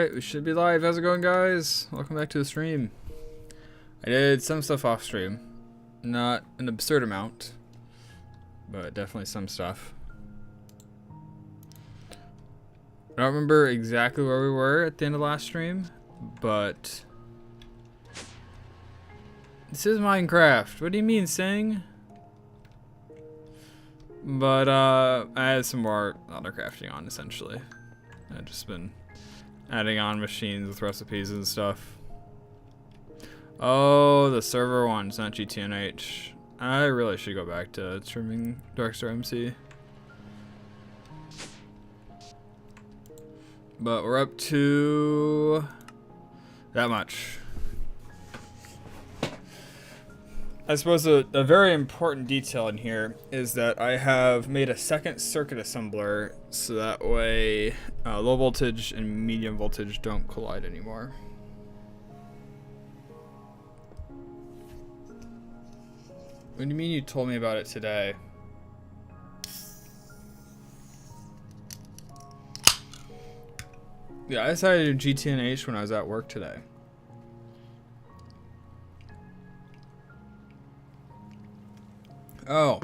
Alright, we should be live. How's it going, guys? Welcome back to the stream. I did some stuff off stream. Not an absurd amount, but definitely some stuff. I don't remember exactly where we were at the end of last stream, but this is Minecraft. What do you mean, Sing? But I had some more Autocrafting on, essentially. I've just been adding on machines with recipes and stuff. Oh, the server one's not GTNH. I really should go back to streaming Darkstar MC. But we're up to that much. I suppose a very important detail in here is that I have made a second circuit assembler so that way low voltage and medium voltage don't collide anymore. What do you mean you told me about it today? Yeah, I decided to do GTNH when I was at work today. Oh.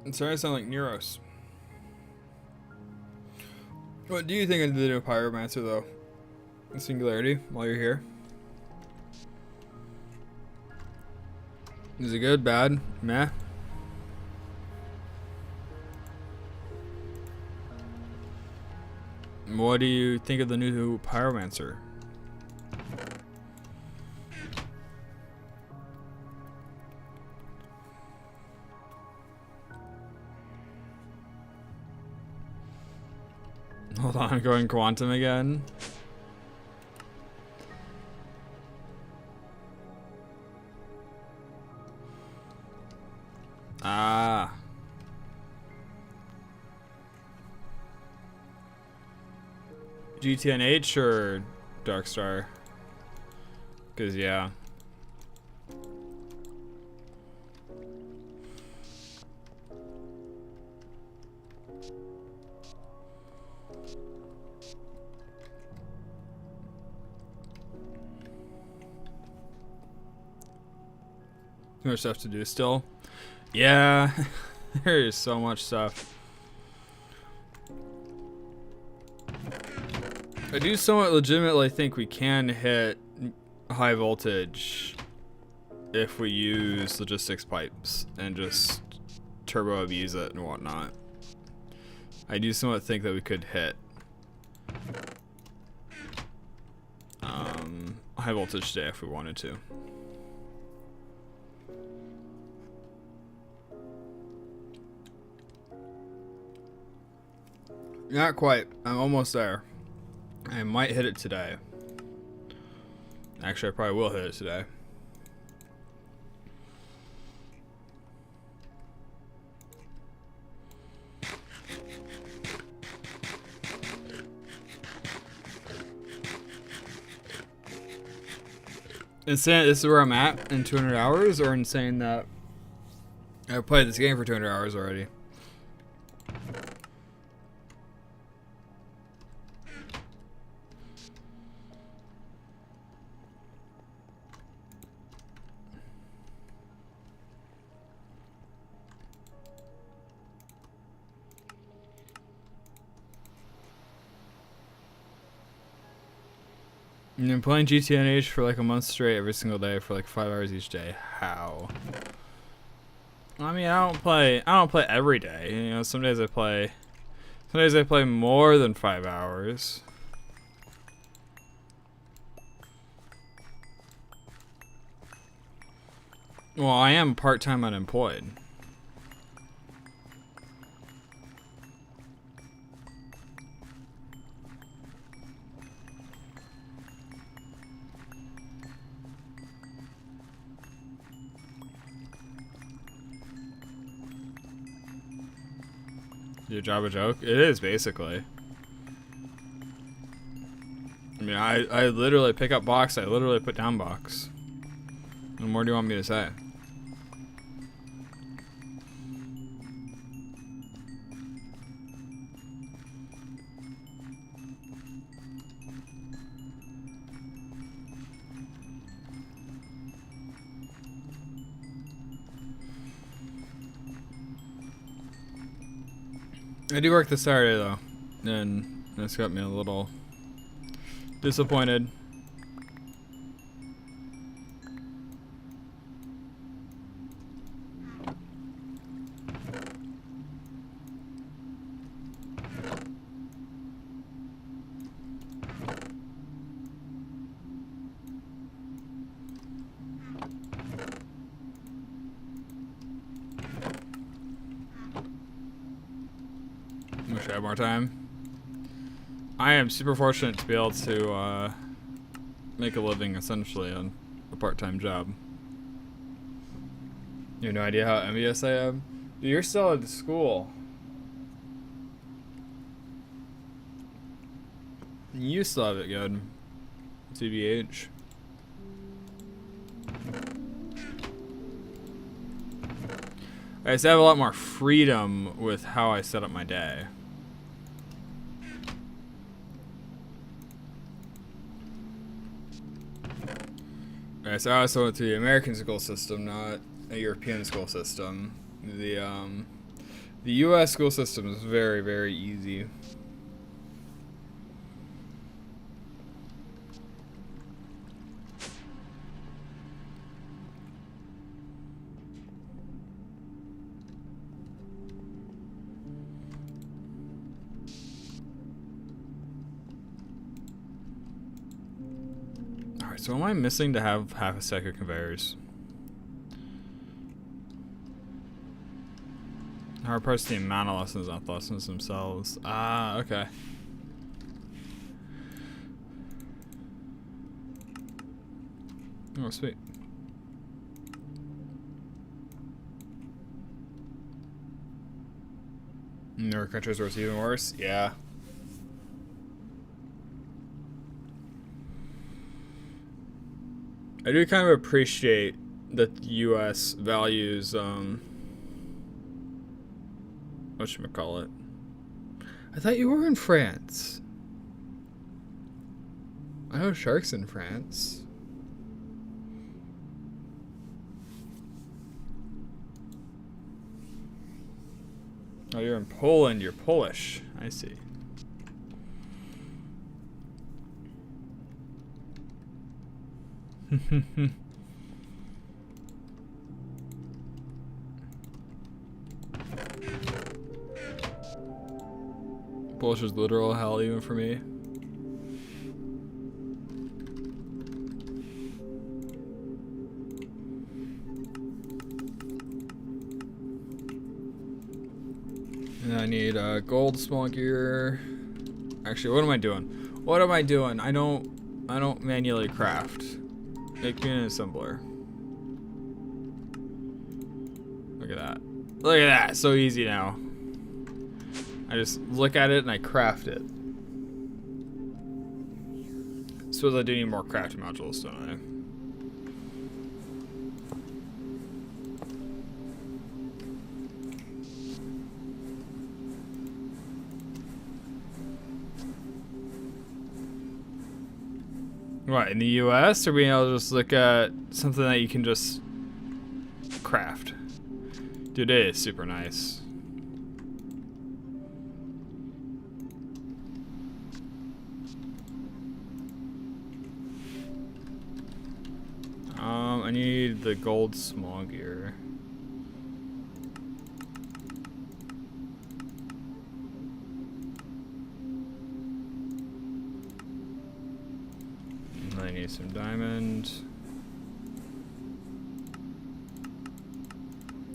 I'm starting to sound like Neuros. What do you think of the new Pyromancer, though? Singularity, while you're here. Is it good, bad, meh? What do you think of the new Pyromancer? Hold on, going quantum again. Ah. GTNH or Darkstar? Cause yeah. Too much stuff to do still. Yeah, there is so much stuff. I do somewhat legitimately think we can hit high voltage if we use logistics pipes and just turbo abuse it and whatnot. I do somewhat think that we could hit high voltage today if we wanted to. Not quite. I'm almost there. I might hit it today. Actually, I probably will hit it today. Insane, this is where I'm at in 200 hours, or insane that I've played this game for 200 hours already? And then playing GTNH for like a month straight every single day for like 5 hours each day. How? I mean, I don't play every day. You know, some days I play more than 5 hours. Well, I am part-time unemployed. Your job a joke? It is, basically. I mean, I literally pick up box, I literally put down box. What more do you want me to say? I do work this Saturday though, and that's got me a little disappointed. Wish I had more time. I am super fortunate to be able to make a living essentially on a part-time job. You have no idea how envious I am? Dude, you're still at school. You still have it good. TBH. Alright, so I have a lot more freedom with how I set up my day. Alright, so I also went to the American school system, not a European school system. The US school system is very, very easy. Alright, so am I missing to have half a stack of conveyors? Hard part's the amount of lessons, not the lessons themselves. Ah, okay. Oh, sweet. There are countries where it's even worse? Yeah. I do kind of appreciate that the US values, whatchamacallit. I thought you were in France. I know sharks in France. Oh, you're in Poland. You're Polish. I see. Polish is literal hell even for me. And I need gold small gear. Actually, what am I doing? What am I doing? I don't manually craft. Make me an assembler. Look at that. Look at that. So easy now. I just look at it and I craft it. Suppose I do need more crafting modules, don't I? What, in the US? Or being able to just look at something that you can just craft? Dude, it is super nice. I need the gold small gear. And I need some diamond.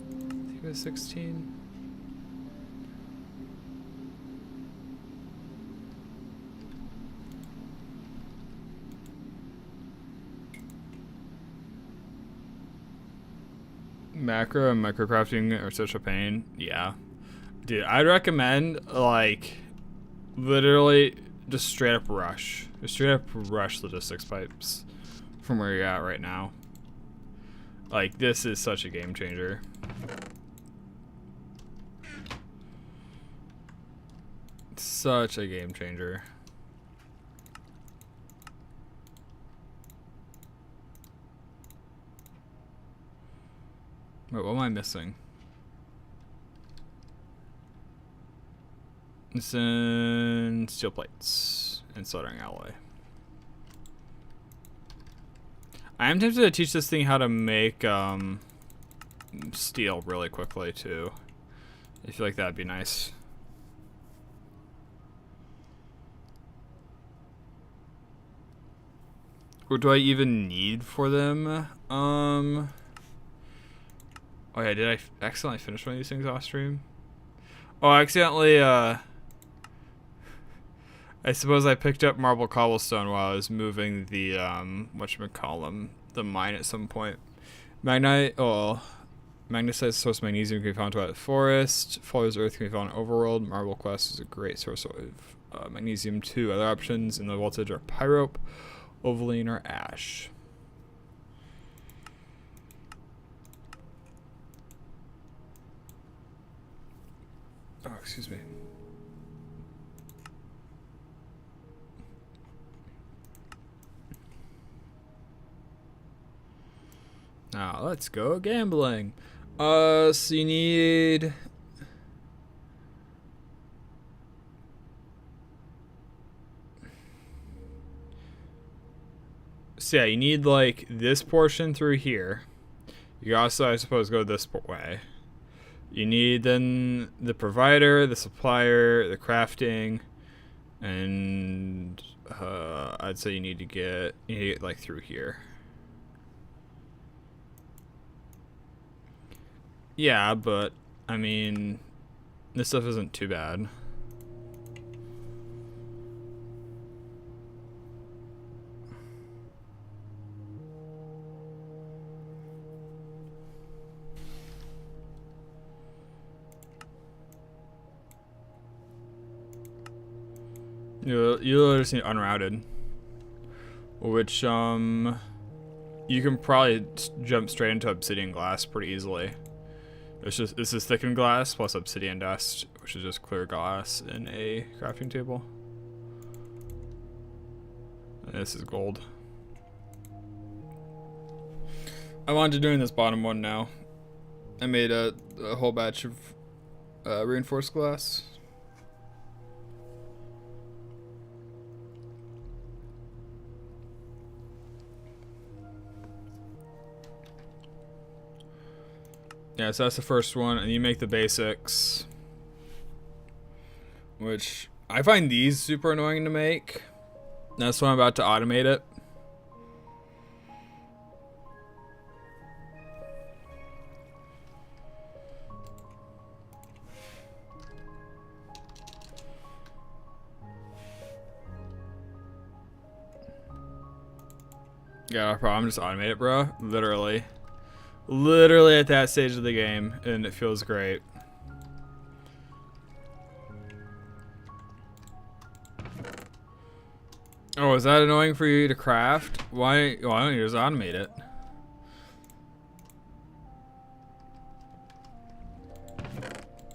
I think it was 16. Macro and microcrafting are such a pain. Yeah. Dude, I'd recommend, like, literally just straight up rush. Just straight up rush logistics pipes from where you're at right now. Like, this is such a game changer. Such a game changer. Wait, what am I missing? It's in steel plates and soldering alloy. I am tempted to teach this thing how to make steel really quickly too. I feel like that'd be nice. What do I even need for them? Oh yeah, did I accidentally finish one of these things off stream? Oh, I accidentally, I suppose I picked up marble cobblestone while I was moving the, whatchamacallem, the mine at some point. Magnesite source of magnesium can be found throughout the forest. Fuller's earth can be found in overworld. Marble quest is a great source of magnesium too. Other options in the voltage are pyrope, ovaline, or ash. Oh, excuse me. Now let's go gambling. So you need you need like this portion through here. You also, I suppose, go this way. You need then the provider, the supplier, the crafting, and I'd say you need to get like through here. Yeah, but I mean, this stuff isn't too bad. You'll just need unrouted, which you can probably jump straight into obsidian glass pretty easily. This is thickened glass plus obsidian dust, which is just clear glass in a crafting table. And this is gold. I'm on to doing this bottom one now. I made a whole batch of reinforced glass. Yeah, so that's the first one, and you make the basics, which I find these super annoying to make. That's why I'm about to automate it. Yeah, no problem. Just automate it, bro. Literally at that stage of the game, and it feels great. Oh, is that annoying for you to craft? Why don't you just automate it?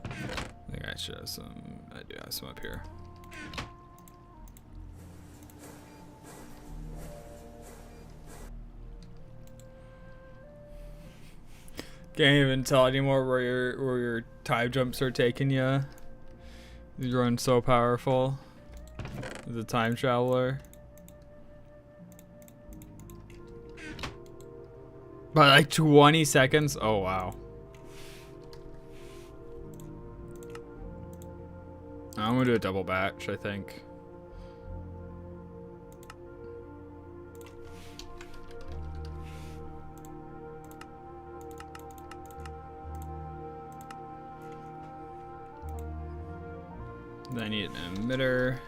I think I should have some. I do have some up here. Can't even tell anymore where your time jumps are taking you. You're running so powerful. The time traveler. By like 20 seconds? Oh wow. I'm gonna do a double batch, I think. Then I need an emitter.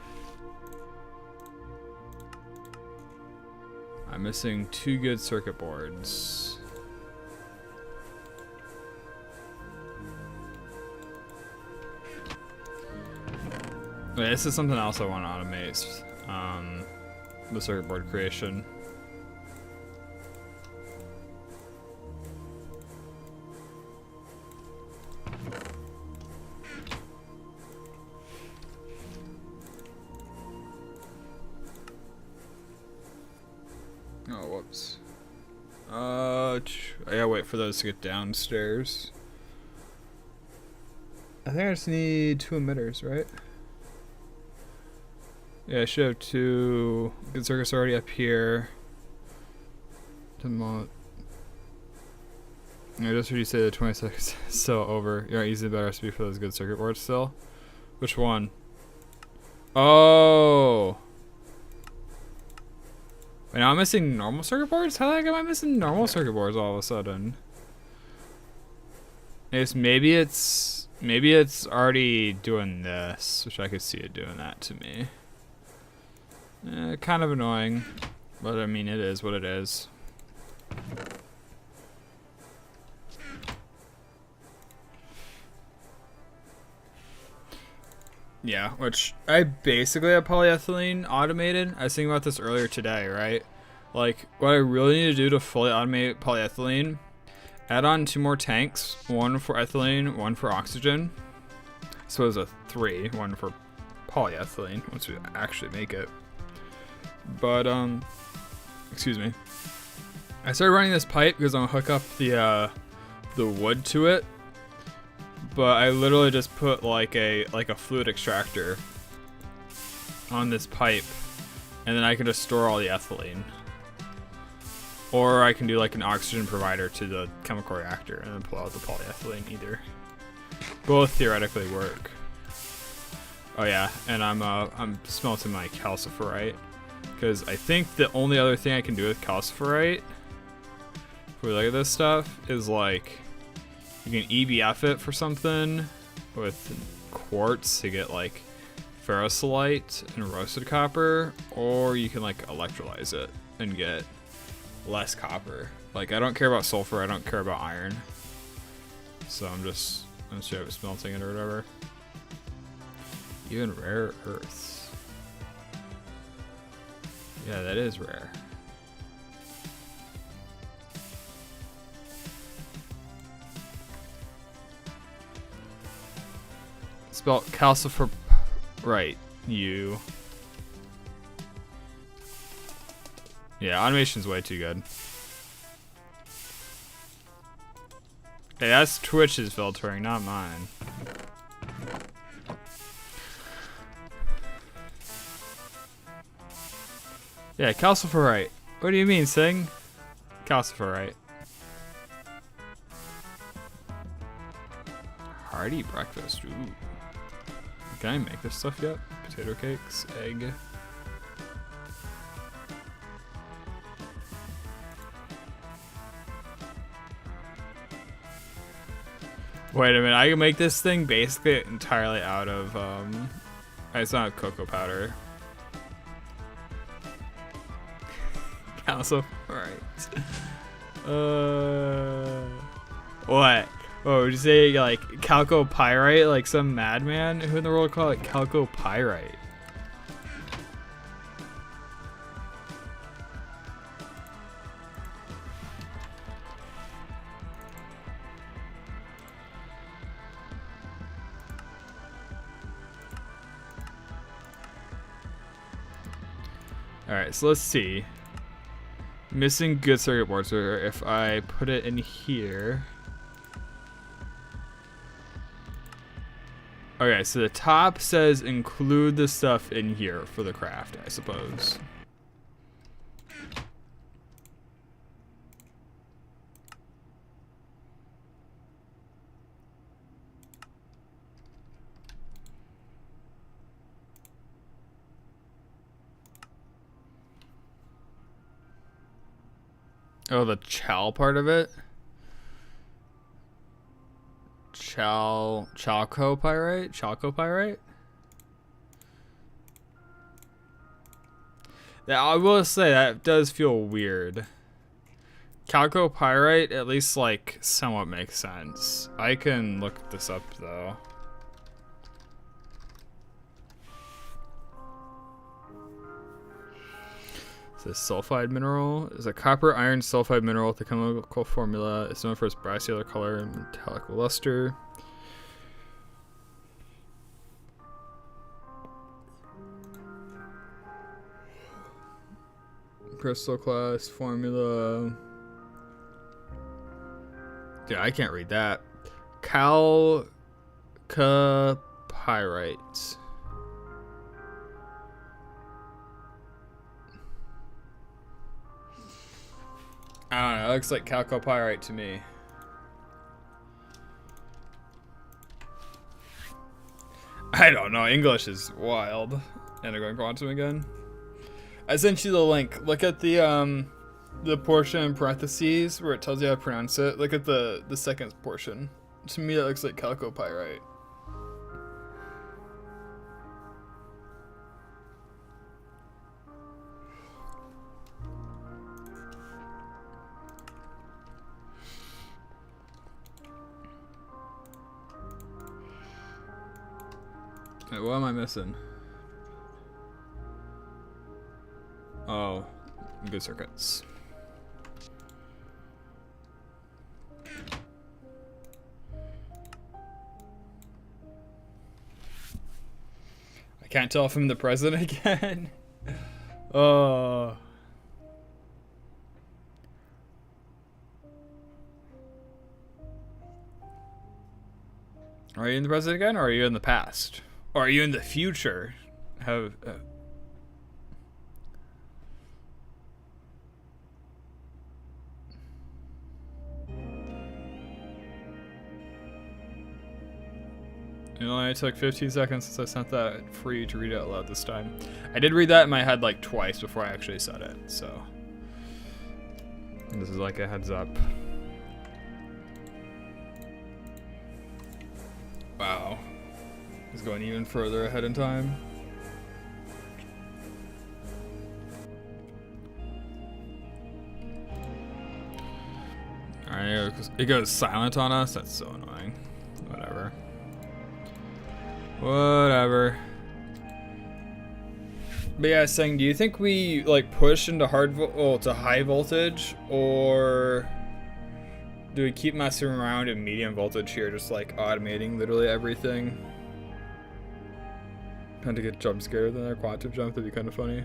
I'm missing 2 good circuit boards. Wait, this is something else I want to automate. The circuit board creation. Oh, whoops. I gotta wait for those to get downstairs. I think I just need 2 emitters, right? Yeah, I should have 2 good circuits already up here. I just heard you say the 20 seconds is still over. You're not using the better recipe for those good circuit boards still? Which one? Oh! Wait, now I'm missing normal circuit boards? How the heck am I missing normal circuit boards all of a sudden? Maybe it's already doing this, which I could see it doing that to me. Kind of annoying, but I mean it is what it is. Yeah, which I basically have polyethylene automated. I was thinking about this earlier today, right? Like, what I really need to do to fully automate polyethylene, add on 2 more tanks, 1 for ethylene, 1 for oxygen. So it's a 3, 1 for polyethylene once we actually make it. But, excuse me. I started running this pipe because I'm gonna hook up the wood to it. But I literally just put like a fluid extractor on this pipe, and then I can just store all the ethylene. Or I can do like an oxygen provider to the chemical reactor and then pull out the polyethylene either. Both theoretically work. Oh yeah, and I'm smelting my calciferite because I think the only other thing I can do with calciferite, if we look at this stuff, is like you can EBF it for something with quartz to get like ferrosilite and roasted copper, or you can like electrolyze it and get less copper. Like I don't care about sulfur, I don't care about iron. So I'm just smelting it or whatever. Even rare earths. Yeah, that is rare. Spelled calcifer right, you. Yeah, automation's way too good. Hey, that's Twitch's filtering, not mine. Yeah, calciferite. What do you mean, Sing? Calciferite. Hearty breakfast. Ooh. Can I make this stuff yet? Potato cakes, egg. Wait a minute, I can make this thing basically entirely out of, it's not cocoa powder. Also, alright. What? Oh, would you say like chalcopyrite, like some madman? Who in the world call it chalcopyrite? Alright, so let's see. Missing good circuit boards. So if I put it in here. Okay, so the top says include the stuff in here for the craft, I suppose. Oh, the chal part of it? Chalcopyrite? Chalcopyrite? Yeah, I will say that does feel weird. Chalcopyrite at least like somewhat makes sense. I can look this up though. It's a sulfide mineral. It's a copper iron sulfide mineral. The chemical formula is known for its brassy color and metallic luster. Crystal class formula. Dude, I can't read that. Chalcopyrite. I don't know, it looks like chalcopyrite to me. I don't know, English is wild. And I'm going quantum again. I sent you the link. Look at the portion in parentheses where it tells you how to pronounce it. Look at the second portion. To me that looks like chalcopyrite. Wait, what am I missing? Oh, good circuits. I can't tell if I'm the president again. Oh. Are you in the present again, or are you in the past? Or are you in the future? Have it only took 15 seconds since I sent that for you to read it out loud this time. I did read that in my head like twice before I actually said it, so this is like a heads up. Wow. He's going even further ahead in time. Alright, it goes silent on us. That's so annoying. Whatever. Whatever. But yeah, saying, do you think we like push into to high voltage, or do we keep messing around in medium voltage here, just like automating literally everything? Kind of get jump scared than their quantum jump. That'd be kind of funny.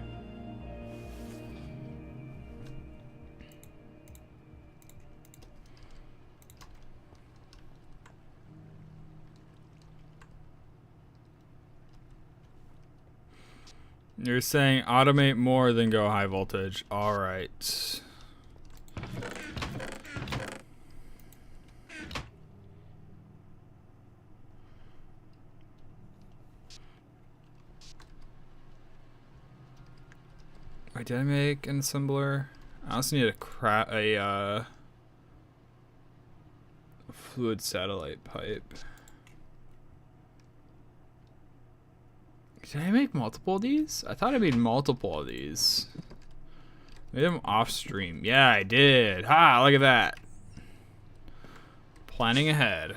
You're saying automate more than go high voltage. All right. Wait, did I make an assembler? I also need a fluid satellite pipe. Did I make multiple of these? I thought I made multiple of these. Made them off stream. Yeah, I did. Ha, look at that. Planning ahead.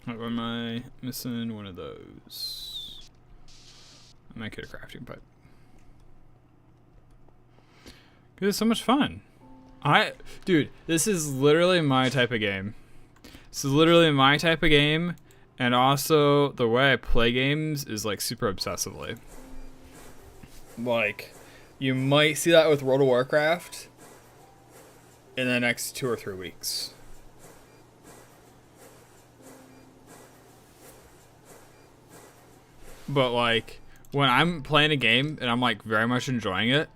Why am I missing one of those? I might get a crafting pipe. It's so much fun. Dude, this is literally my type of game. This is literally my type of game, and also the way I play games is like super obsessively. Like, you might see that with World of Warcraft in the next 2 or 3 weeks. But like, when I'm playing a game and I'm like very much enjoying it,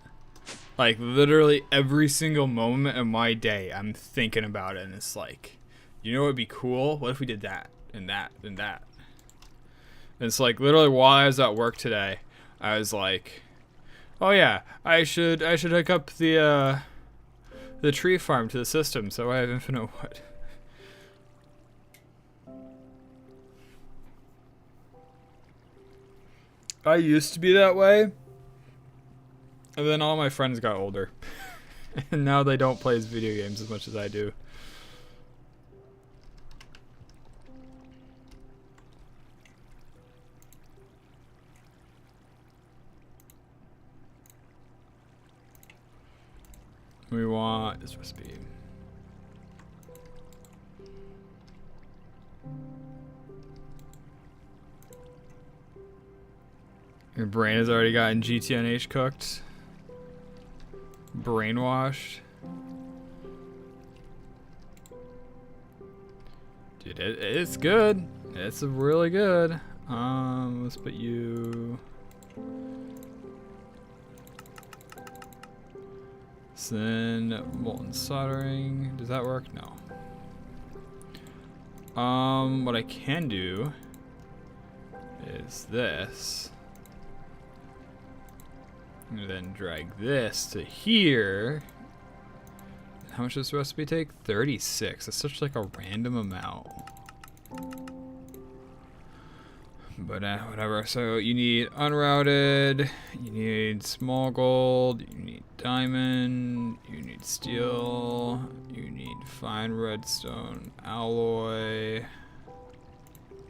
like literally every single moment of my day I'm thinking about it, and it's like, you know what would be cool? What if we did that and that and that? And it's like literally while I was at work today, I was like, oh yeah, I should hook up the tree farm to the system so I have infinite wood. I used to be that way, and then all my friends got older, and now they don't play video games as much as I do. We want this recipe. Your brain has already gotten GTNH cooked. Brainwashed. Dude, it's good. It's really good. Let's put you. Then molten soldering. Does that work? No. What I can do is this. And then drag this to here. How much does this recipe take? 36. That's such like a random amount. But whatever. So you need unrouted, you need small gold, you need diamond, you need steel, you need fine redstone alloy,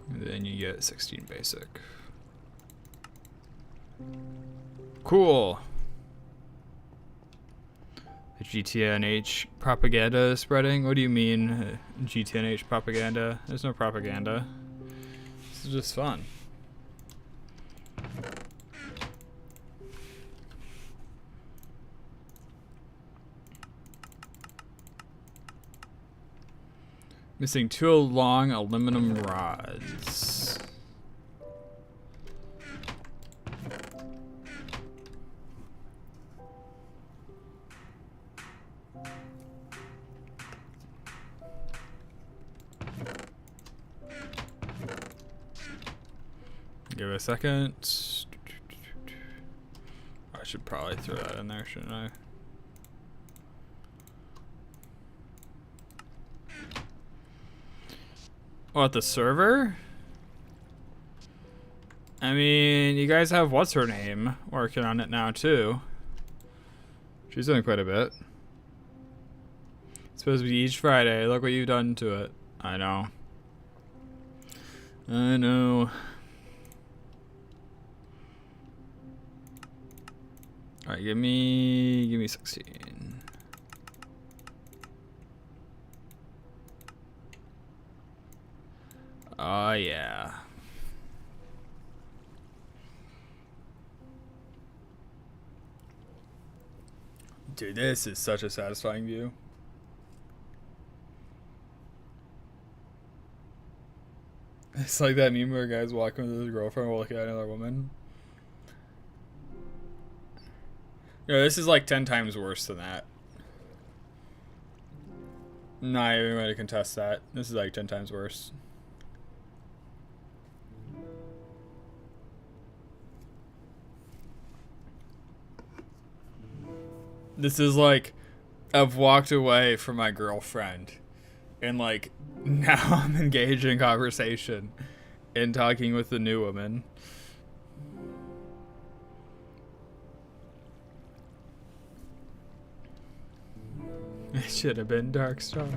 and then you get 16 basic. Cool. The GTNH propaganda is spreading? What do you mean, GTNH propaganda? There's no propaganda. This is just fun. Missing 2 long aluminum rods. Give it a second. I should probably throw that in there, shouldn't I? What, the server? I mean, you guys have what's her name working on it now too. She's doing quite a bit. It's supposed to be each Friday. Look what you've done to it. I know. I know. Alright, give me 16. Oh yeah. Dude, this is such a satisfying view. It's like that meme where a guy's walking with his girlfriend while looking at another woman. No, this is like 10 times worse than that. Not even going to contest that. This is like 10 times worse. This is like, I've walked away from my girlfriend and like, now I'm engaged in conversation and talking with the new woman. It should have been Darkstar.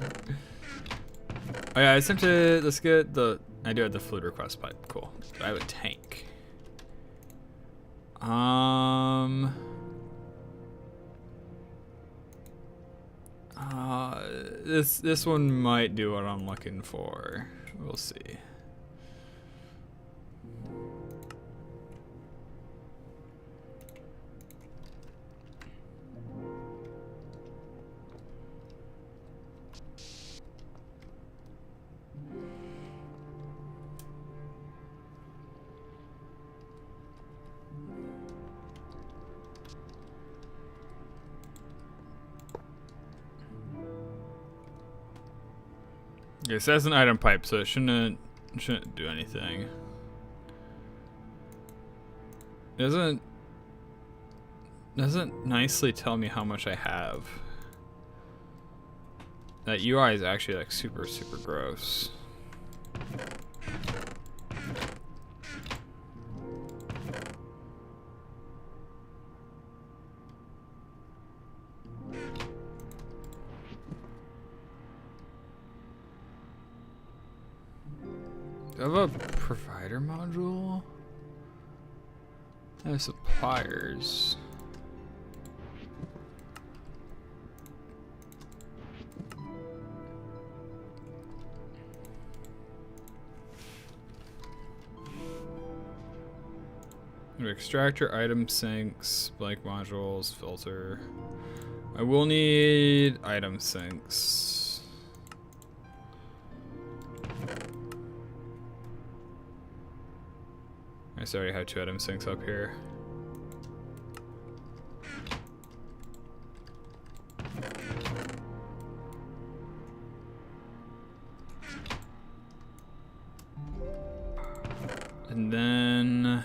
Oh yeah, I sent to, let's get the, I do have the flute request pipe, cool. I have a tank. This one might do what I'm looking for. We'll see. It says an item pipe, so it shouldn't do anything. Doesn't nicely tell me how much I have. That UI is actually like super gross. Do I have a provider module? I have suppliers. extractor, item sinks, blank modules, filter. I will need item sinks. I already have 2 item sinks up here. And then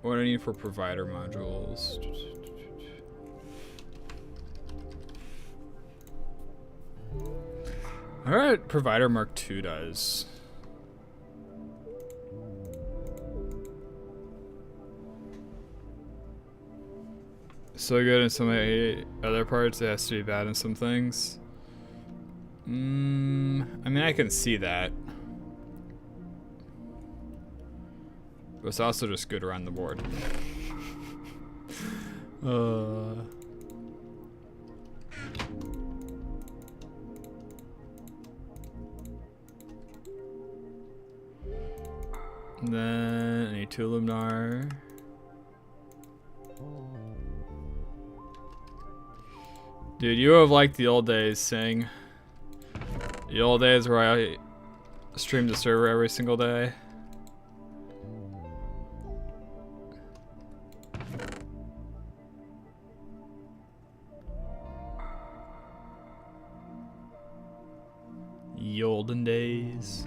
what do I need for provider modules? Alright, provider Mark II does. So good in some other parts, it has to be bad in some things. I mean, I can see that. But it's also just good around the board. And then I need 2 Luminar. Dude, you have liked the old days, Sing. The old days where I streamed the server every single day. Ye olden days.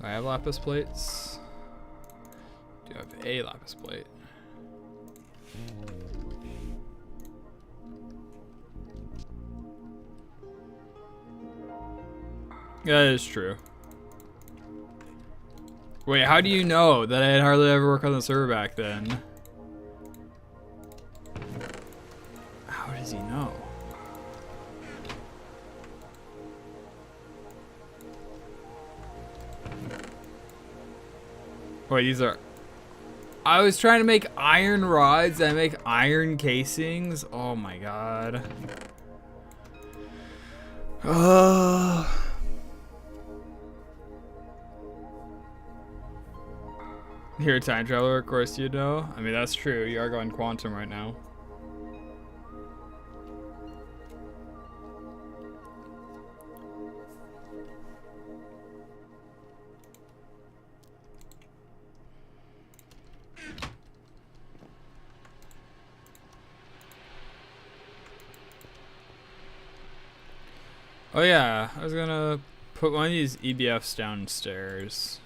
I have lapis plates. Do you have a lapis plate? That is true. Wait, how do you know that I had hardly ever worked on the server back then? How does he know? Wait, these are... I was trying to make iron rods and make iron casings. Oh my god. You're a time traveler, of course you know. I mean, that's true. You are going quantum right now. Oh yeah, I was gonna put one of these EBFs downstairs.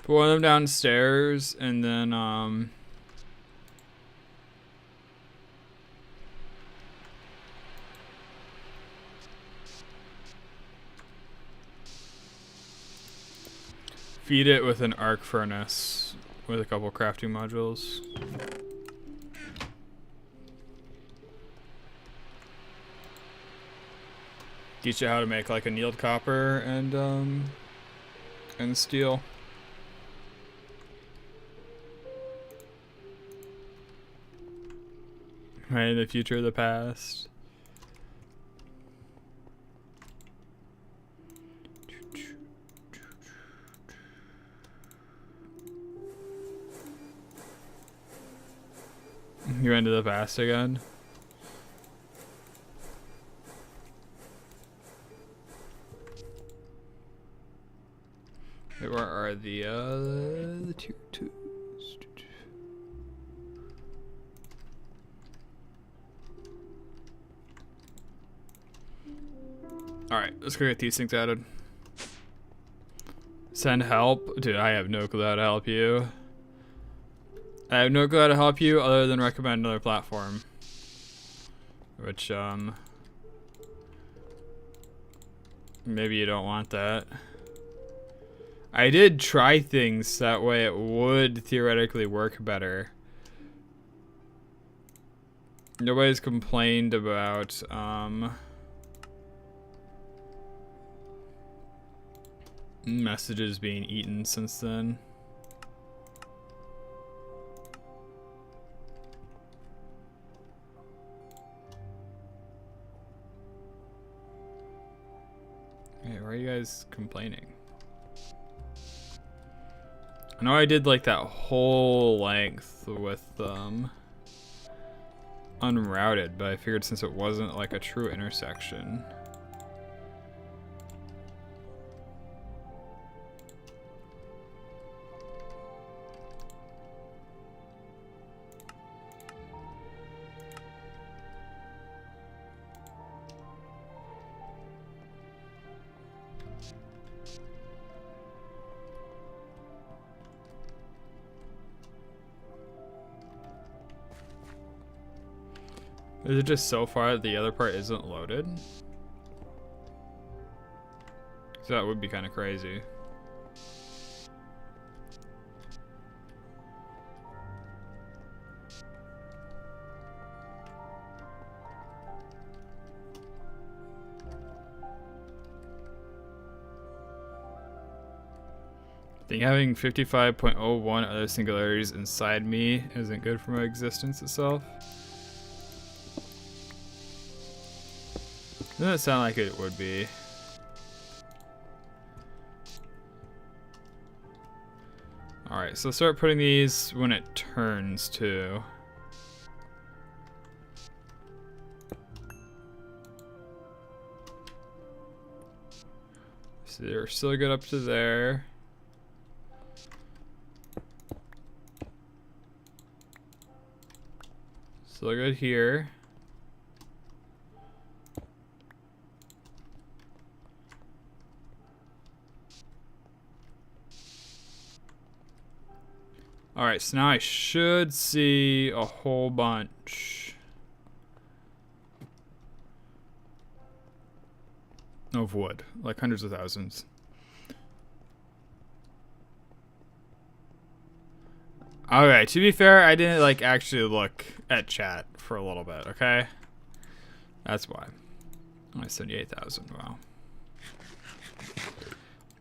Put one of them downstairs and then feed it with an arc furnace with a couple crafting modules. Teach you how to make like annealed copper and steel. Right, the future of the past. You're into the past again? Where are the tier 2s? Alright, let's go get these things added. Send help? Dude, I have no clue how to help you. I have no clue how to help you other than recommend another platform. Which, maybe you don't want that. I did try things that way it would theoretically work better. Nobody's complained about, messages being eaten since then. Hey, where are you guys complaining? I know I did like that whole length with unrouted, but I figured since it wasn't like a true intersection. Is it just so far that the other part isn't loaded? So that would be kind of crazy. I think having 55.01 other singularities inside me isn't good for my existence itself. Doesn't sound like it would be. Alright, so start putting these when it turns too. So they're still good up to there. Still good here. Alright, so now I should see a whole bunch of wood, like hundreds of thousands. Okay, to be fair, I didn't like actually look at chat for a little bit, okay? That's why. Only 78,000, wow.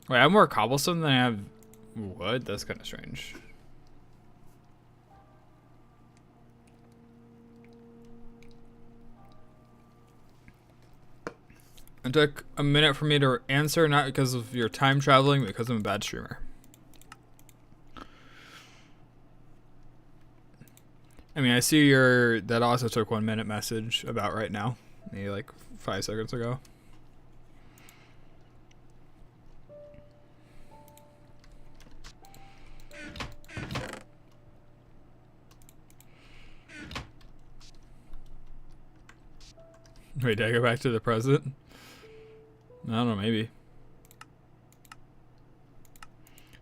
Wait, I have more cobblestone than I have wood? That's kind of strange. It took a minute for me to answer, not because of your time traveling, but because I'm a bad streamer. I mean, I see your, that also took 1 minute message about right now. Maybe like 5 seconds ago. Wait, did I go back to the present? I don't know, maybe.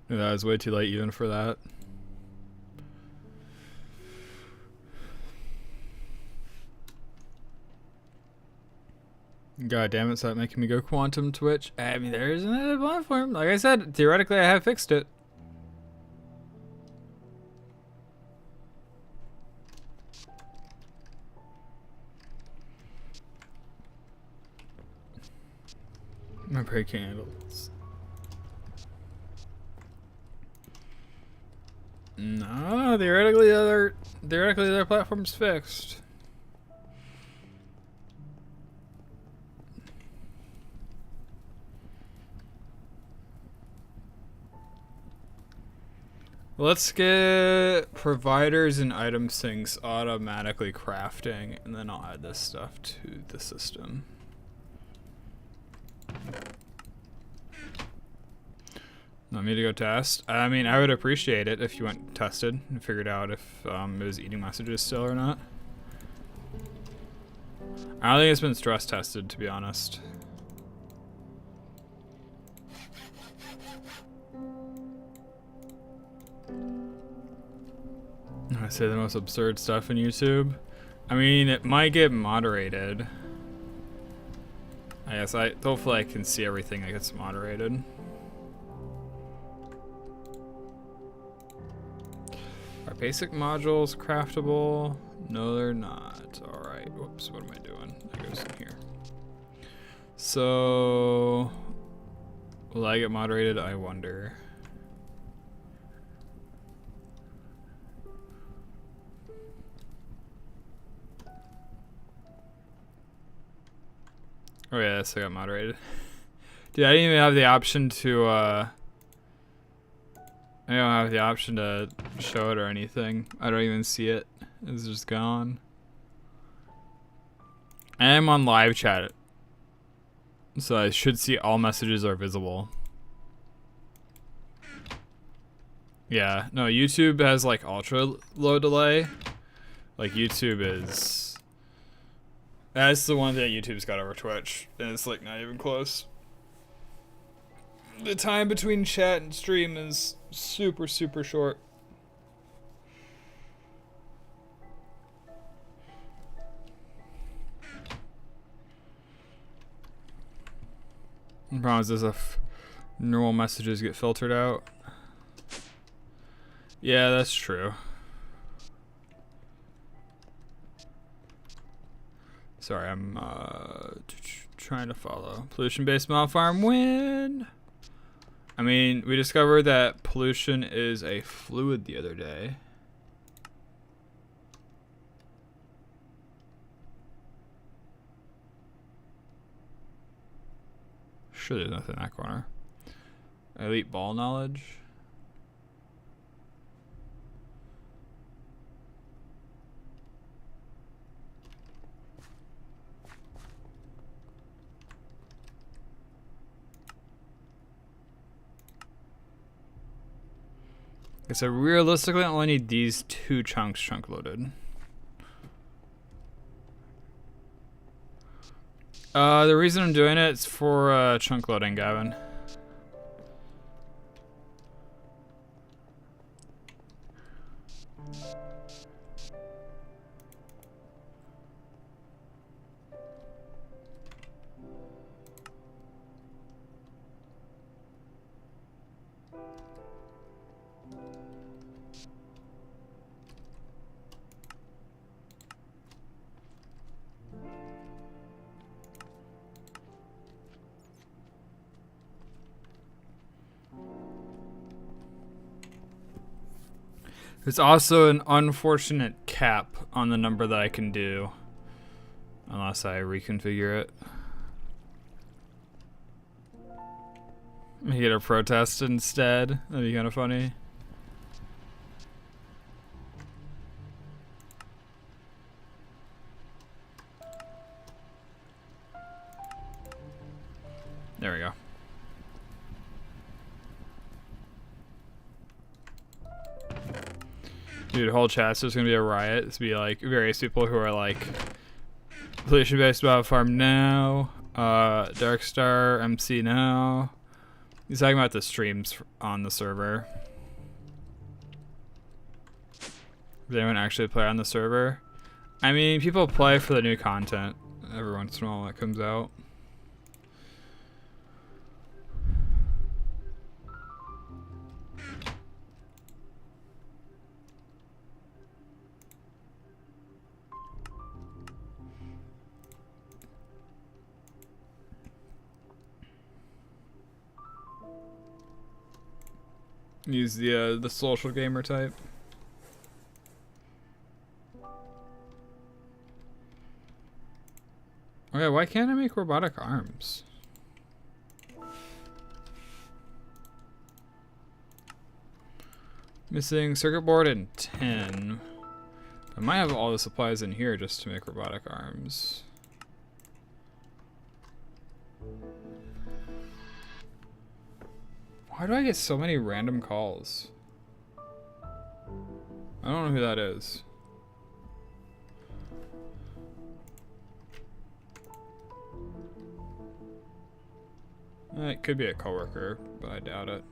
Maybe that was way too late even for that. God damn it, stop making me go quantum Twitch. I mean, there is another platform. Like I said, theoretically I have fixed it. My break candles. No, theoretically the other platform's fixed. Let's get providers and item syncs automatically crafting, and then I'll add this stuff to the system. Want me to go test? I mean, I would appreciate it if you went and tested and figured out if it was eating messages still or not. I don't think it's been stress tested, to be honest. I say the most absurd stuff in YouTube. I mean, it might get moderated. I guess hopefully I can see everything that gets moderated. Are basic modules craftable? No, they're not. Alright, whoops, what am I doing? That goes in here. So, will I get moderated? I wonder. Oh yeah, so I got moderated. Dude, I didn't even have the option to, I don't have the option to show it or anything. I don't even see it. It's just gone. I am on live chat, so I should see all messages are visible. Yeah, no, YouTube has like ultra low delay. Like YouTube is, that's the one that YouTube's got over Twitch, and it's like not even close. The time between chat and stream is super, super short. The problem is if normal messages get filtered out. Yeah, that's true. Sorry, I'm trying to follow. Pollution-based mill farm win. I mean, we discovered that pollution is a fluid the other day. Sure, there's nothing in that corner. Elite ball knowledge. Okay, so realistically, I only need these 2 chunks chunk loaded. The reason I'm doing it is for chunk loading, Gavin. There's also an unfortunate cap on the number that I can do unless I reconfigure it. Make it a protest instead. That'd be kind of funny. There we go. Dude, whole chat's just gonna be a riot. It's gonna be like various people who are like pollution-based farm now, Darkstar MC now. He's talking about the streams on the server. Does anyone actually play on the server? I mean, people play for the new content every once in a while when it comes out. Use the social gamer type. Okay, why can't I make robotic arms? Missing circuit board and 10. I might have all the supplies in here just to make robotic arms. Why do I get so many random calls? I don't know who that is. It could be a coworker, but I doubt it.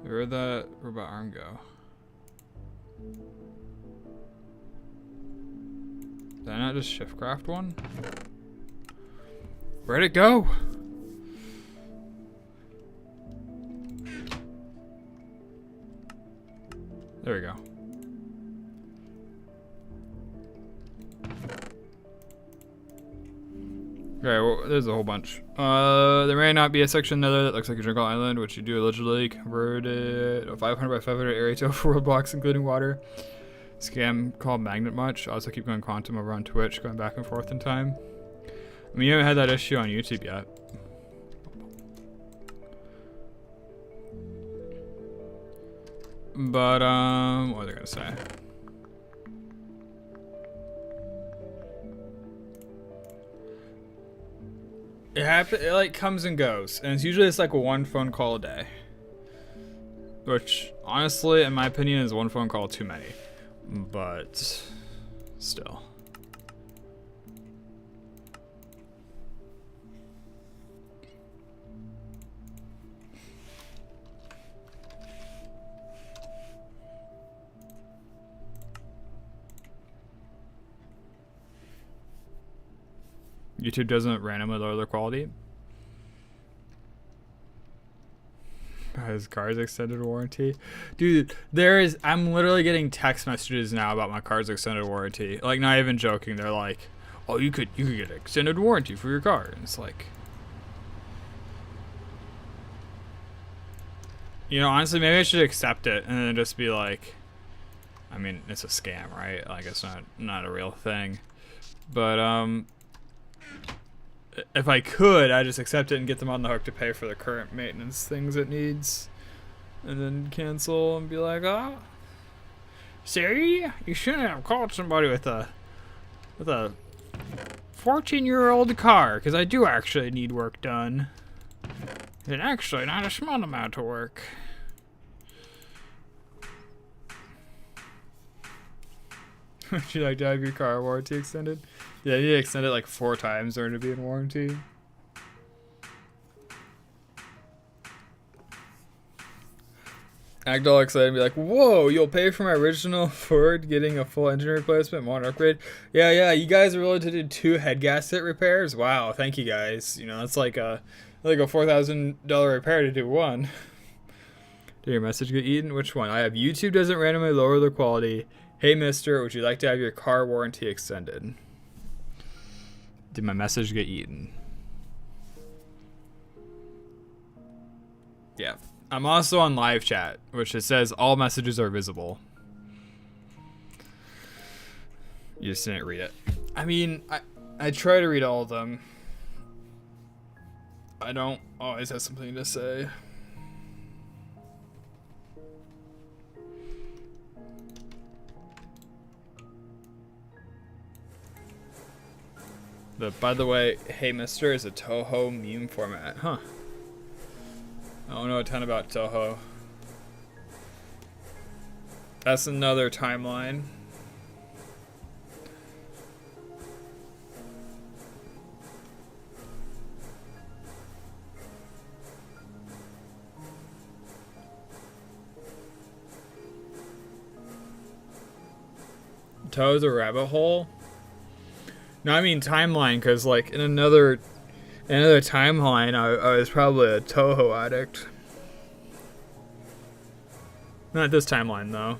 Where'd that robot arm go? Did I not just shift craft one? Where'd it go? There we go. Okay, well, there's a whole bunch. There may not be a section nether that looks like a jungle island, which you do allegedly converted a 500 by 500 area to 4 blocks, including water. Scam called Magnet much? I also keep going quantum over on Twitch, going back and forth in time. I mean, you haven't had that issue on YouTube yet. But, what was I gonna say? It like comes and goes, and it's usually like one phone call a day. Which, honestly, in my opinion, is one phone call too many. But, still. YouTube doesn't randomly lower the quality. His car's extended warranty. Dude, I'm literally getting text messages now about my car's extended warranty. Like, not even joking. They're like, oh, you could get an extended warranty for your car. And it's like, you know, honestly, maybe I should accept it and then just be like, I mean, it's a scam, right? Like, it's not a real thing. But, if I could, I'd just accept it and get them on the hook to pay for the current maintenance things it needs. And then cancel and be like, oh, see? You shouldn't have called somebody with a 14-year-old car, because I do actually need work done. And actually, not a small amount of work. Would you like to have your car warranty extended? Yeah, you need to extend it like 4 times in order to be in warranty. Act all excited and be like, whoa, you'll pay for my original Ford getting a full engine replacement, modern upgrade? Yeah, you guys are willing to do 2 head gasket repairs? Wow, thank you guys. You know, that's like a $4,000 repair to do 1. Did your message get eaten? Which one? I have YouTube doesn't randomly lower the quality. Hey, mister, would you like to have your car warranty extended? Did my message get eaten? Yeah. I'm also on live chat, which it says all messages are visible. You just didn't read it. I mean, I try to read all of them. I don't always have something to say. By the way, hey mister is a Toho meme format. Huh. I don't know a ton about Toho. That's another timeline. Toho's a rabbit hole? No, I mean timeline, because like in another timeline, I was probably a Toho addict. Not this timeline though.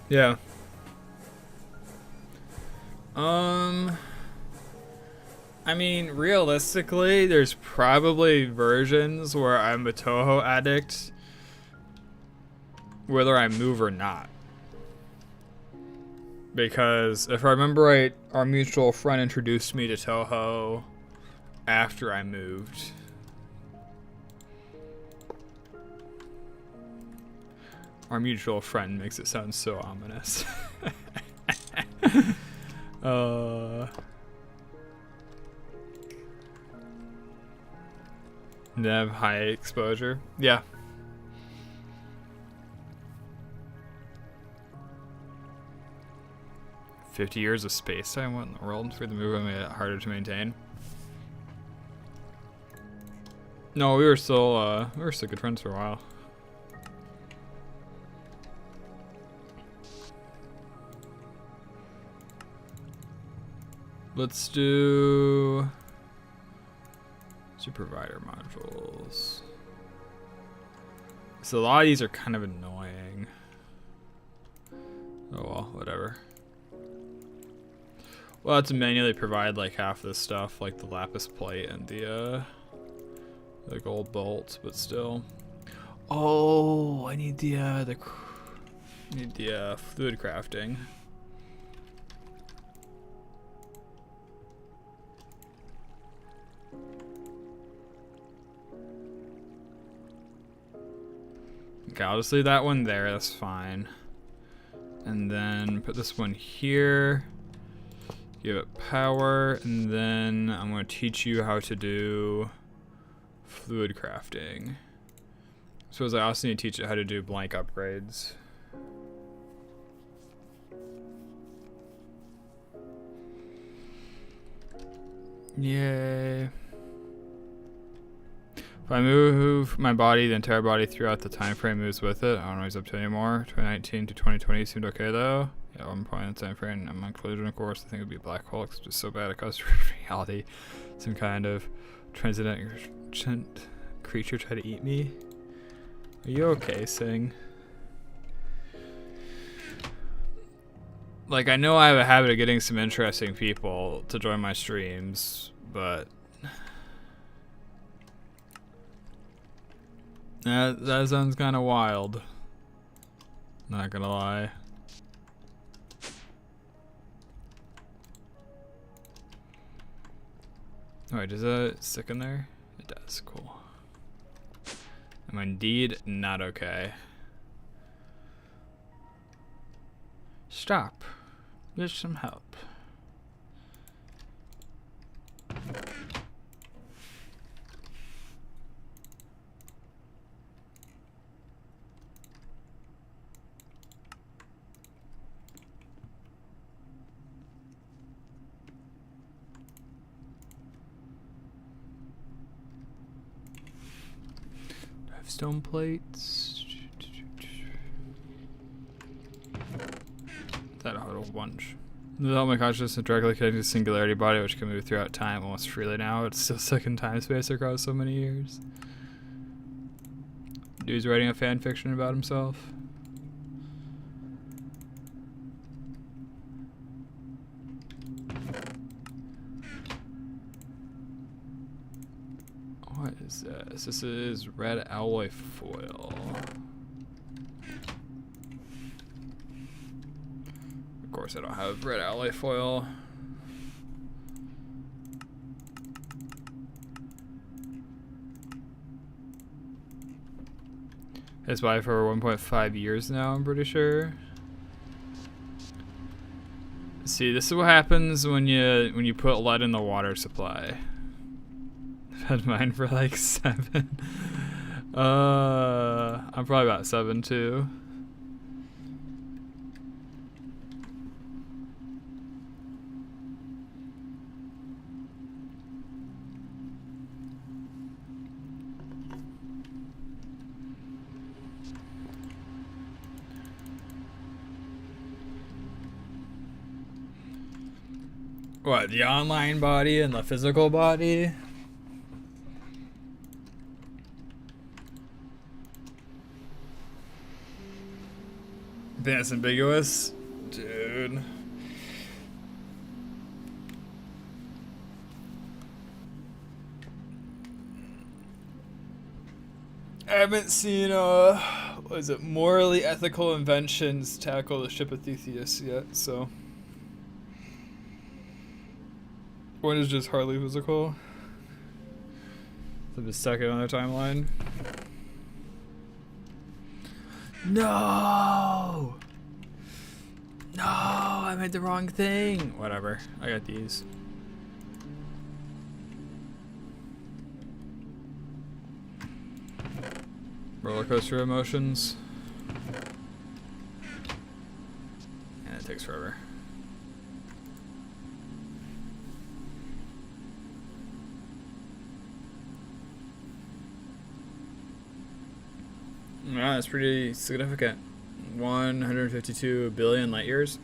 Yeah. I mean, realistically, there's probably versions where I'm a Toho addict, whether I move or not. Because if I remember right, our mutual friend introduced me to Toho after I moved. Our mutual friend makes it sound so ominous. They have high exposure. Yeah. "50 years of space time? What in the world?" For the movie made it harder to maintain. No, we were still good friends for a while. Let's do provider modules. So a lot of these are kind of annoying. Oh well, whatever. We'll have to manually provide like half this stuff, like the lapis plate and the The gold bolts, but still. Oh, I need the fluid crafting. Okay, I'll just leave that one there, that's fine. And then put this one here. Give it power, and then I'm going to teach you how to do fluid crafting. Suppose I also need to teach it how to do blank upgrades. Yay. If I move my body, the entire body throughout the time frame moves with it. I don't know what he's up to anymore. 2019 to 2020 seemed okay though. Yeah, one point in the time frame. I'm on collision, of course. I think it would be a black hole. It's just so bad it causes reality. Some kind of transcendent creature try to eat me. Are you okay, Sing? Like, I know I have a habit of getting some interesting people to join my streams, but that sounds kind of wild. Not gonna lie. Oh, wait, does that stick in there? It does, cool. I'm indeed not okay. Stop. There's some help. Stone plates. That a whole bunch. Without my consciousness directly connected to singularity body, which can move throughout time almost freely now. It's still stuck in time space across so many years. Dude's writing a fan fiction about himself. What is this? This is red alloy foil. Of course I don't have red alloy foil. It's by for 1.5 years now, I'm pretty sure. See, this is what happens when you put lead in the water supply. I've had mine for like 7. I'm probably about 7 too. What, the online body and the physical body? I think that's ambiguous. Dude. I haven't seen, what is it, morally ethical inventions tackle the ship of Theseus yet, so. One is just hardly physical. So just stuck it on their timeline. No! No, I made the wrong thing. Whatever, I got these. Roller coaster emotions. And it takes forever. Wow, that's pretty significant. 152 billion light years.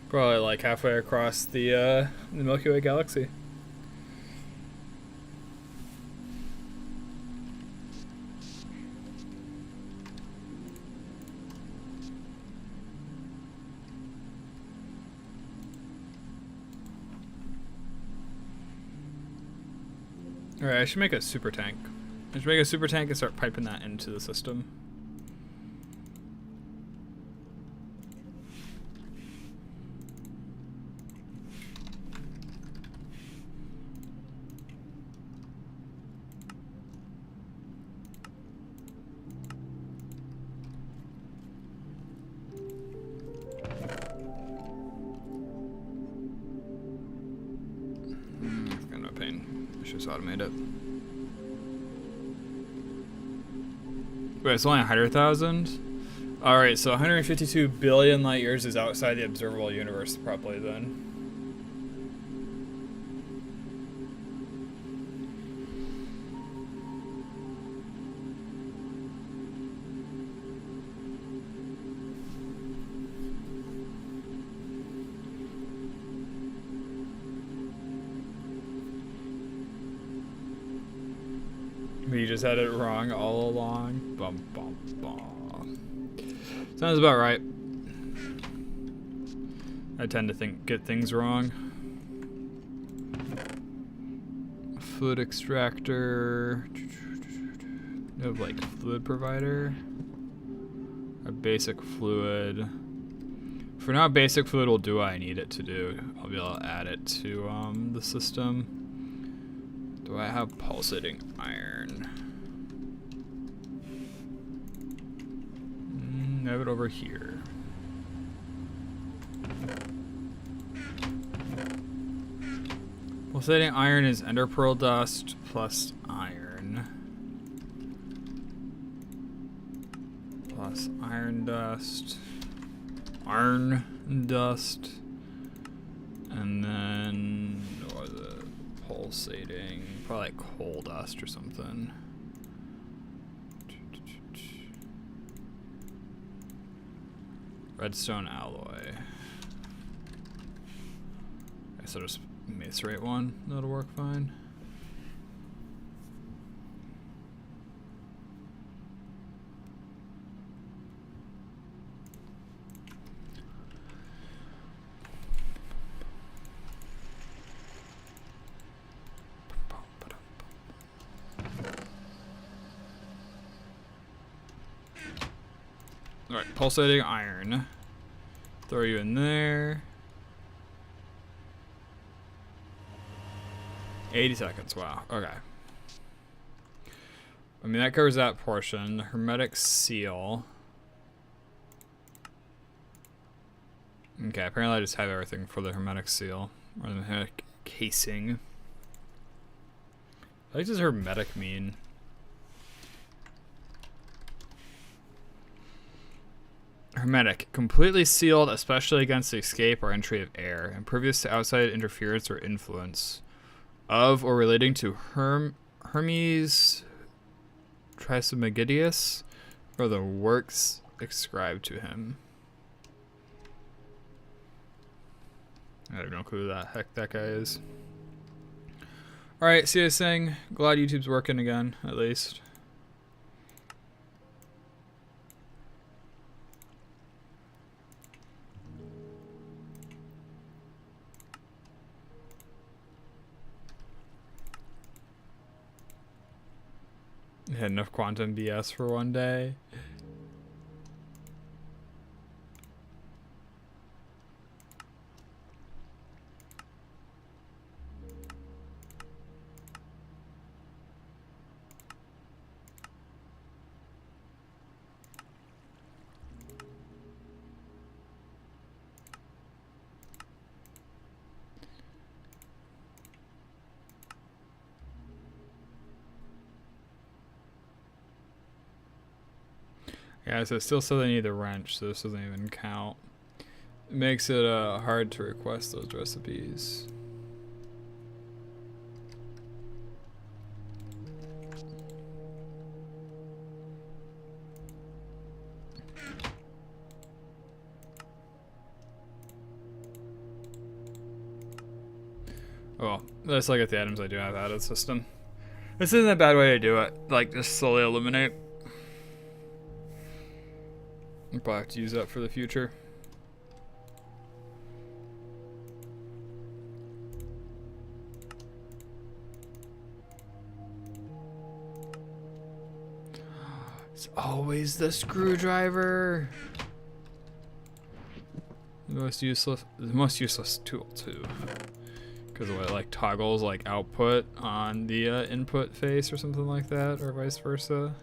Probably like halfway across the Milky Way galaxy. Alright, I should make a super tank. I should make a super tank and start piping that into the system. Kind of a pain. I should just automate it. Wait, it's only 100,000? Alright, so 152 billion light years is outside the observable universe, probably then. But you just had it wrong all along. Bum, bum, bum. Sounds about right. I tend to get things wrong. Fluid extractor. You have like fluid provider. A basic fluid. For now, basic fluid will do what I need it to do. I'll be able to add it to the system. Do I have pulsating iron? I have it over here. Pulsating iron is ender pearl dust plus iron. Plus iron dust. Iron dust. And then, what was it? Pulsating, probably like coal dust or something. Redstone alloy. I guess I'll just macerate one. That'll work fine. Alright, pulsating iron. Throw you in there. 80 seconds, wow, okay. I mean, that covers that portion. Hermetic seal. Okay, apparently I just have everything for the hermetic seal. Or the hermetic casing. What does hermetic mean? Hermetic, completely sealed, especially against the escape or entry of air, impervious to outside interference or influence of or relating to Hermes Trismegistus or the works ascribed to him. I have no clue who the heck that guy is. Alright, see what I was saying? Glad YouTube's working again, at least. Had enough quantum BS for one day. Yeah, so it still says I need the wrench, so this doesn't even count. It makes it hard to request those recipes. Oh well, let's look at the items I do have out of the system. This isn't a bad way to do it, like just slowly eliminate. I'll probably have to use that for the future. use the screwdriver. The most useless tool too. Because of what, like toggles like output on the input face or something like that, or vice versa.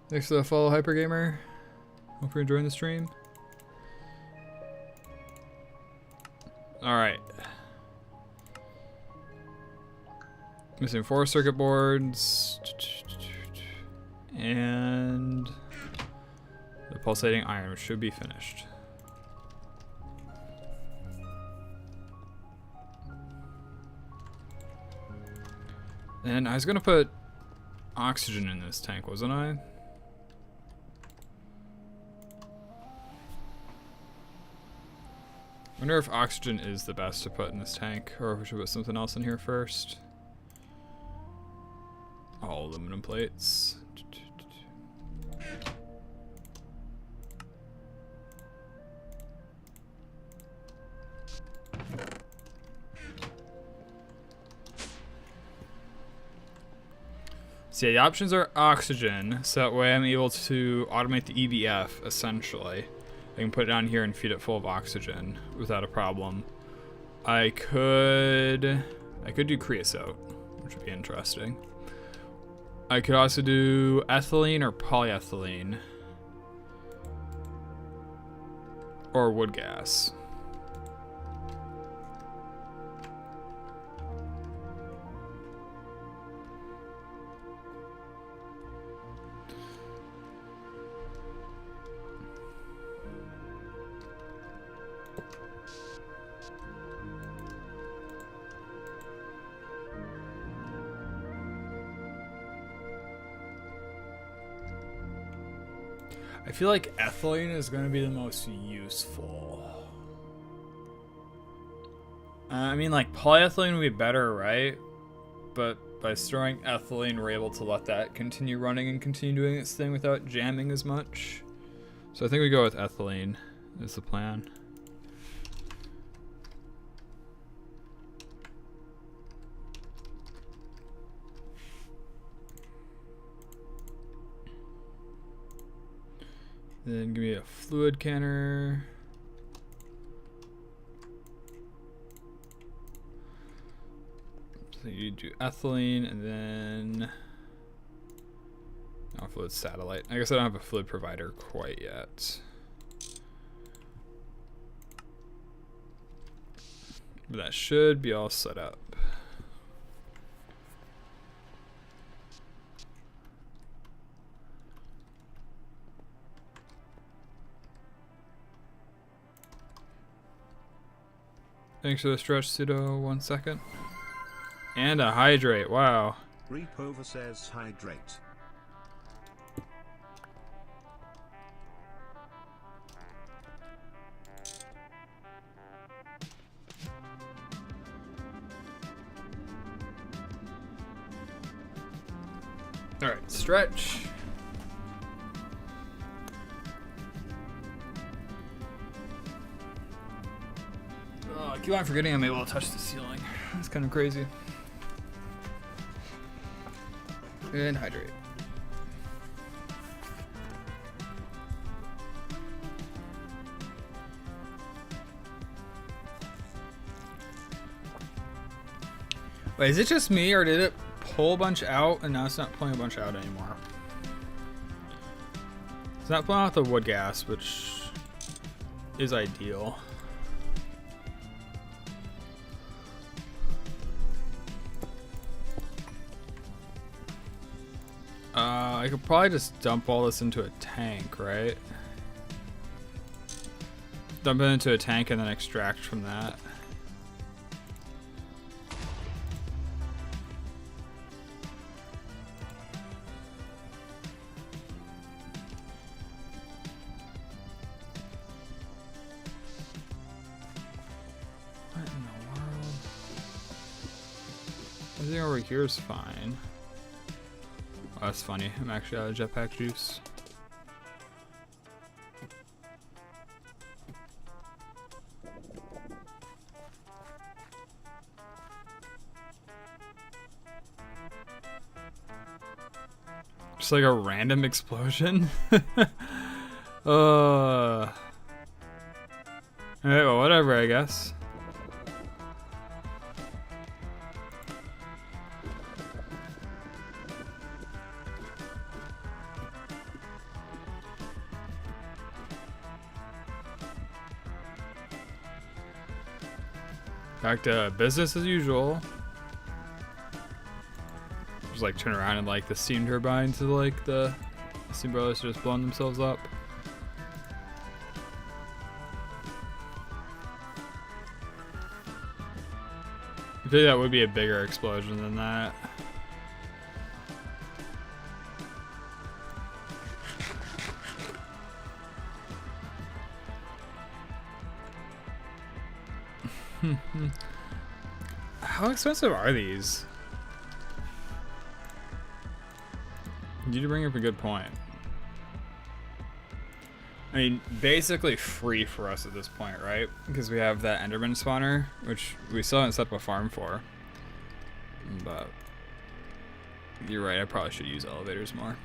Thanks for the follow, Hypergamer. Hope you're enjoying the stream. Alright. Missing 4 circuit boards. And the pulsating iron should be finished. And I was gonna put oxygen in this tank, wasn't I? I wonder if oxygen is the best to put in this tank, or if we should put something else in here first. All aluminum plates. So yeah, the options are oxygen, so that way I'm able to automate the EBF, essentially. I can put it down here and feed it full of oxygen without a problem. I could do creosote, which would be interesting. I could also do ethylene or polyethylene. Or wood gas. I feel like ethylene is going to be the most useful. I mean, like, polyethylene would be better, right? But by storing ethylene, we're able to let that continue running and continue doing its thing without jamming as much. So I think we go with ethylene is the plan. Then give me a fluid canner. So you do ethylene and then fluid satellite. I guess I don't have a fluid provider quite yet. But that should be all set up. Thanks for the stretch, pseudo. 1 second. And a hydrate. Wow. Repover says hydrate. All right, stretch. Oh, I keep on forgetting I'm able to touch the ceiling. That's kind of crazy. And hydrate. Wait, is it just me, or did it pull a bunch out and now it's not pulling a bunch out anymore? It's not pulling out the wood gas, which is ideal. I could probably just dump all this into a tank, right? Dump it into a tank and then extract from that. What in the world? Everything over here is fine. Oh, that's funny. I'm actually out of jetpack juice. Just like a random explosion. Alright, well, whatever, I guess. Back to business as usual. Just like turn around and like the steam turbines of like the steam boilers are just blowing themselves up. I think that would be a bigger explosion than that. How expensive are these? You bring up a good point. I mean, basically free for us at this point, right? Because we have that Enderman spawner, which we still haven't set up a farm for. But you're right, I probably should use elevators more.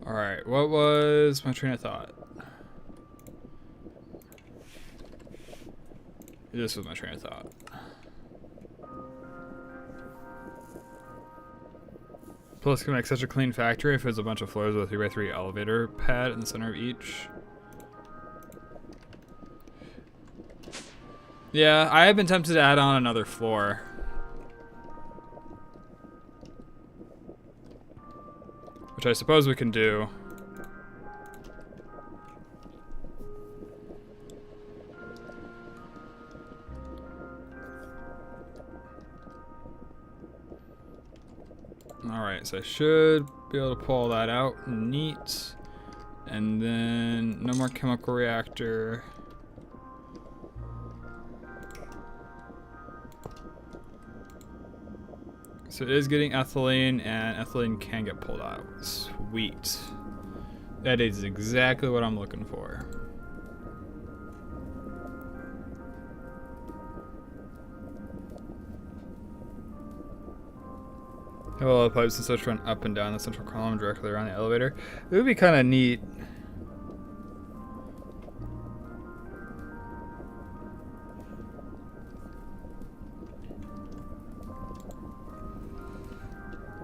Alright, what was my train of thought? This was my train of thought. Plus, can make such a clean factory if there's a bunch of floors with a 3x3 elevator pad in the center of each. Yeah, I have been tempted to add on another floor. Which I suppose we can do. Alright, so I should be able to pull that out. Neat. And then no more chemical reactor. So it is getting ethylene, and ethylene can get pulled out. Sweet. That is exactly what I'm looking for. Have all the pipes and such run up and down the central column directly around the elevator. It would be kind of neat.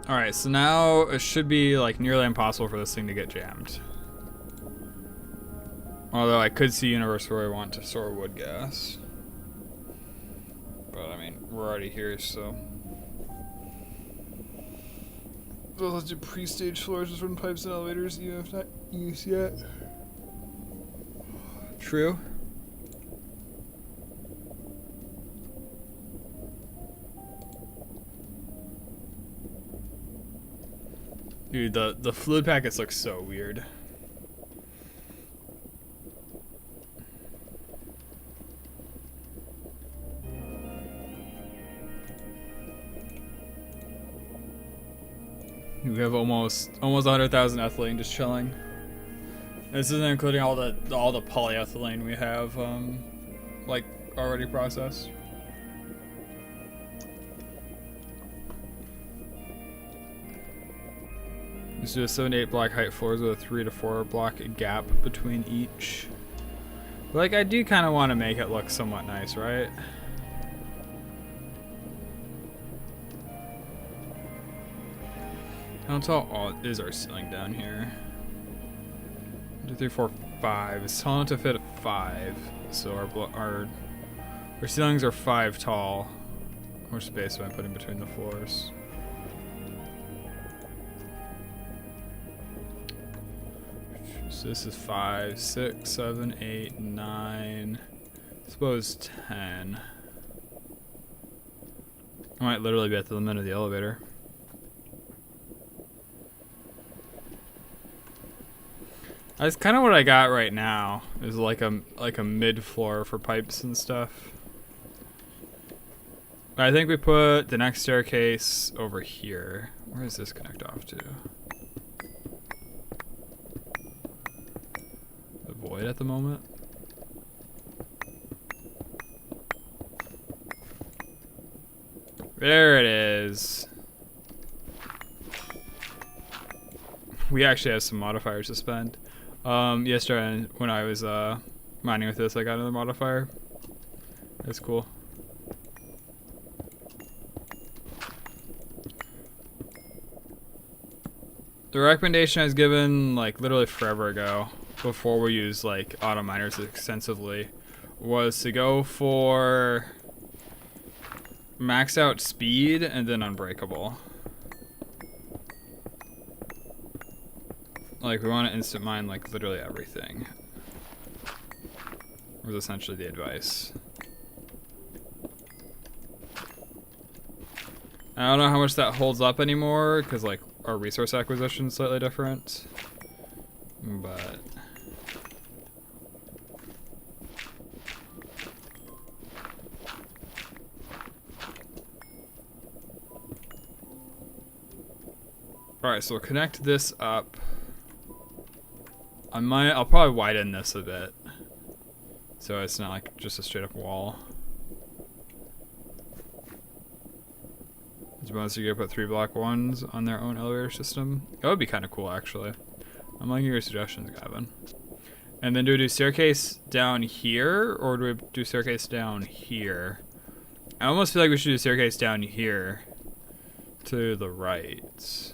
Alright, so now it should be like nearly impossible for this thing to get jammed. Although I could see a universe where I want to store wood gas. But I mean, we're already here, so. Let's do pre-stage floors with run pipes and elevators you have not used yet. True. Dude, the fluid packets look so weird. We have almost 100,000 ethylene just chilling. This isn't including all the polyethylene we have like already processed. Let's do a 7 to 8 block height floors with a 3 to 4 block gap between each. Like, I do kind of want to make it look somewhat nice, right? How tall is our ceiling down here? 1, 2, 3, 4, 5. It's tall enough to fit at 5. So our ceilings are 5 tall. How much space am I putting between the floors? So this is 5, 6, 7, 8, 9. I suppose 10. I might literally be at the limit of the elevator. That's kind of what I got right now. Is like a mid floor for pipes and stuff. I think we put the next staircase over here. Where does this connect off to? The void at the moment. There it is. We actually have some modifiers to spend. Yesterday when I was mining with this, I got another modifier. That's cool. The recommendation I was given like literally forever ago, before we used like auto miners extensively, was to go for max out speed and then unbreakable. Like we want to instant mine like literally everything. Was essentially the advice. I don't know how much that holds up anymore because like our resource acquisition is slightly different, but all right, so we'll connect this up. I'll probably widen this a bit so it's not like just a straight up wall. Unless you could put 3 block ones on their own elevator system. That would be kind of cool, actually. I'm liking your suggestions, Gavin. And then do we do staircase down here, or do we do staircase down here? I almost feel like we should do staircase down here to the right.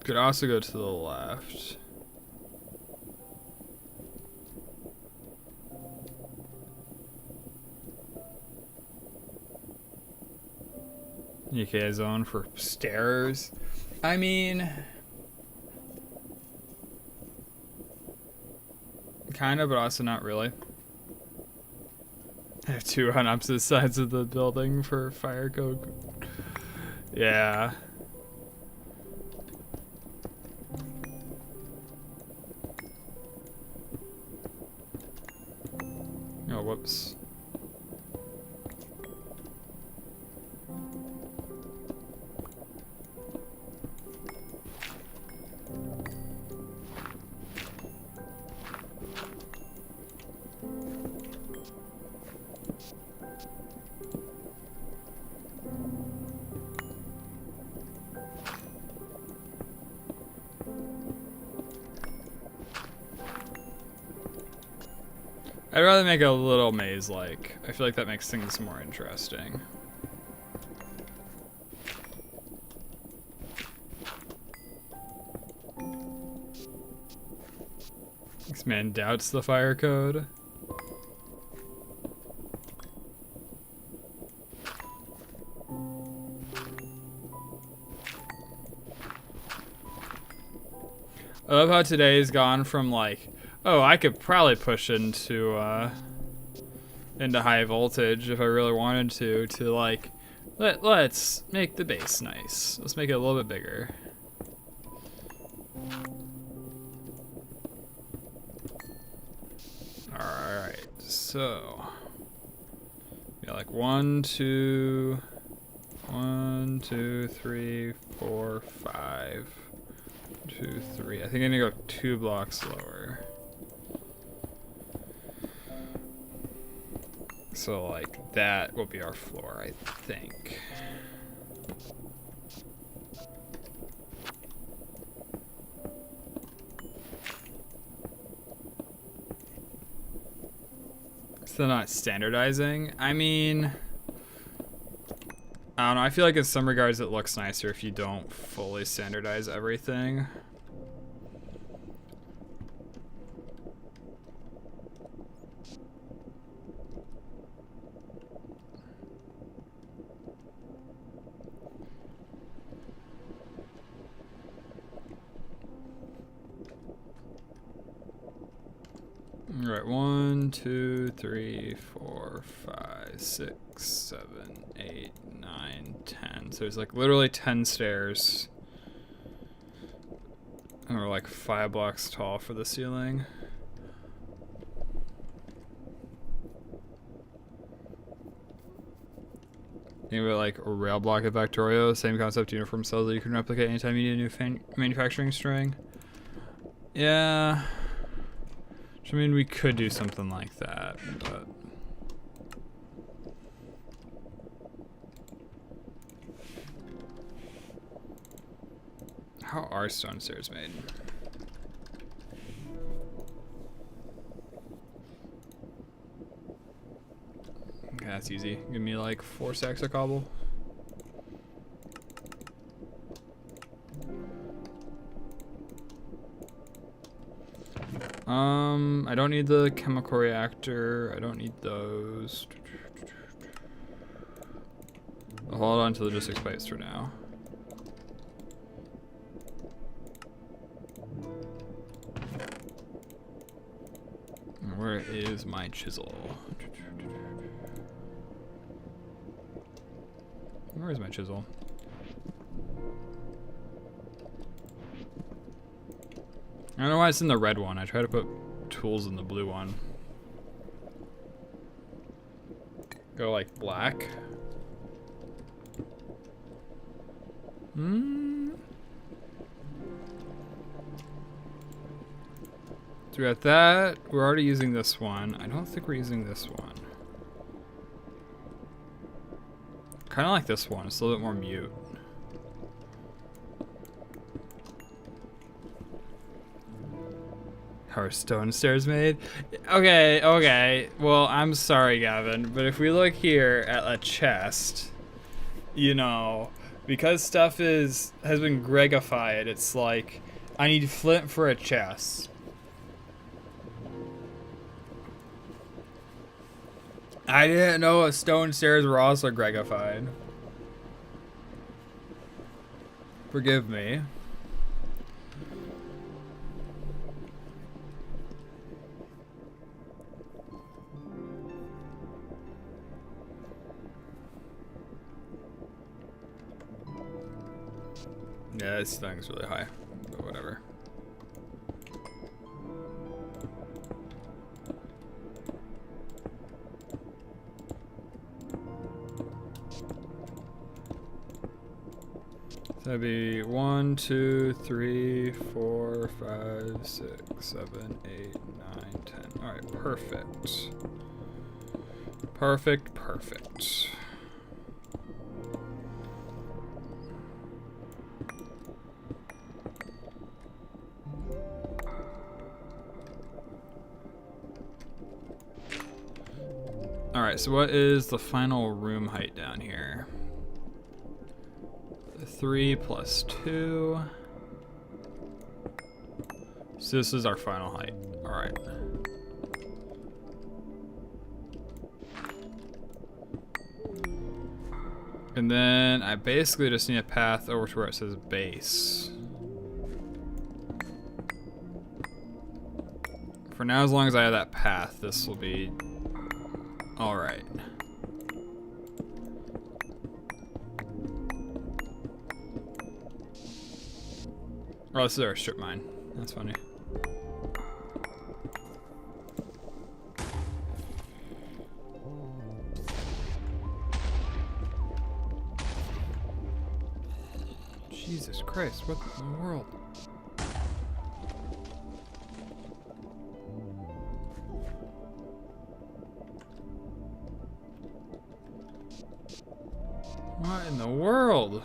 Could also go to the left. UK zone for stairs. I mean, kind of, but also not really. I have 2 on opposite sides of the building for fire code. Yeah. Oh, whoops. I'd rather make a little maze-like. I feel like that makes things more interesting. This man doubts the fire code. I love how today's gone from like, oh, I could probably push into high voltage if I really wanted to like, let's make the base nice. Let's make it a little bit bigger. Alright, so yeah, like 1, 2, 3, 4, 5. 2, 3. I think I need to go 2 blocks lower. So like that will be our floor, I think. Still not standardizing. I mean, I don't know. I feel like in some regards it looks nicer if you don't fully standardize everything. All right, 1, 2, 3, 4, 5, 6, 7, 8, 9, 10. So there's like literally 10 stairs. And we're like 5 blocks tall for the ceiling. Maybe like a rail block at Factorio, same concept, uniform cells that you can replicate anytime you need a new manufacturing string. Yeah. I mean, we could do something like that, but... How are stone stairs made? Okay, that's easy. Give me like 4 stacks of cobble. I don't need the chemical reactor. I don't need those. I'll hold on to logistics pipes for now. Where is my chisel? Where is my chisel? I don't know why it's in the red one. I try to put tools in the blue one. Go like black. So we got that. We're already using this one. I don't think we're using this one. Kind of like this one. It's a little bit more mute. How are stone stairs made? Okay, okay. Well, I'm sorry, Gavin, but if we look here at a chest, you know, because stuff has been Gregified, it's like, I need flint for a chest. I didn't know stone stairs were also Gregified. Forgive me. Yeah, this thing's really high, but whatever. That'd be 1, 2, 3, 4, 5, 6, 7, 8, 9, 10. All right, perfect. Perfect, perfect. All right, so what is the final room height down here? 3 plus 2. So this is our final height. All right. And then I basically just need a path over to where it says base. For now, as long as I have that path, this will be all right. Oh, this is our strip mine. That's funny. Jesus Christ, what in the world? What in the world?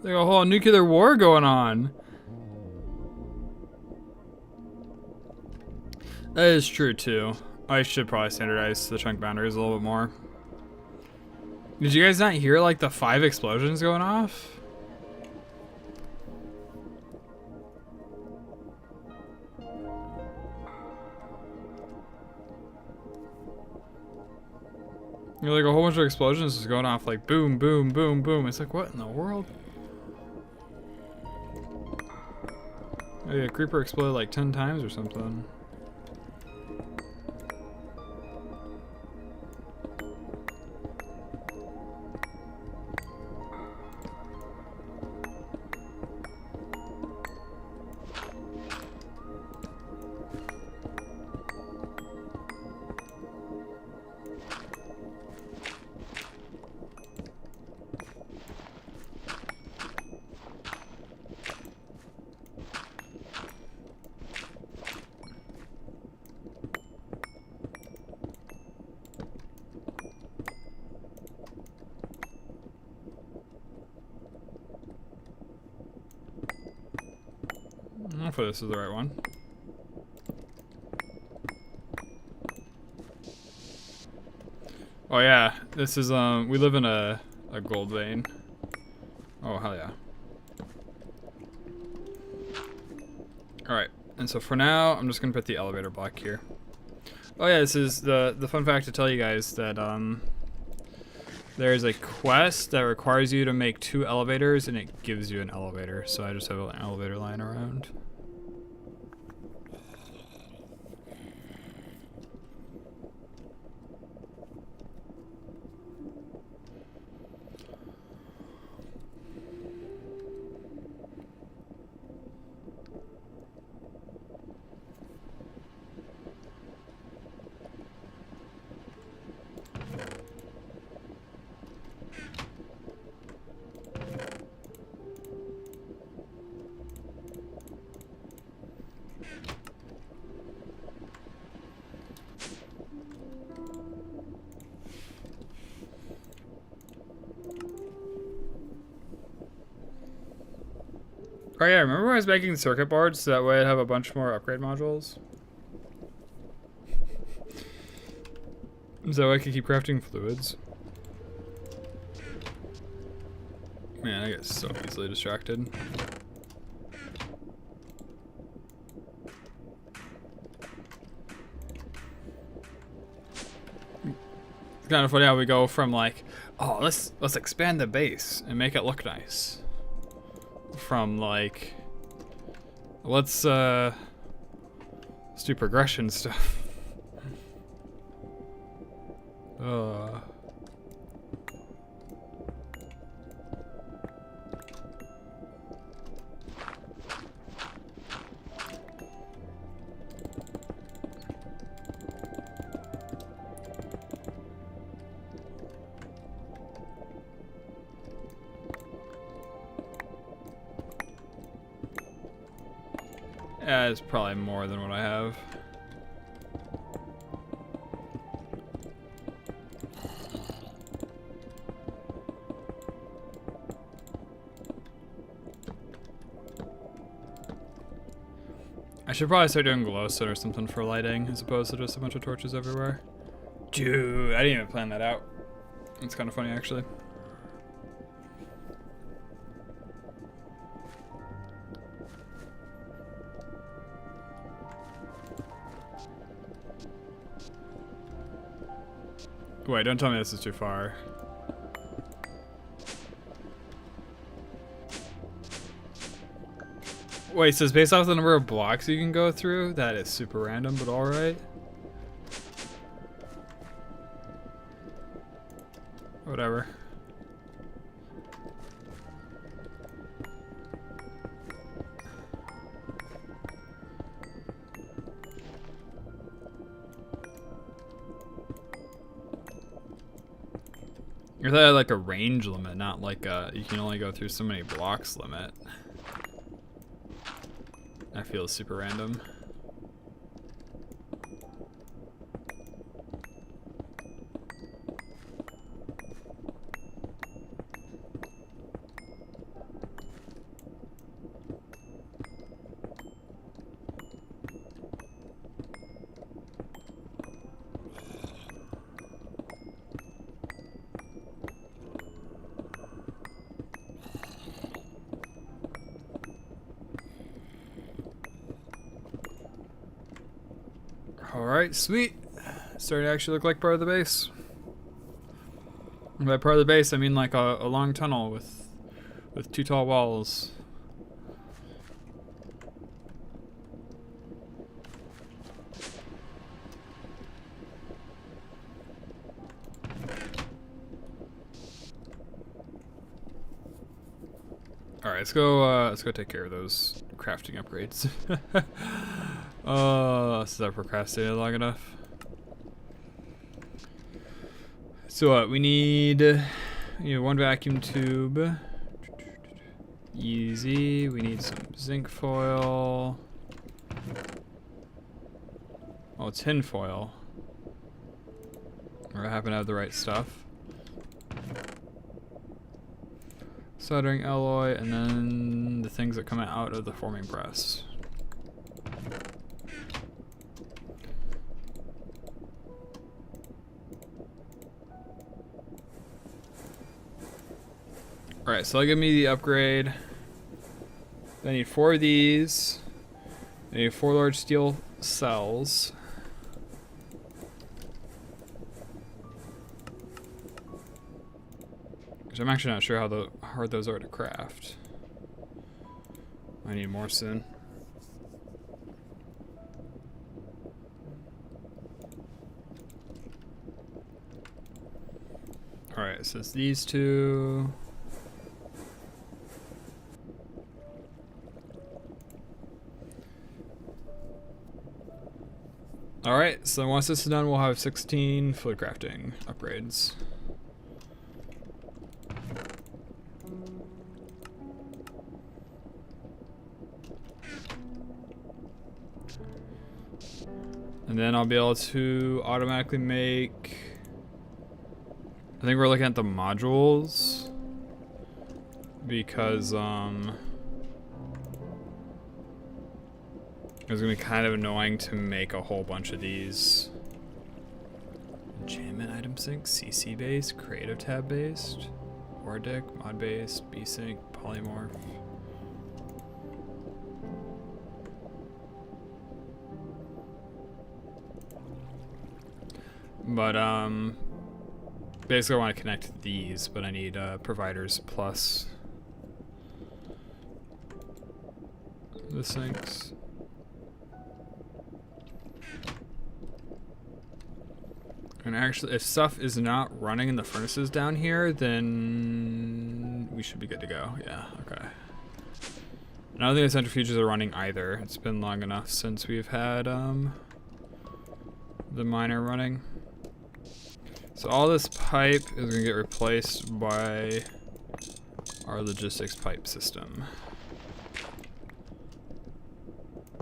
Like a whole nuclear war going on. That is true too. I should probably standardize the chunk boundaries a little bit more. Did you guys not hear like the 5 explosions going off? You know, like a whole bunch of explosions is going off like boom, boom, boom, boom. It's like, what in the world? Maybe a creeper exploded like 10 times or something. Hopefully this is the right one. Oh yeah, this is we live in a gold vein. Oh hell yeah. Alright, and so for now I'm just gonna put the elevator block here. Oh yeah, this is the fun fact to tell you guys that there's a quest that requires you to make 2 elevators and it gives you an elevator. So I just have an elevator lying around. Oh yeah, remember when I was making circuit boards so that way I'd have a bunch more upgrade modules? So I could keep crafting fluids. Man, I get so easily distracted. It's kind of funny how we go from like, oh, let's expand the base and make it look nice. From like, let's do progression stuff. Yeah, it's probably more than what I have. I should probably start doing glowstone or something for lighting as opposed to just a bunch of torches everywhere. Dude, I didn't even plan that out. It's kind of funny actually. Wait, don't tell me this is too far. Wait, so it's based off the number of blocks you can go through? That is super random, but alright. Whatever. I thought I had like a range limit, not like a you can only go through so many blocks limit. That feels super random. Alright, sweet. Starting to actually look like part of the base. By part of the base, I mean like a long tunnel with 2 tall walls. All right, let's go take care of those crafting upgrades. Since I procrastinated long enough. So what, we need 1 vacuum tube. Easy, we need some zinc foil. Oh, tin foil. I happen to have the right stuff. Soldering alloy, and then the things that come out of the forming press. Alright, so that'll give me the upgrade. I need 4 of these. I need 4 large steel cells. Which I'm actually not sure how hard those are to craft. I need more soon. Alright, so it's these 2. Alright, so once this is done, we'll have 16 fluid crafting upgrades. And then I'll be able to automatically make... I think we're looking at the modules. Because, it's gonna be kind of annoying to make a whole bunch of these. Enchantment item sync, CC based, creative tab based, Ordic, mod based, B-sync, polymorph. But basically I want to connect these, but I need providers plus the sinks. And actually, if stuff is not running in the furnaces down here, then we should be good to go. Yeah, okay. I don't think the centrifuges are running either. It's been long enough since we've had the miner running. So all this pipe is gonna get replaced by our logistics pipe system.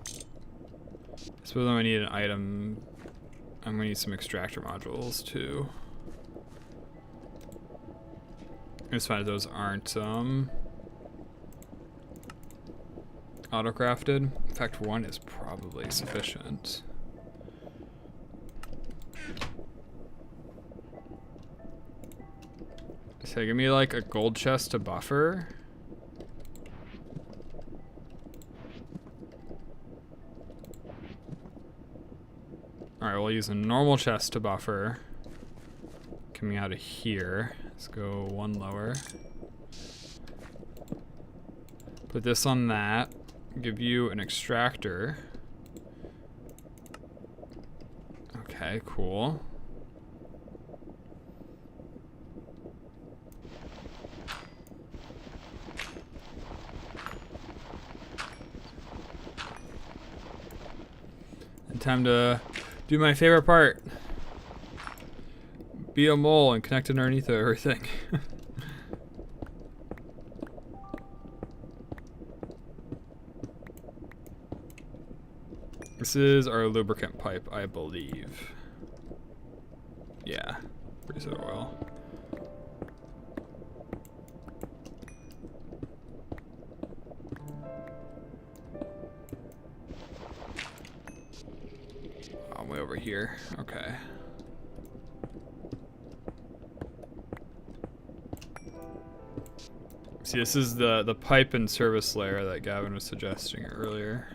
I suppose I need an item. I'm gonna need some extractor modules too. It's fine if those aren't auto-crafted. In fact, 1 is probably sufficient. So give me like a gold chest to buffer. Alright, we'll use a normal chest to buffer. Coming out of here. Let's go 1 lower. Put this on that. Give you an extractor. Okay, cool. And time to do my favorite part. Be a mole and connect underneath everything. This is our lubricant pipe, I believe. Yeah, reset oil. I'm way over here. Okay. See, this is the pipe and service layer that Gavin was suggesting earlier.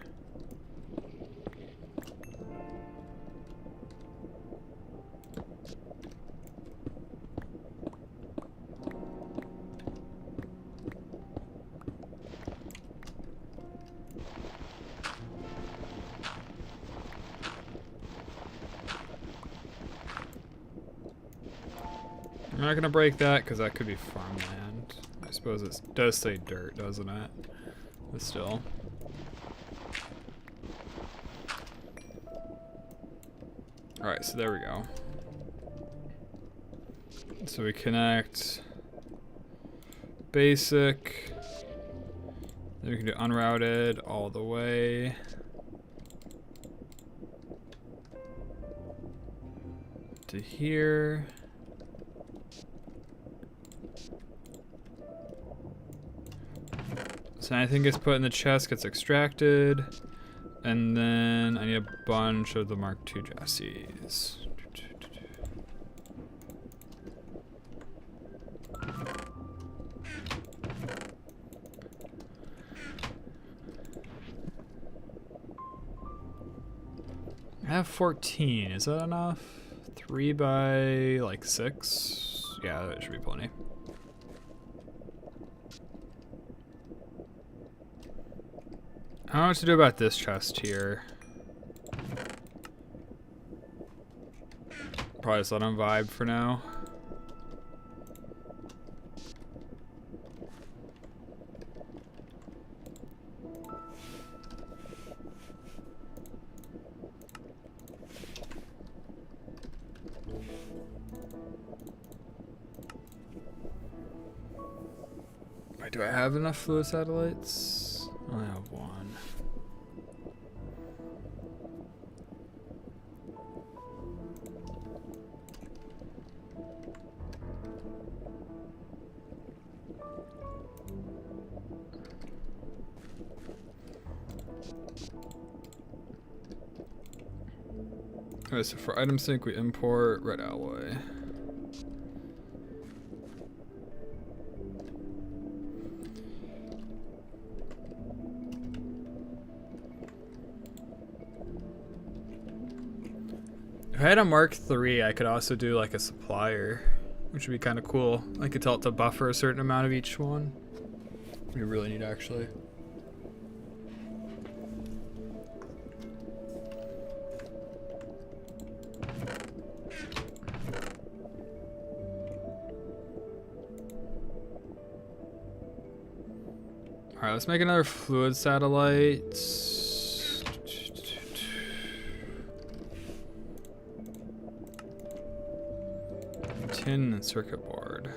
I'm not gonna break that because that could be farmland. I suppose it does say dirt, doesn't it? But still. Alright, so there we go. So we connect basic. Then we can do unrouted all the way. To here. So anything gets put in the chest gets extracted. And then I need a bunch of the Mark II chassis. I have 14, is that enough? 3 by like 6? Yeah, that should be plenty. I don't know what to do about this chest here. Probably just let him vibe for now. Wait, do I have enough fluid satellites? I only have one. Alright, so for item sync we import red alloy. If I had a Mark III, I could also do like a supplier, which would be kind of cool. I could tell it to buffer a certain amount of each one. We really need actually. Alright, let's make another fluid satellite. Tin and circuit board.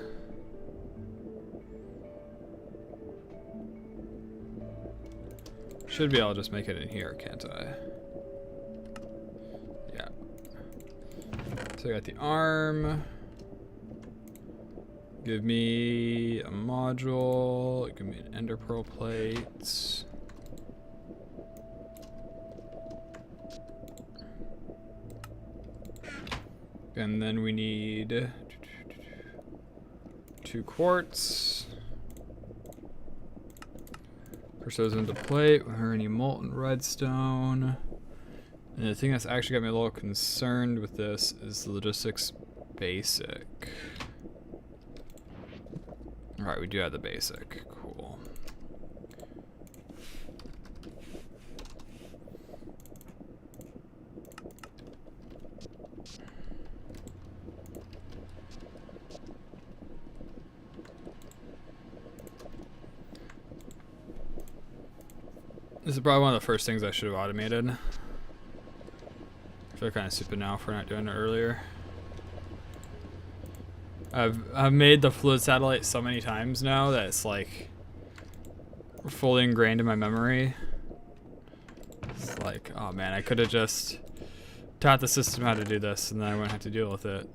Should be able to just make it in here, can't I? Yeah. So I got the arm. Give me a module. Give me an ender pearl plate. And then we need 2 quartz. Push those into plate. Or any molten redstone. And the thing that's actually got me a little concerned with this is the logistics basic. Alright, we do have the basic. Cool. This is probably one of the first things I should have automated. I feel kind of stupid now for not doing it earlier. I've made the fluid satellite so many times now that it's like fully ingrained in my memory. It's like, oh man, I could have just taught the system how to do this and then I wouldn't have to deal with it.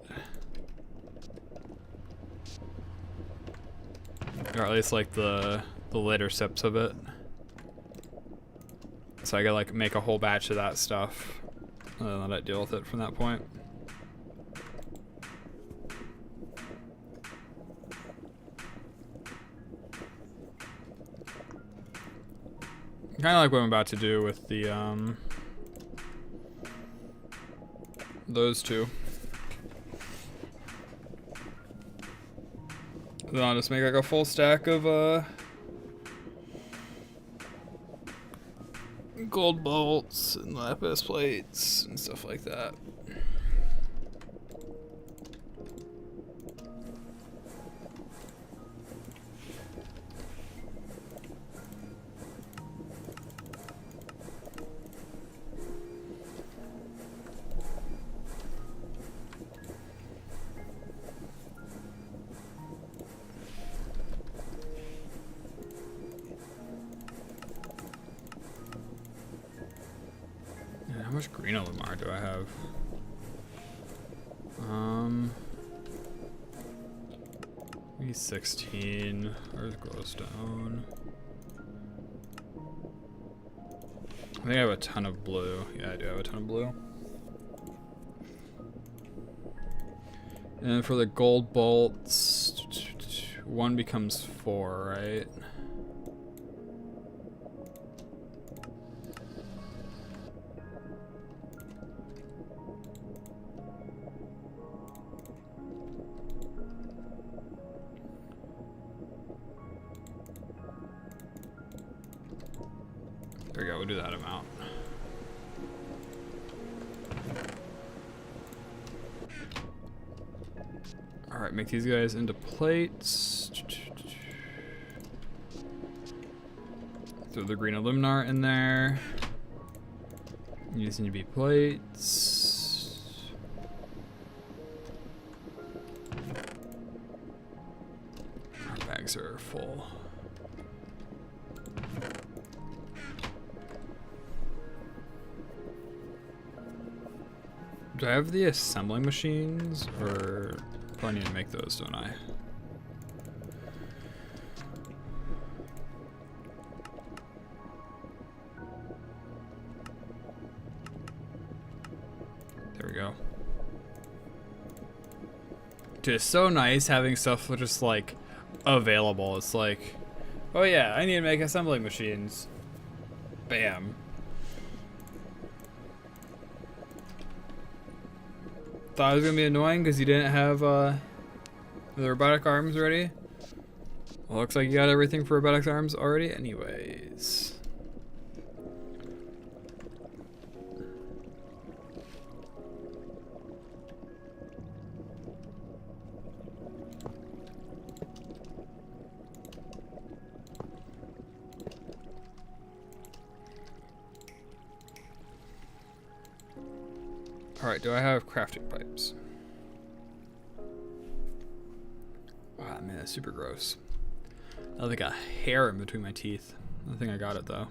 Or at least like the later steps of it. So I gotta like make a whole batch of that stuff and then let it deal with it from that point. Kind of like what I'm about to do with the those two. Then I'll just make like a full stack of gold bolts and lapis plates and stuff like that. much green aluminum do I have? Maybe 16. Where's glowstone? I think I have a ton of blue. Yeah, I do have a ton of blue. And for the gold bolts, 1 becomes 4, right? There we go, we'll do that amount. Alright, make these guys into plates. Throw the green aluminar in there. These need to be plates. Our bags are full. Do I have the assembling machines, or do I need to make those, don't I? There we go. Dude, it's so nice having stuff just like available. It's like, oh yeah, I need to make assembling machines. Bam. Thought it was gonna be annoying because you didn't have the robotic arms ready. Well, looks like you got everything for robotic arms already anyways. Alright, do I have crafting pipes? Ah, man, that's super gross. I think a hair in between my teeth. I think I got it though.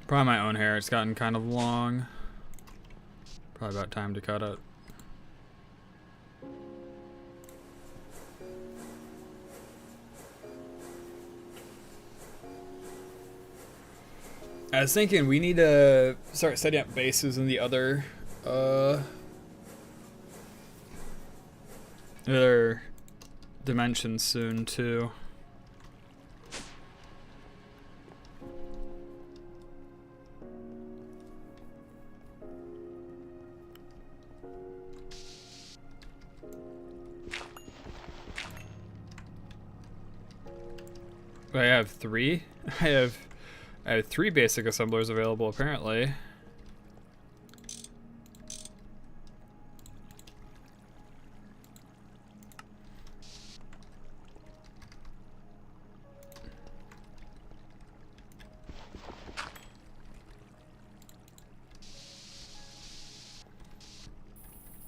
Probably my own hair. It's gotten kind of long. Probably about time to cut it. I was thinking we need to start setting up bases in the other dimensions soon too. I have 3. I have 3 basic assemblers available apparently.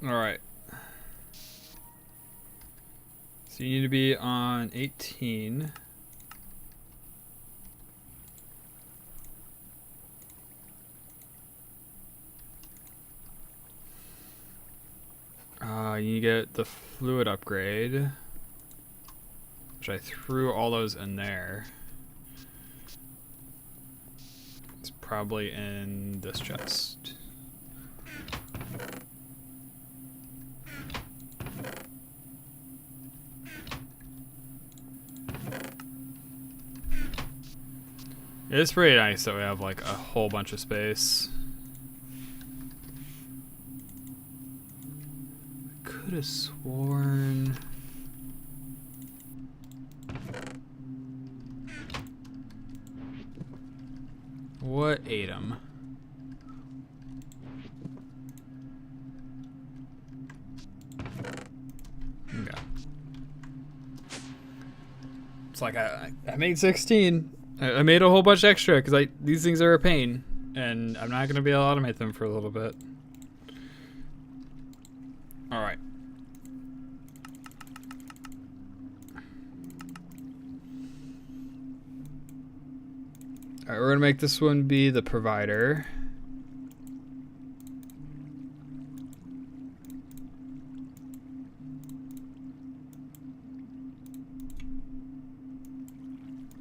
All right. So you need to be on 18. You get the fluid upgrade, which I threw all those in there. It's probably in this chest. It's pretty nice that we have like a whole bunch of space. Could have sworn. What ate him? Okay. It's like I made 16. I made a whole bunch extra because these things are a pain, and I'm not gonna be able to automate them for a little bit. All right. Alright, we're gonna make this one be the provider.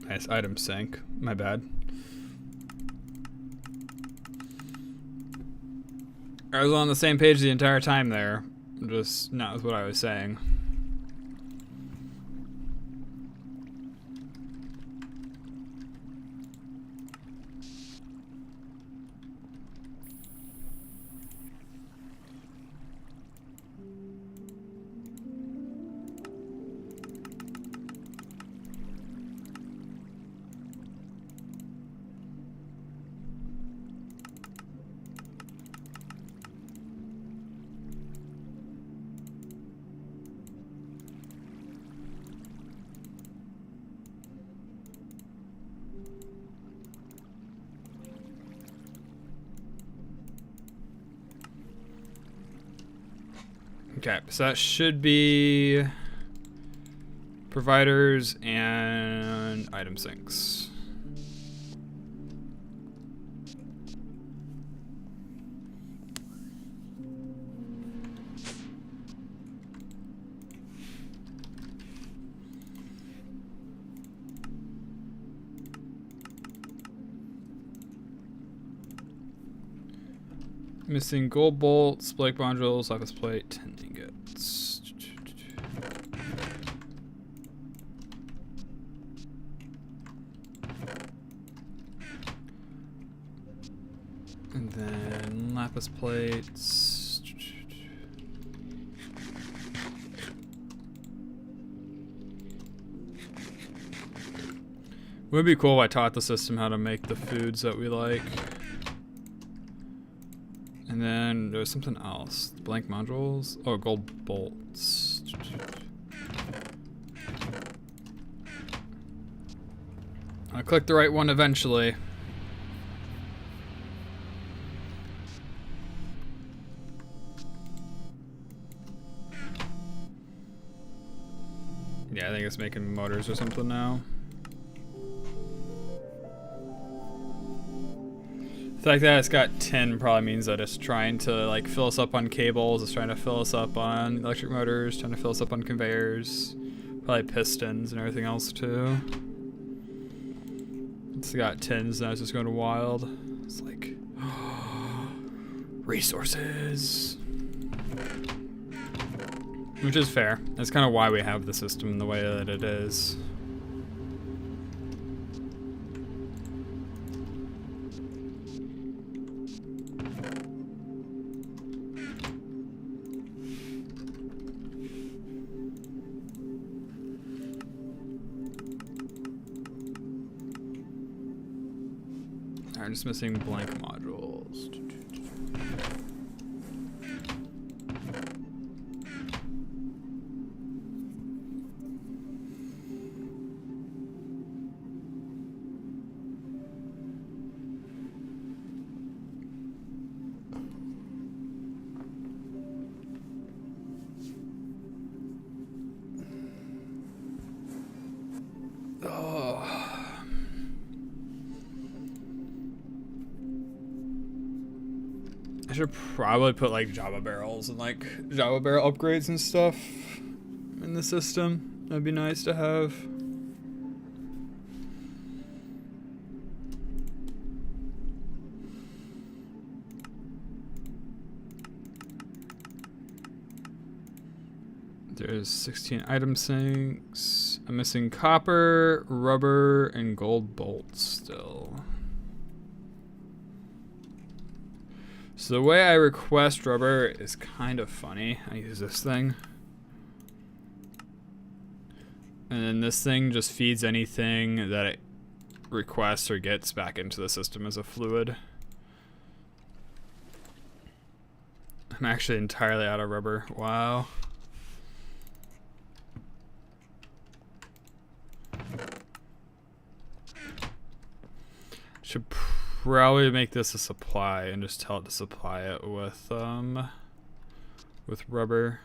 Nice item sync. My bad. I was on the same page the entire time there. Just not with what I was saying. Okay, so that should be providers and item syncs. Missing gold bolts, blake modules, lapis plate, 10 ingots. And then lapis plates. Would be cool if I taught the system how to make the foods that we like. And then there was something else. Blank modules? Oh, gold bolts. I'll click the right one eventually. Yeah, I think it's making motors or something now. The fact that it's got 10 probably means that it's trying to like fill us up on cables, it's trying to fill us up on electric motors, trying to fill us up on conveyors, probably pistons and everything else too. It's got 10s, now it's just going to wild. It's like, resources. Which is fair. That's kind of why we have the system the way that it is. I'm just missing blank modules. I should probably put like Java barrels and like Java barrel upgrades and stuff in the system. That'd be nice to have. There's 16 item sinks. I'm missing copper, rubber, and gold bolts still. So the way I request rubber is kind of funny. I use this thing. And then this thing just feeds anything that it requests or gets back into the system as a fluid. I'm actually entirely out of rubber. Wow. Should probably make this a supply and just tell it to supply it with rubber.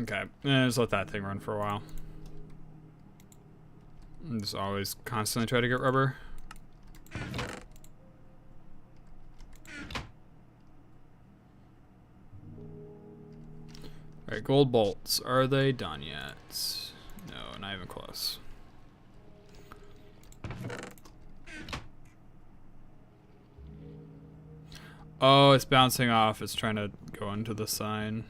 Okay, and just let that thing run for a while. And just always constantly try to get rubber. Alright, gold bolts. Are they done yet? No, not even close. Oh, it's bouncing off. It's trying to go into the sign.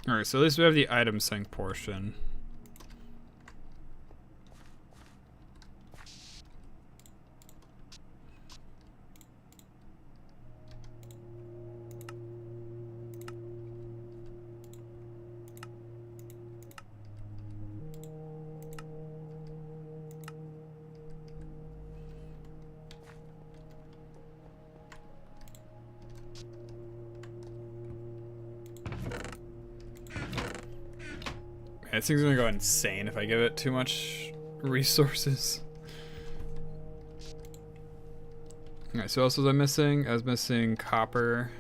Alright, so at least we have the item sync portion. This thing's gonna go insane if I give it too much resources. Alright, so what else was I missing? I was missing copper.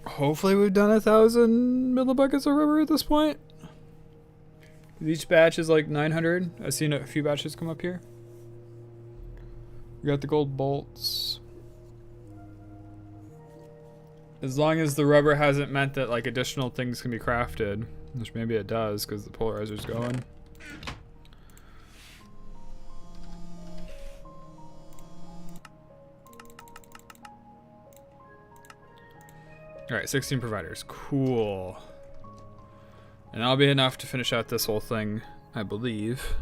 Hopefully we've done 1,000 millibuckets of rubber at this point. Each batch is like 900. I've seen a few batches come up here. We got the gold bolts. As long as the rubber hasn't meant that like additional things can be crafted, which maybe it does because the polarizer's going. Alright, 16 providers. Cool. And that'll be enough to finish out this whole thing, I believe.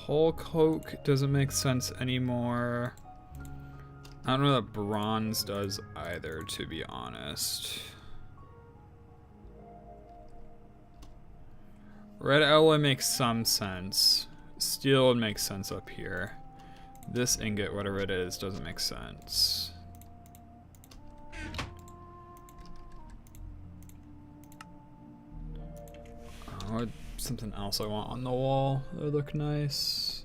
Coal coke doesn't make sense anymore. I don't know that bronze does either, to be honest. Red alloy makes some sense. Steel would make sense up here. This ingot, whatever it is, doesn't make sense. Something else I want on the wall that would look nice.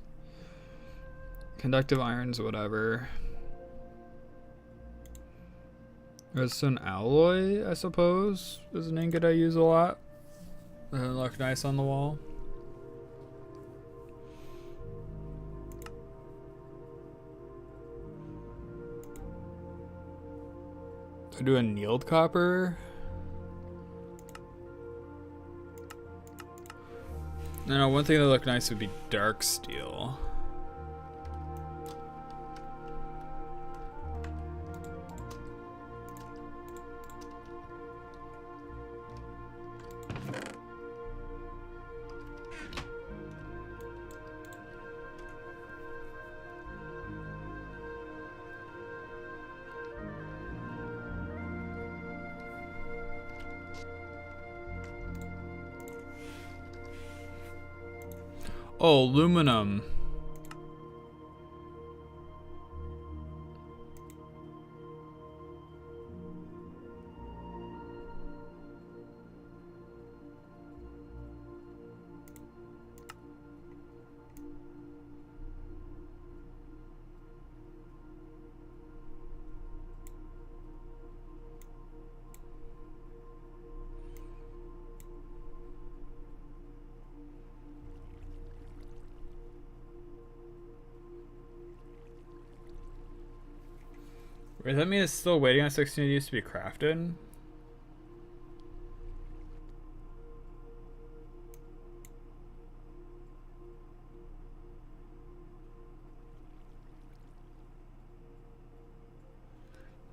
Conductive irons, whatever. Redstone alloy, I suppose, is an ingot I use a lot. That would look nice on the wall. Do I do annealed copper? No, one thing that would look nice would be dark steel. Oh, aluminum. Wait, that means it's still waiting on 16 of these to be crafted?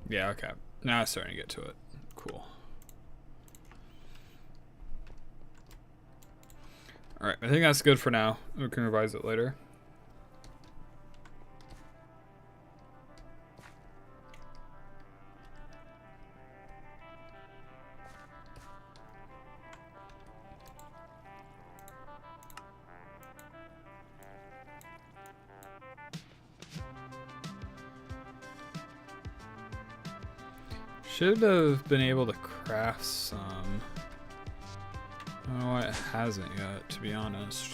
Yeah, okay. Now it's starting to get to it. Cool. Alright, I think that's good for now. We can revise it later. Should have been able to craft some. I don't know why it hasn't yet, to be honest.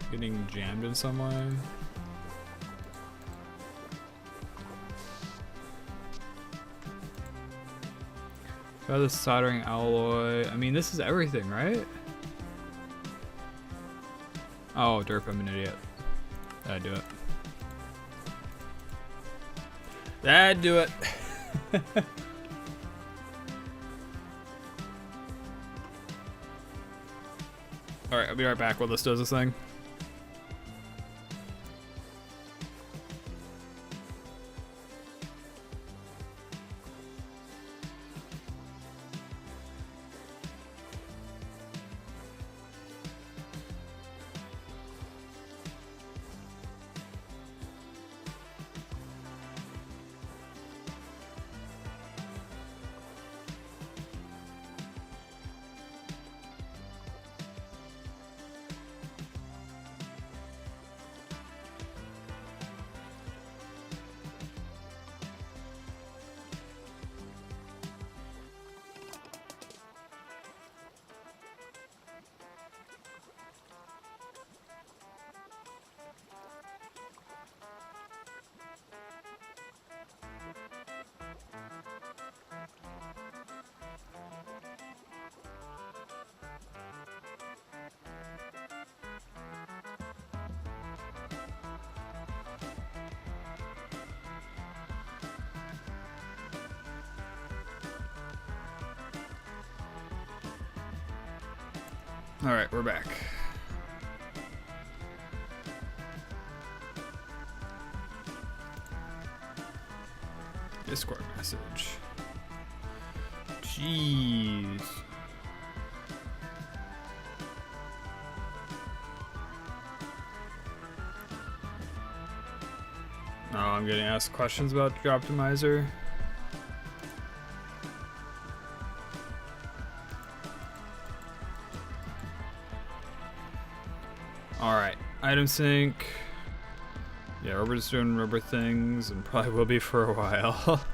Getting jammed in some way. Got the soldering alloy. I mean, this is everything, right? Oh, derp, I'm an idiot. That'd do it. That'd do it. Alright, I'll be right back while this does this thing. Alright, we're back. Discord message. Jeez. Oh, I'm getting asked questions about the optimizer. Alright, item sync. Yeah, rubber's doing rubber things and probably will be for a while.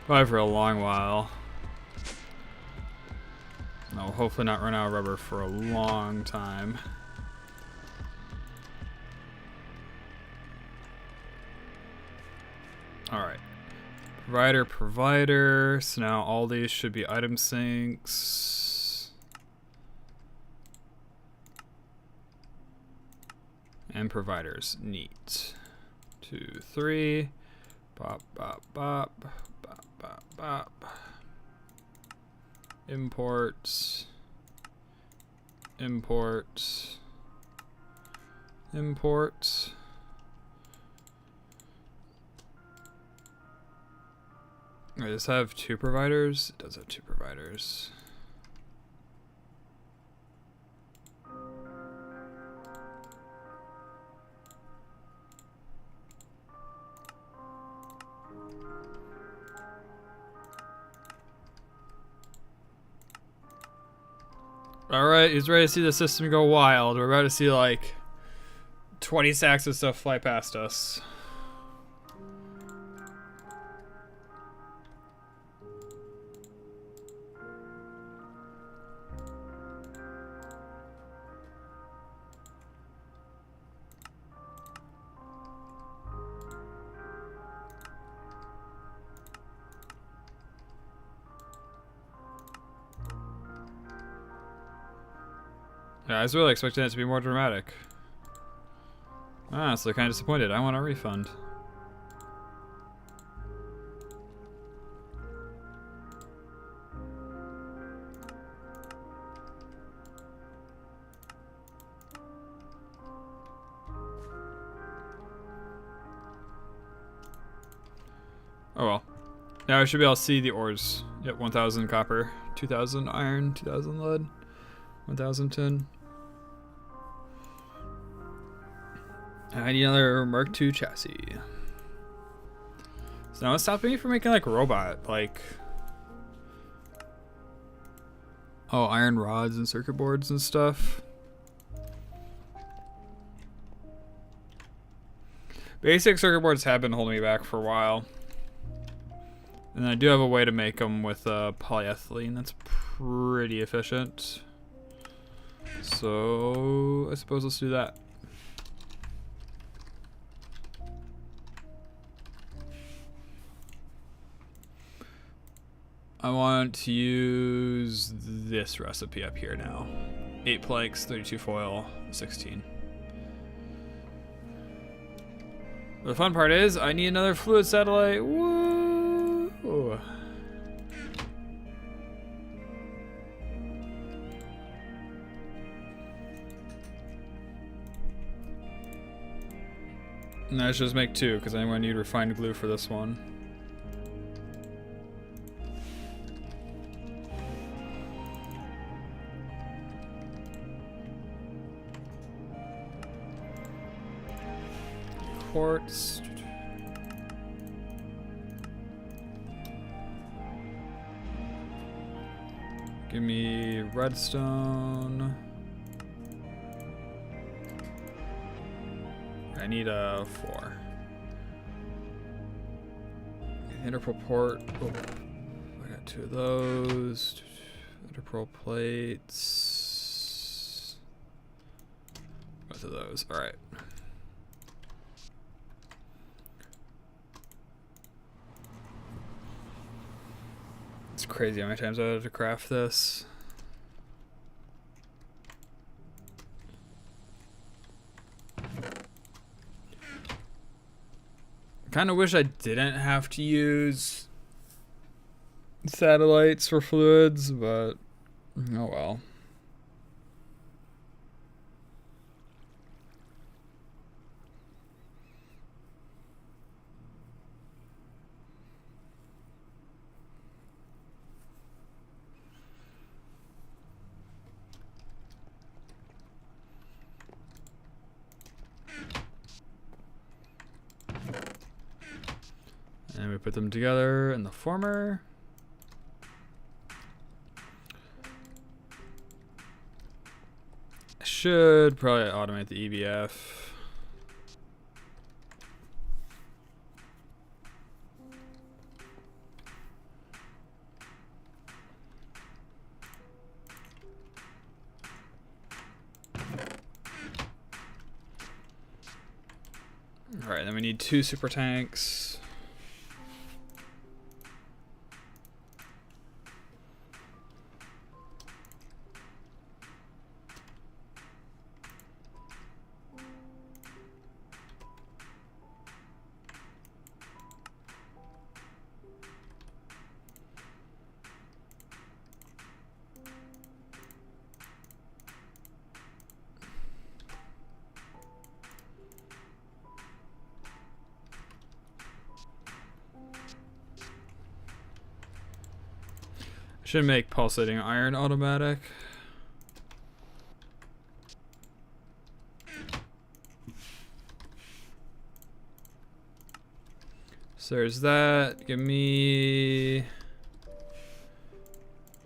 Probably for a long while. No, hopefully not run out of rubber for a long time. Alright. Provider. So now all these should be item syncs. And providers. Neat. 2, 3. Bop, bop, bop. Bop, bop, bop. Imports. Imports. Imports. Wait, does this have 2 providers? It does have 2 providers. Alright, he's ready to see the system go wild. We're about to see like 20 sacks of stuff fly past us. Yeah, I was really expecting it to be more dramatic. Honestly, kind of disappointed. I want a refund. Oh well. Now I should be able to see the ores. Yep, 1,000 copper, 2,000 iron, 2,000 lead, 1,000 tin. I need another Mark II chassis. So now it's stopping me from making like a robot, like iron rods and circuit boards and stuff. Basic circuit boards have been holding me back for a while. And I do have a way to make them with polyethylene that's pretty efficient. So I suppose let's do that. I want to use this recipe up here now. 8 planks, 32 foil, 16. The fun part is I need another fluid satellite. Woo! And let's just make 2 because I'm going to need refined glue for this one. Quartz. Give me redstone. I need a 4. Interpol port. Oh, I got 2 of those. Interpol plates. Both of those. All right. It's crazy how many times I had to craft this. Kind of wish I didn't have to use satellites for fluids, but oh well. And we put them together in the former. I should probably automate the EBF. All right, then we need 2 super tanks. Should make pulsating iron automatic. So there's that. Give me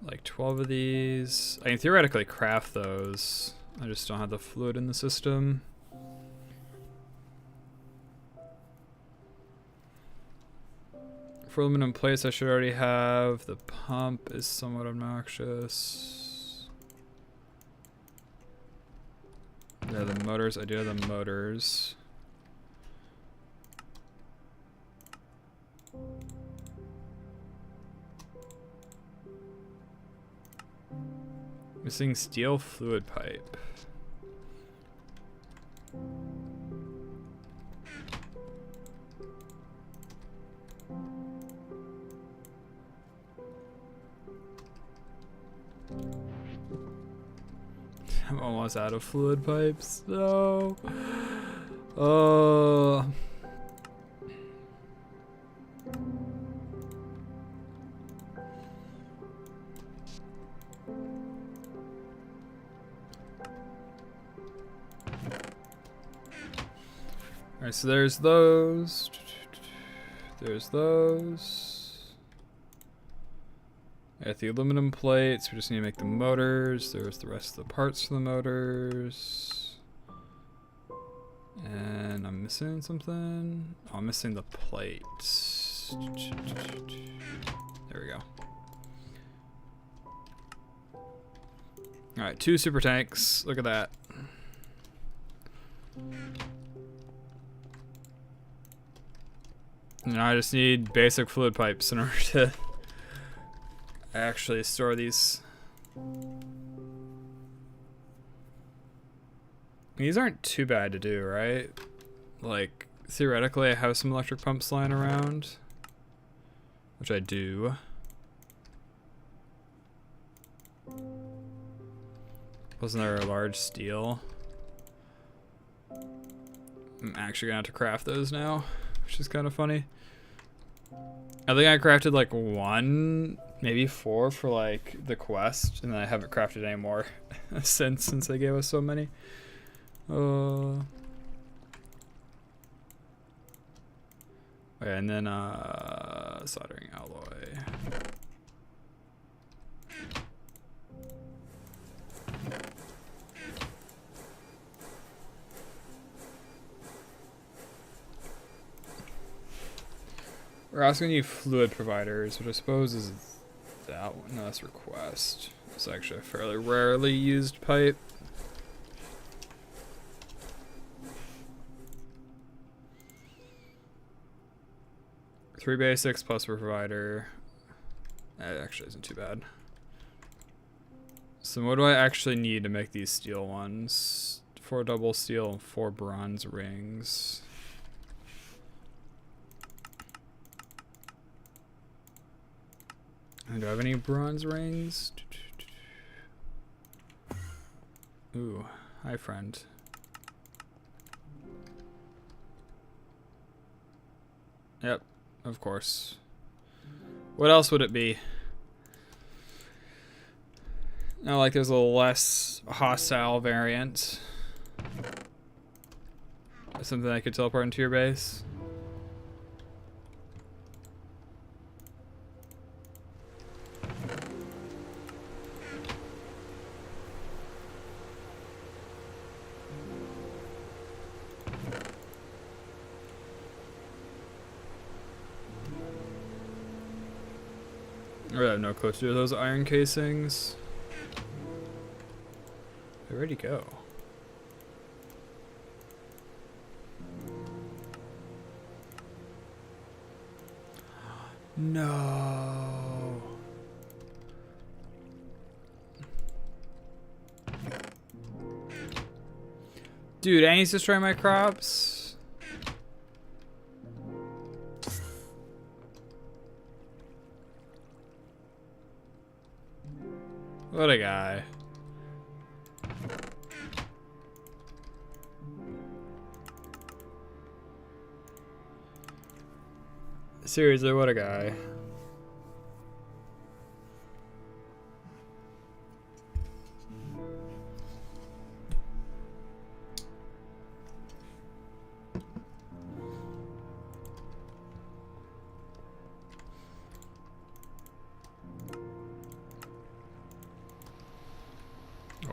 like 12 of these. I can theoretically craft those. I just don't have the fluid in the system. For aluminum plates, I should already have. The pump is somewhat obnoxious. Yeah, the motors. I do have the motors. Missing steel fluid pipe. I'm almost out of fluid pipes. No. Oh. Alright, so there's those. There's those. Got the aluminum plates. We just need to make the motors. There's the rest of the parts for the motors. And I'm missing something. Oh, I'm missing the plate. There we go. Alright, 2 super tanks. Look at that. Now I just need basic fluid pipes in order to actually store these. These aren't too bad to do, right? Like, theoretically I have some electric pumps lying around, which I do. Wasn't there a large steel? I'm actually gonna have to craft those now, which is kind of funny. I think I crafted like 1, maybe 4 for like the quest, and then I haven't crafted any more since they gave us so many. Okay, and then soldering alloy. We're also gonna need fluid providers, which I suppose is that one. No, that's request. It's actually a fairly rarely used pipe. Three basics plus provider. That actually isn't too bad. So what do I actually need to make these steel ones? 4 double steel and 4 bronze rings. And do I have any bronze rings? Ooh, hi friend. Yep, of course. What else would it be? Now, like there's a less hostile variant. Something I could teleport into your base. I have no clue to do those iron casings. Where'd he go? No. Dude, and he's destroying my crops. What a guy. Seriously, what a guy.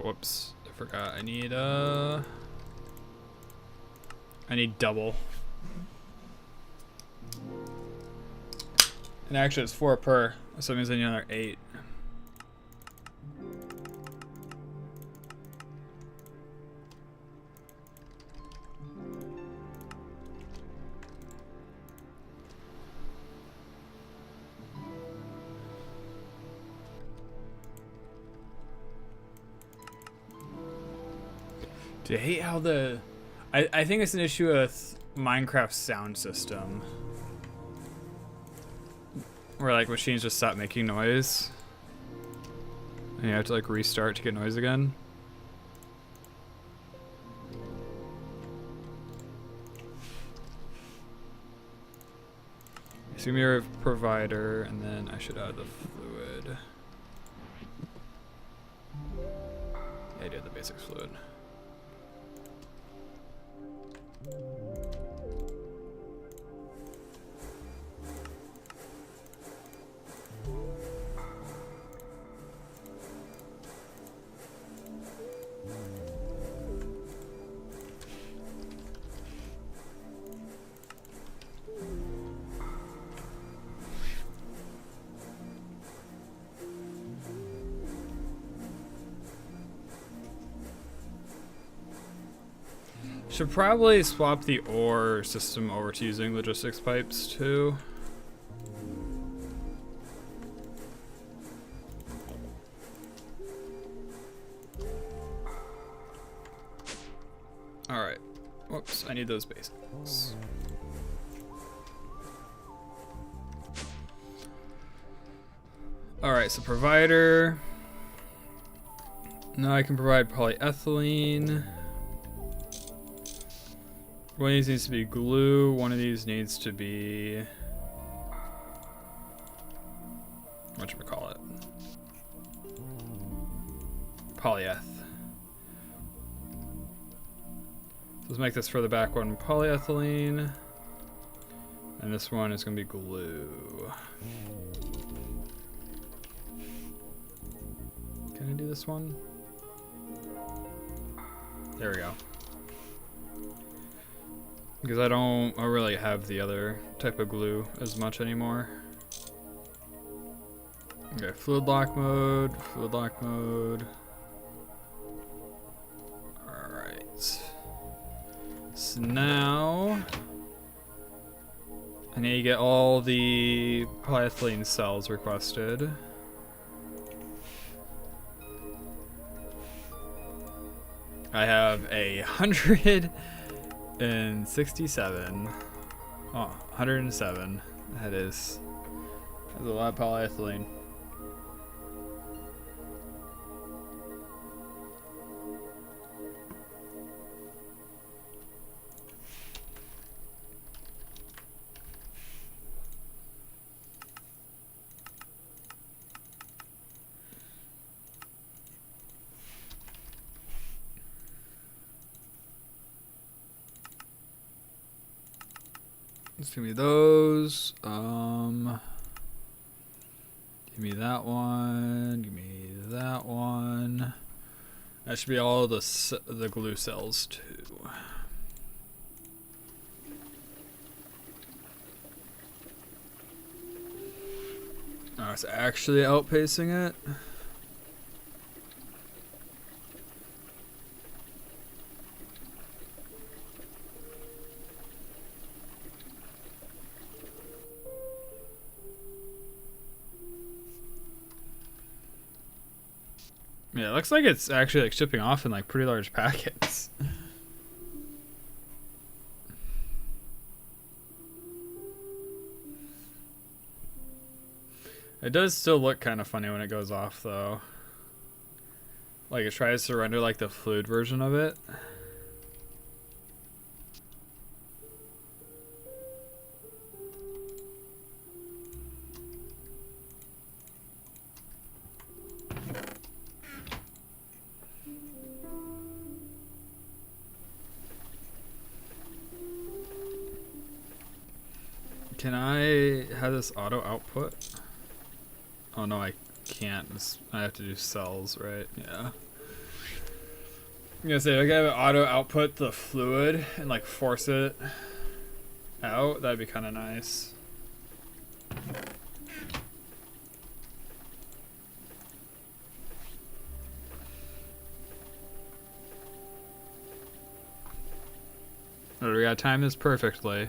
Whoops, I forgot. I need double. And actually it's 4 per, so that means I need another 8. Dude, I hate how I think it's an issue with Minecraft's sound system. Where like machines just stop making noise. And you have to like restart to get noise again. Assume you're a provider, and then I should add the fluid. Yeah, I did the basic fluid. Should probably swap the ore system over to using logistics pipes too. Alright. Whoops, I need those basics. Alright, so provider. Now I can provide polyethylene. One of these needs to be glue, one of these needs to be... whatchamacallit? Polyeth. So let's make this for the back one polyethylene. And this one is going to be glue. Can I do this one? There we go. Because I don't really have the other type of glue as much anymore. Okay, fluid lock mode, fluid lock mode. Alright. So now I need to get all the polyethylene cells requested. I have 167. Oh, 107. That's a lot of polyethylene. Just give me those. Give me that one. Give me that one. That should be all the glue cells too. Oh, it's actually outpacing it. Yeah, it looks like it's actually like shipping off in like pretty large packets. It does still look kind of funny when it goes off though. Like it tries to render like the fluid version of it. Can I have this auto output? Oh no, I can't. I have to do cells, right? Yeah. I'm gonna say, if I could have it auto output the fluid and like force it out, that'd be kind of nice. Oh, we gotta time this perfectly.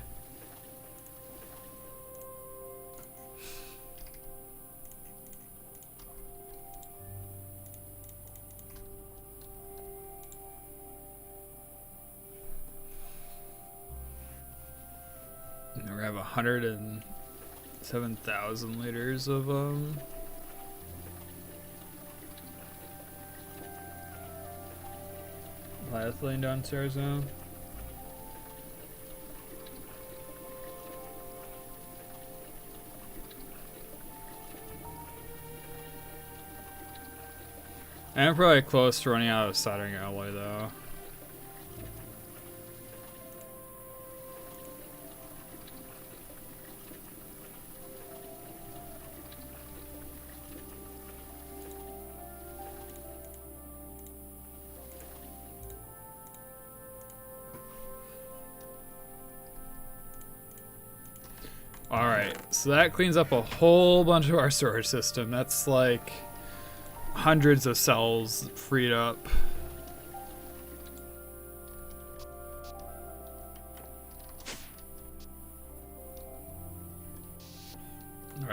We have 107,000 liters of polyethylene downstairs now. I'm probably close to running out of soldering alloy though. Alright, so that cleans up a whole bunch of our storage system. That's like hundreds of cells freed up.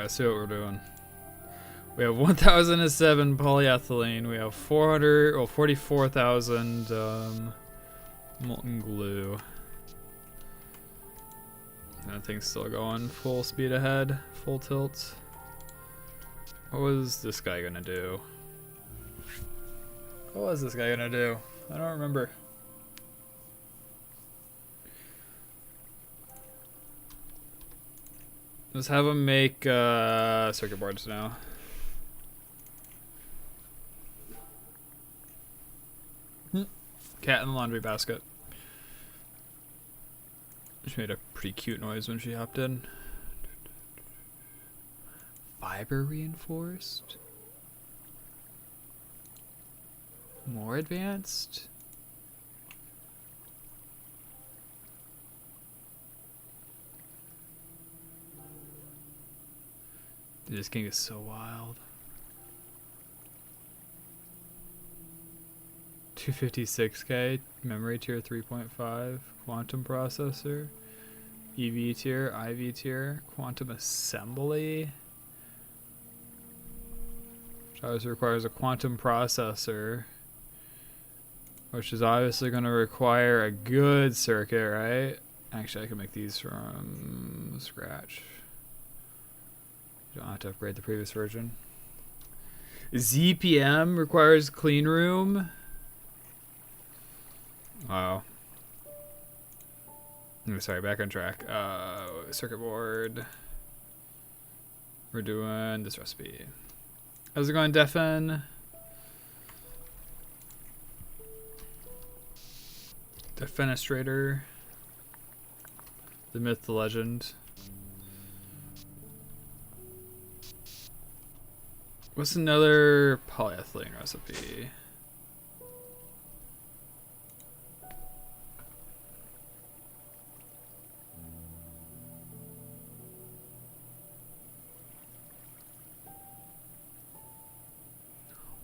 let's see what we're doing. We have 1,007 polyethylene. We have 44,000 molten glue. That thing's still going full speed ahead, full tilt. What was this guy gonna do? What was this guy gonna do? I don't remember. Let's have him make circuit boards now. Cat in the laundry basket. She made a pretty cute noise when she hopped in. Fiber reinforced? More advanced? Dude, this game is so wild. 256K, memory tier 3.5, quantum processor, EV tier, IV tier, quantum assembly. Which obviously requires a quantum processor, which is obviously going to require a good circuit, right? Actually, I can make these from scratch. You don't have to upgrade the previous version. ZPM requires clean room. Wow. Sorry, back on track. Circuit board. We're doing this recipe. How's it going, Defen? Defenestrator. The myth, the legend. What's another polyethylene recipe?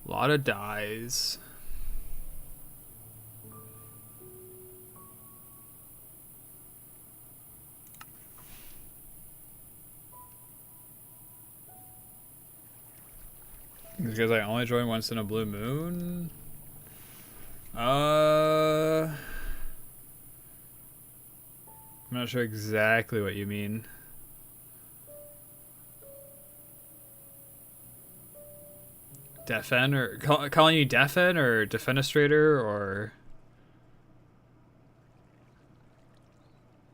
A lot of dyes. Because I only join once in a blue moon? I'm not sure exactly what you mean. Defen, or calling you Defen or Defenestrator, or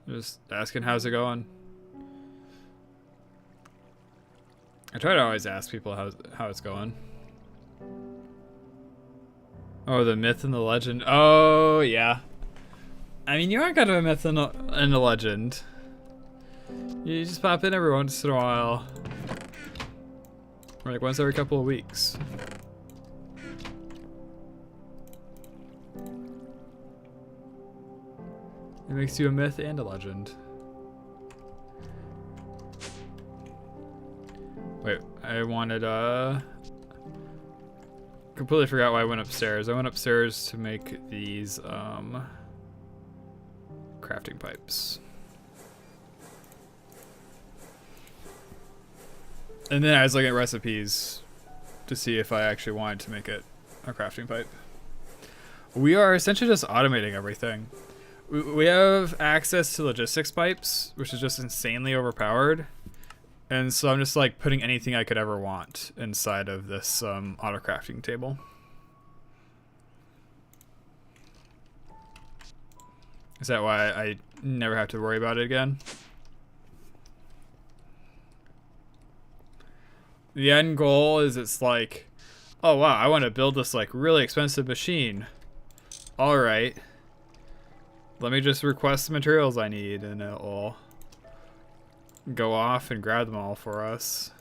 just asking how's it going? I try to always ask people how it's going. Oh, the myth and the legend. Oh yeah. I mean, you are kind of a myth and a legend. You just pop in every once in a while. Or like once every couple of weeks. It makes you a myth and a legend. Wait, I wanted completely forgot why I went upstairs. I went upstairs to make these crafting pipes. And then I was looking at recipes to see if I actually wanted to make it a crafting pipe. We are essentially just automating everything. We have access to logistics pipes, which is just insanely overpowered. And so I'm just like putting anything I could ever want inside of this autocrafting table. Is that why I never have to worry about it again? The end goal is it's like, oh wow, I want to build this like really expensive machine. All right. Let me just request the materials I need and it'll go off and grab them all for us.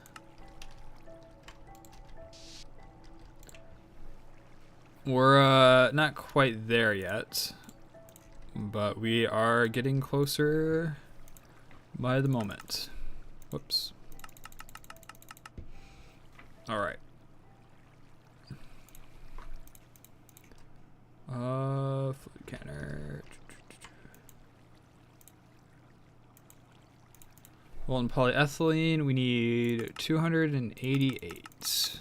We're not quite there yet, but we are getting closer by the moment. Whoops. All right. Fluid canner. Molten polyethylene, we need 288.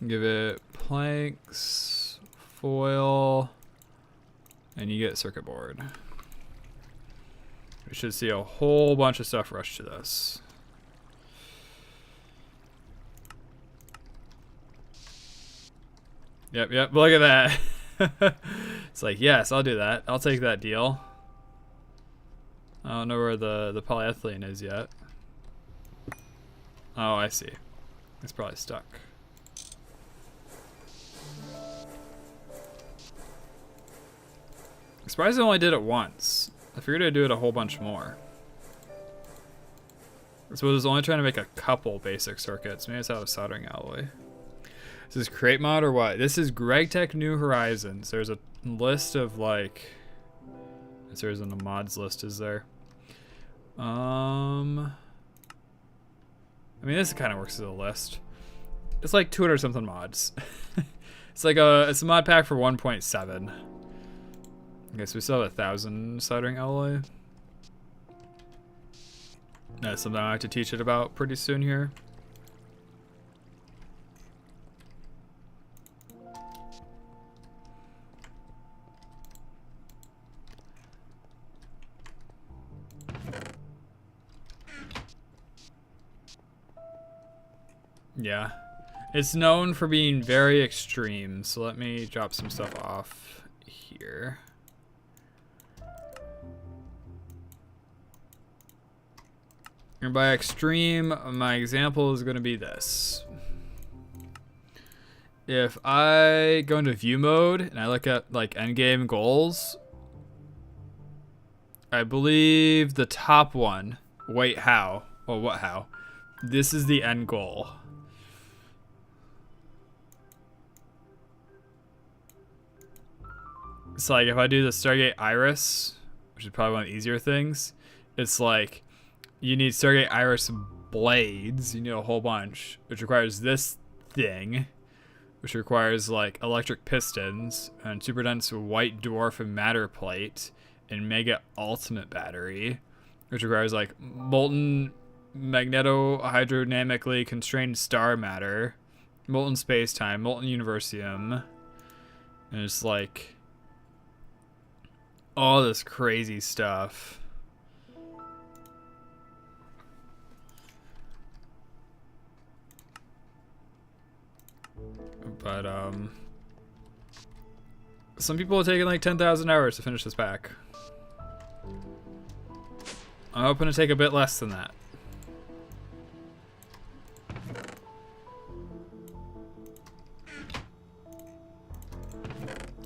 Give it planks, foil, and you get circuit board. We should see a whole bunch of stuff rush to this. Yep, look at that. It's like, yes, I'll do that. I'll take that deal. I don't know where the polyethylene is yet. Oh, I see. It's probably stuck. I'm surprised I only did it once. I figured I'd do it a whole bunch more. I suppose I was only trying to make a couple basic circuits. Maybe it's out of soldering alloy. Is this crate mod or what? This is GregTech New Horizons. There's a list of like... There isn't a mods list, is there? I mean, this kind of works as a list. It's like 200 something mods. It's a mod pack for 1.7. Okay, so we still have 1,000 soldering alloy. That's something I have to teach it about pretty soon here. Yeah, it's known for being very extreme, so let me drop some stuff off here. And by extreme, my example is going to be this. If I go into view mode and I look at like endgame goals, I believe the top one, wait, how? Well, what how? This is the end goal. It's like if I do the Stargate Iris, which is probably one of the easier things, it's like you need Stargate Iris blades, you need a whole bunch, which requires this thing, which requires like electric pistons and super dense white dwarf and matter plate and mega ultimate battery, which requires like molten magneto-hydrodynamically constrained star matter, molten space-time, molten universium, and it's like all this crazy stuff. But some people have taken like 10,000 hours to finish this pack. I'm hoping to take a bit less than that.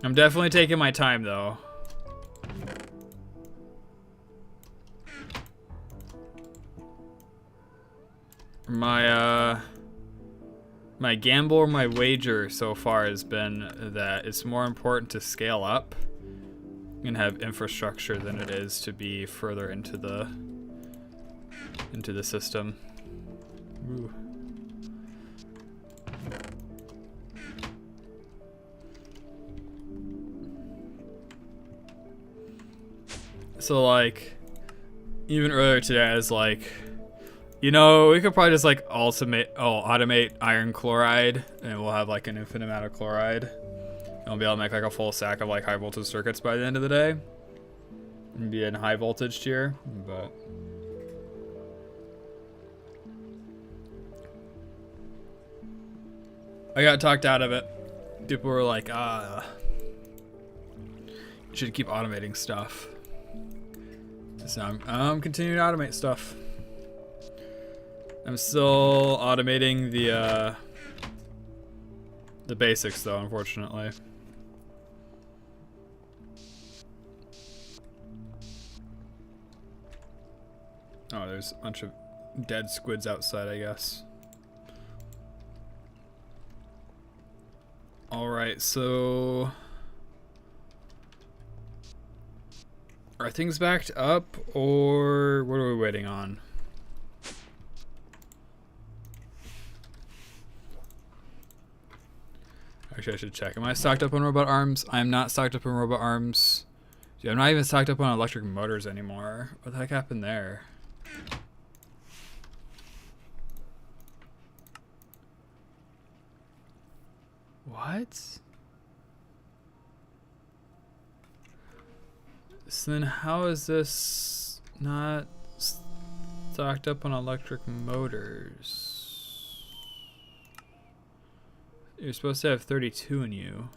I'm definitely taking my time though. My gamble or my wager so far has been that it's more important to scale up and have infrastructure than it is to be further into the system. Ooh. So like even earlier today I was like, you know, we could probably just like automate iron chloride and we'll have like an infinite amount of chloride. And we'll be able to make like a full stack of like high voltage circuits by the end of the day. And be in high voltage tier, but I got talked out of it. People were like, you should keep automating stuff. So I'm continuing to automate stuff. I'm still automating the basics though, unfortunately. Oh, there's a bunch of dead squids outside, I guess. Alright, so are things backed up or what are we waiting on? Actually, I should check. Am I stocked up on robot arms? I am not stocked up on robot arms. Dude, I'm not even stocked up on electric motors anymore. What the heck happened there? What? So then how is this not stocked up on electric motors? You're supposed to have 32 in you.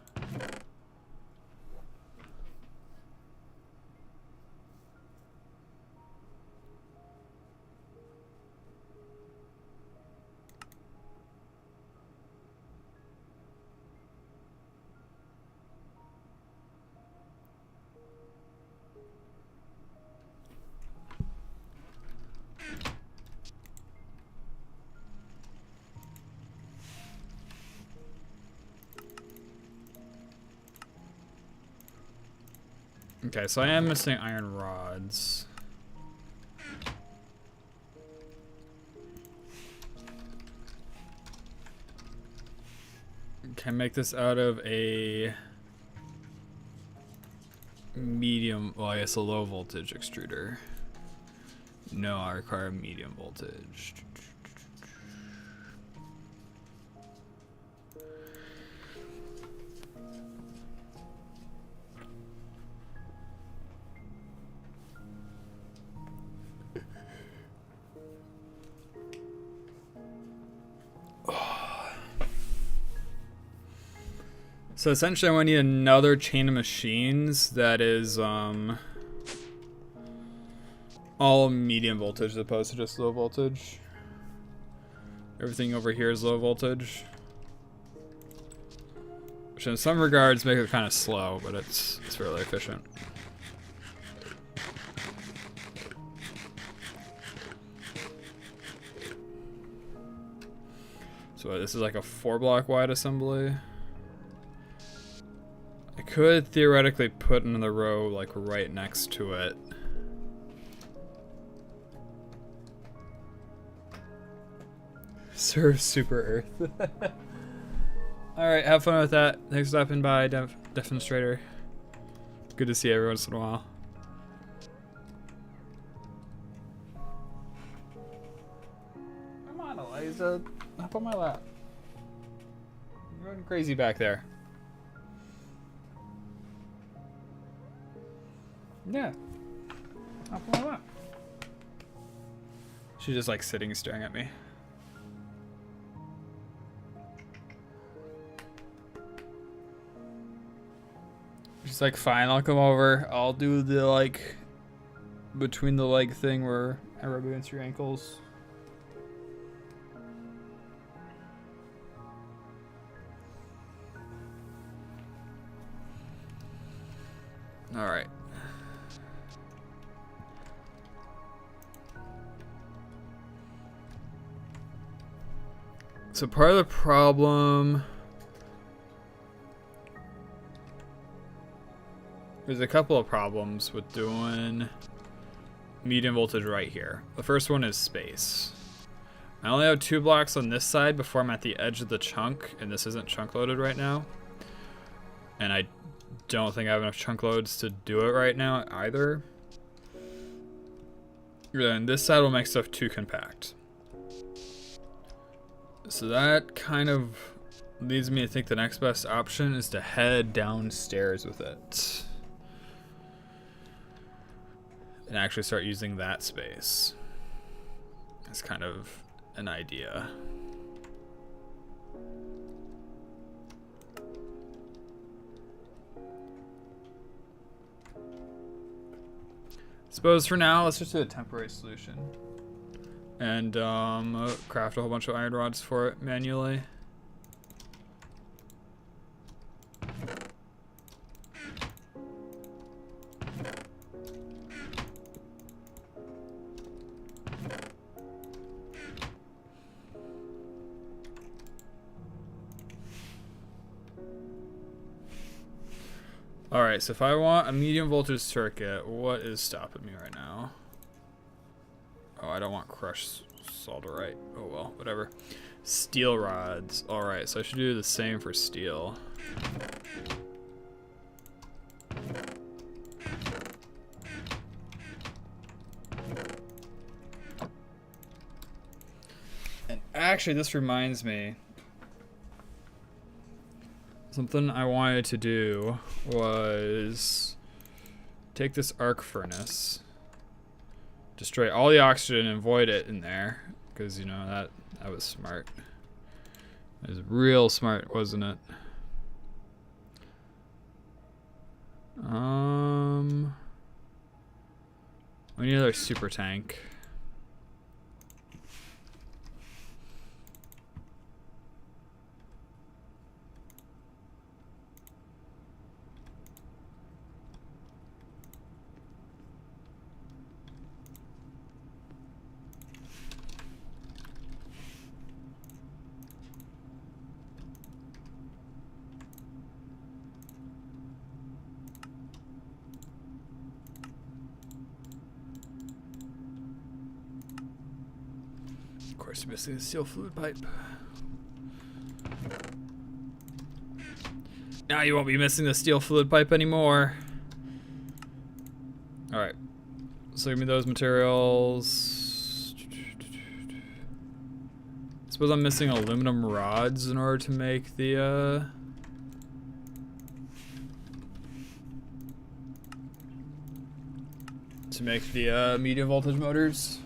Okay, so I am missing iron rods. Can I make this out of a medium, well, I guess a low voltage extruder? No, I require medium voltage. So essentially I'm going to need another chain of machines that is all medium voltage as opposed to just low voltage. Everything over here is low voltage. Which in some regards makes it kind of slow, but it's really efficient. So this is like a 4-block wide assembly. I could theoretically put another row like right next to it. Serve Super Earth. Alright, have fun with that. Thanks for stopping by, Demonstrator. Good to see you every once in a while. Come on, Eliza. Hop on my lap. You're going crazy back there. Yeah. Hop on my lap. She's just like sitting staring at me. She's like, fine, I'll come over. I'll do the like between the leg thing where I rub against your ankles. All right. So part of the problem, there's a couple of problems with doing medium voltage right here. The first one is space. I only have 2 blocks on this side before I'm at the edge of the chunk, and this isn't chunk loaded right now. And I don't think I have enough chunk loads to do it right now either. Then this side will make stuff too compact. So that kind of leads me to think the next best option is to head downstairs with it. And actually start using that space. It's kind of an idea. Suppose for now, let's just do a temporary solution. And craft a whole bunch of iron rods for it manually. Alright, so if I want a medium voltage circuit, what is stopping me right now? Oh, I don't want crushed solderite. Oh well, whatever. Steel rods. Alright, so I should do the same for steel. Actually, this reminds me. Something I wanted to do was take this arc furnace, destroy all the oxygen and void it in there, because you know that was smart. It was real smart, wasn't it? We need another super tank. Of course, missing the steel fluid pipe. Now you won't be missing the steel fluid pipe anymore. Alright. So give me those materials. I suppose I'm missing aluminum rods in order to make the medium voltage motors.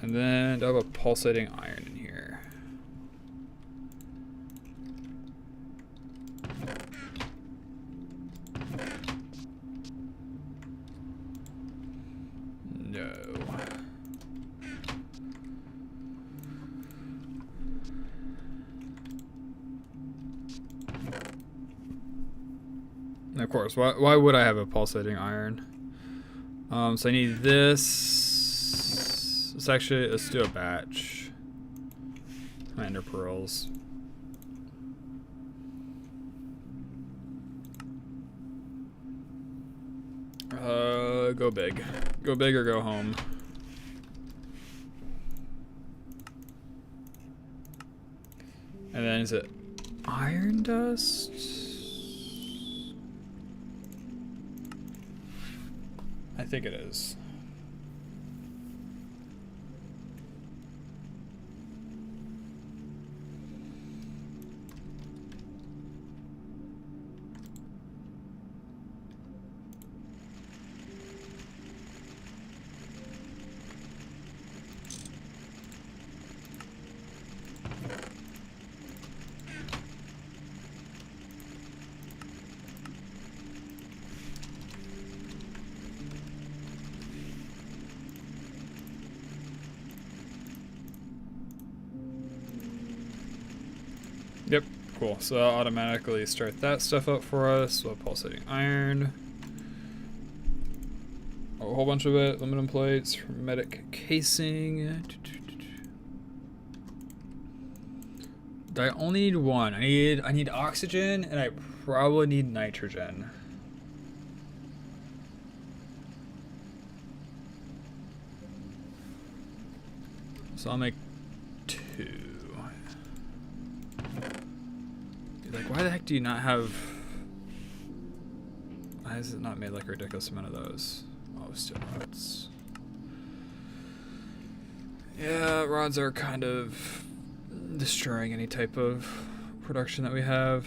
And then I have a pulsating iron in here. No. And of course, why would I have a pulsating iron? So I need this. Let's do a batch. My ender pearls. Go big. Go big or go home. And then is it iron dust? I think it is. Yep, cool. So I'll automatically start that stuff up for us. So pulsating iron. Oh, a whole bunch of it. Aluminum plates, hermetic casing. I only need one. I need oxygen and I probably need nitrogen. So I'll make 2. Like, why the heck do you not have... Why has it not made like a ridiculous amount of those? Oh, steel rods. Yeah, rods are kind of destroying any type of production that we have.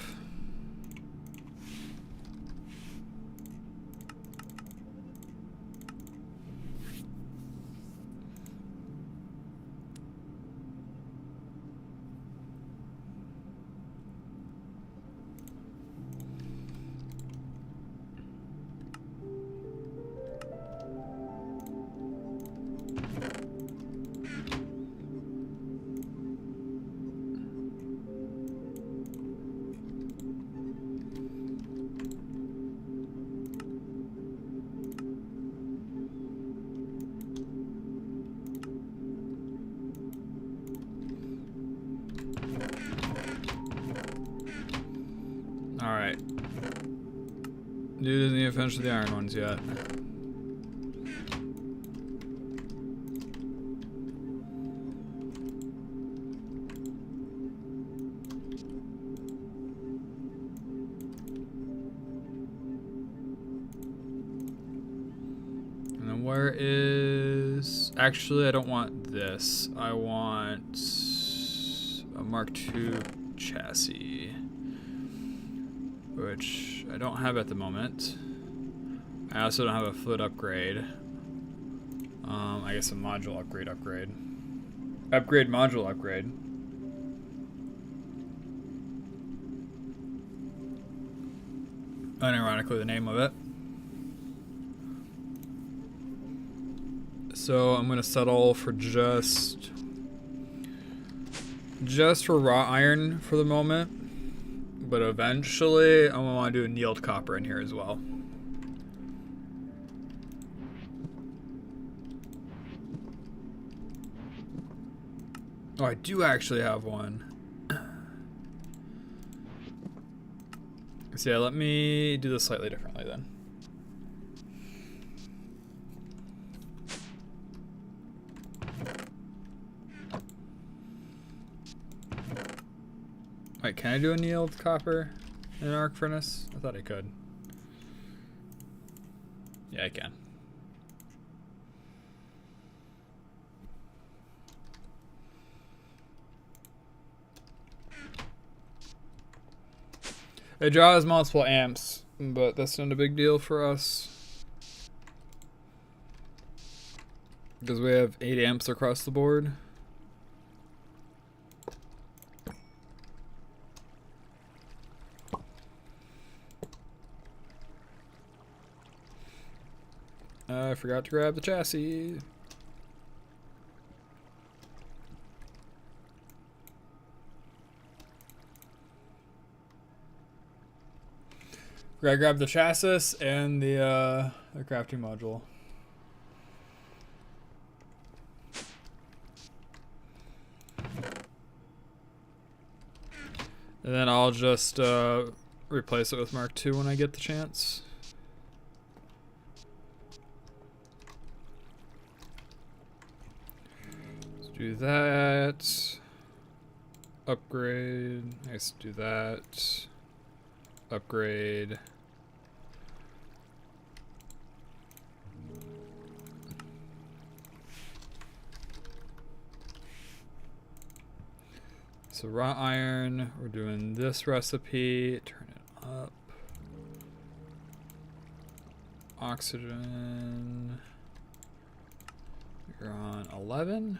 Alright. Dude isn't even finished with the iron ones yet. And then where is... Actually, I don't want this. I want a Mark II chassis, which I don't have at the moment. I also don't have a foot upgrade. I guess a module upgrade. Upgrade module upgrade. Unironically, the name of it. So I'm gonna settle for just for wrought iron for the moment, but eventually I'm gonna want to do annealed copper in here as well. Oh, I do actually have one. So yeah, let me do this slightly differently then. Wait, can I do annealed copper in an arc furnace? I thought I could. Yeah, I can. It draws multiple amps, but that's not a big deal for us. Because we have 8 amps across the board. I forgot to grab the chassis. Gotta grab the chassis and the crafting module. And then I'll just replace it with Mark II when I get the chance. Let's do that. Upgrade. Let's do that. Upgrade. So wrought iron, we're doing this recipe, turn it up. Oxygen, you're on 11.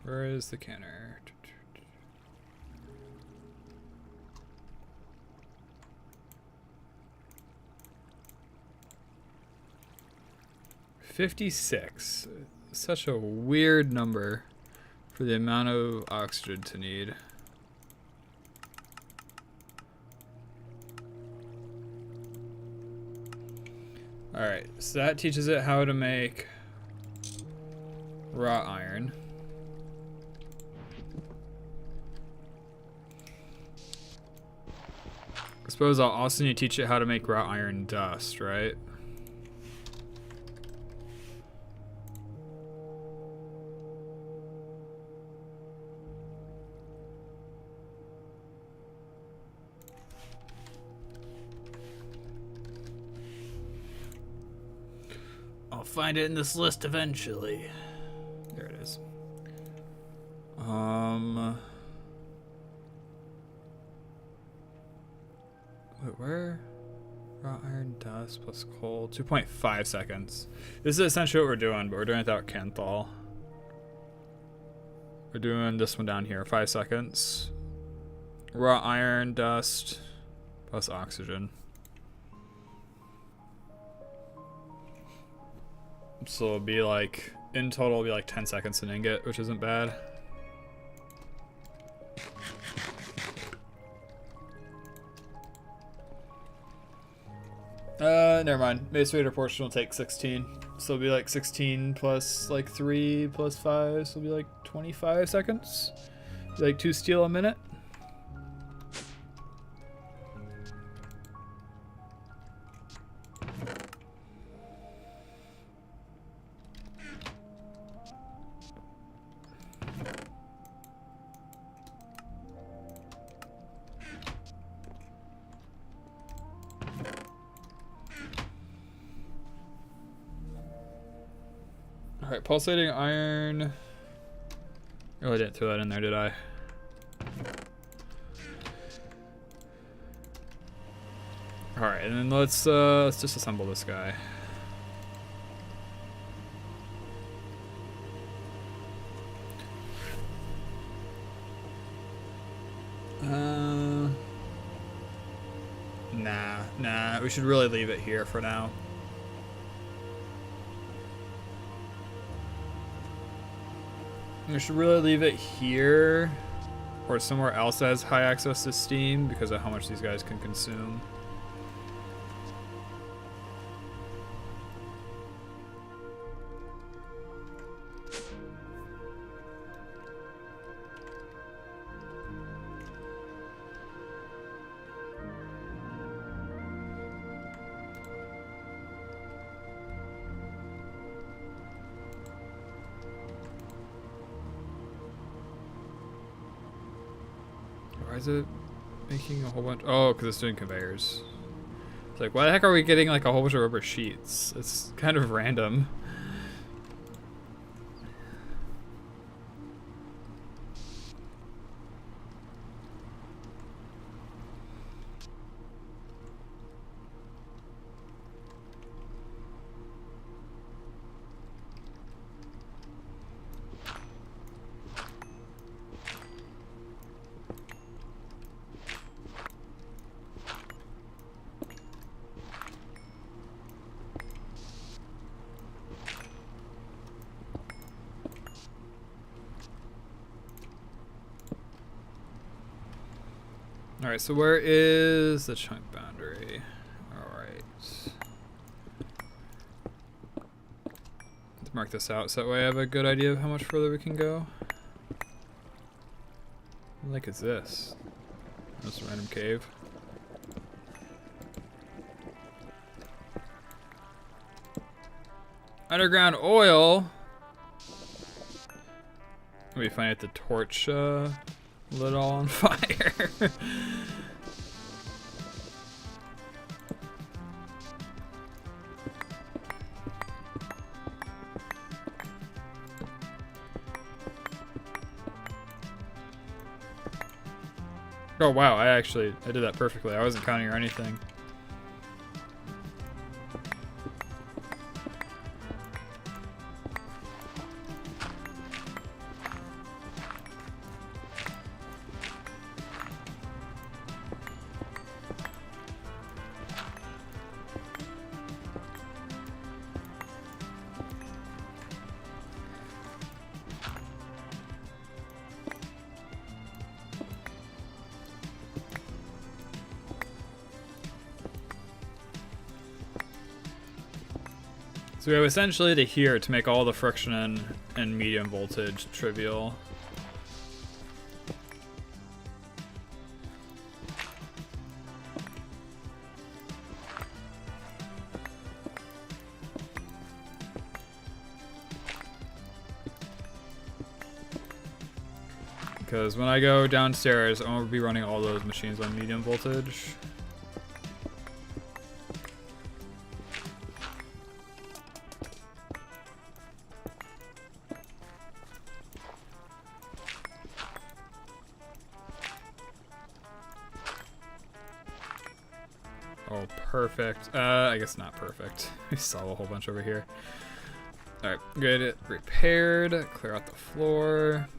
Where is the canner? 56. Such a weird number for the amount of oxygen to need. Alright, so that teaches it how to make wrought iron. I suppose I'll also need to teach it how to make wrought iron dust, right? I'll find it in this list eventually. There it is. Wait, where? Raw iron dust plus coal. 2.5 seconds. This is essentially what we're doing, but we're doing it without Kenthal. We're doing this one down here. 5 seconds. Raw iron dust plus oxygen. So it'll be like, in total it'll be like 10 seconds an ingot, which isn't bad. Never mind. Base rate or portion will take 16. So it'll be like 16 plus like 3 plus 5, so it'll be like 25 seconds. Be like 2 steel a minute. Alright, pulsating iron. Oh, I didn't throw that in there, did I? Alright, and then let's disassemble this guy. Nah, we should really leave it here for now. We should really leave it here or somewhere else that has high access to steam because of how much these guys can consume. Why is it making a whole bunch? Oh, because it's doing conveyors. It's like, why the heck are we getting like a whole bunch of rubber sheets? It's kind of random. Alright, so where is the chunk boundary? Alright. Let's mark this out so that way I have a good idea of how much further we can go. What the heck is this? Just a random cave. Underground oil? It'd be funny if the torch lit all on fire. Oh wow, I did that perfectly. I wasn't counting or anything. So we have essentially to here to make all the friction and medium voltage trivial. Because when I go downstairs, I'm going to be running all those machines on medium voltage. Oh, perfect. I guess not perfect. We saw a whole bunch over here. Alright, get it repaired. Clear out the floor.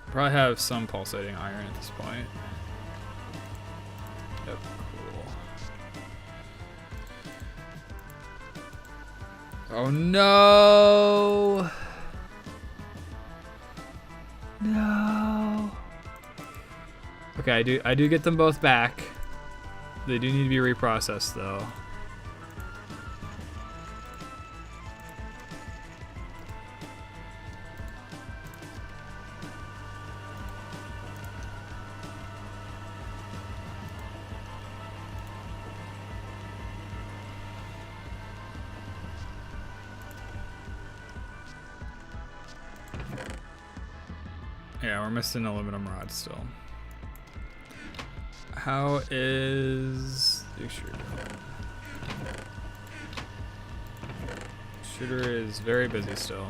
Probably have some pulsating iron at this point. Yep, cool. Oh no! No. Okay, I do get them both back. They do need to be reprocessed though. Yeah, we're missing aluminum rods still. How is the extruder? Extruder is very busy still.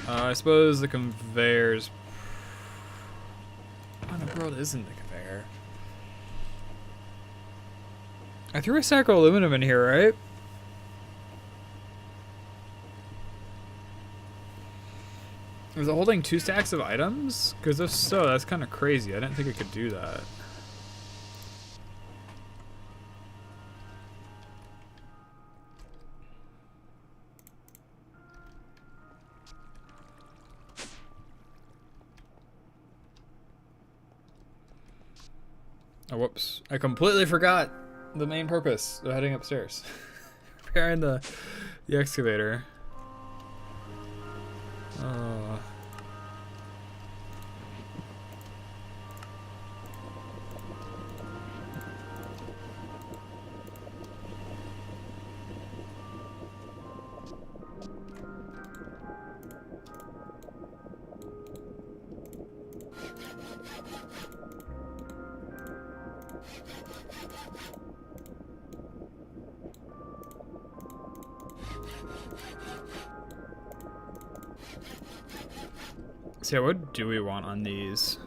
I suppose the conveyors. What in the world isn't the conveyor? I threw a sack of aluminum in here, right? Was it holding 2 stacks of items? Because if so, that's kind of crazy. I didn't think it could do that. Oh, whoops. I completely forgot the main purpose of heading upstairs. Repairing the excavator. So yeah, what do we want on these?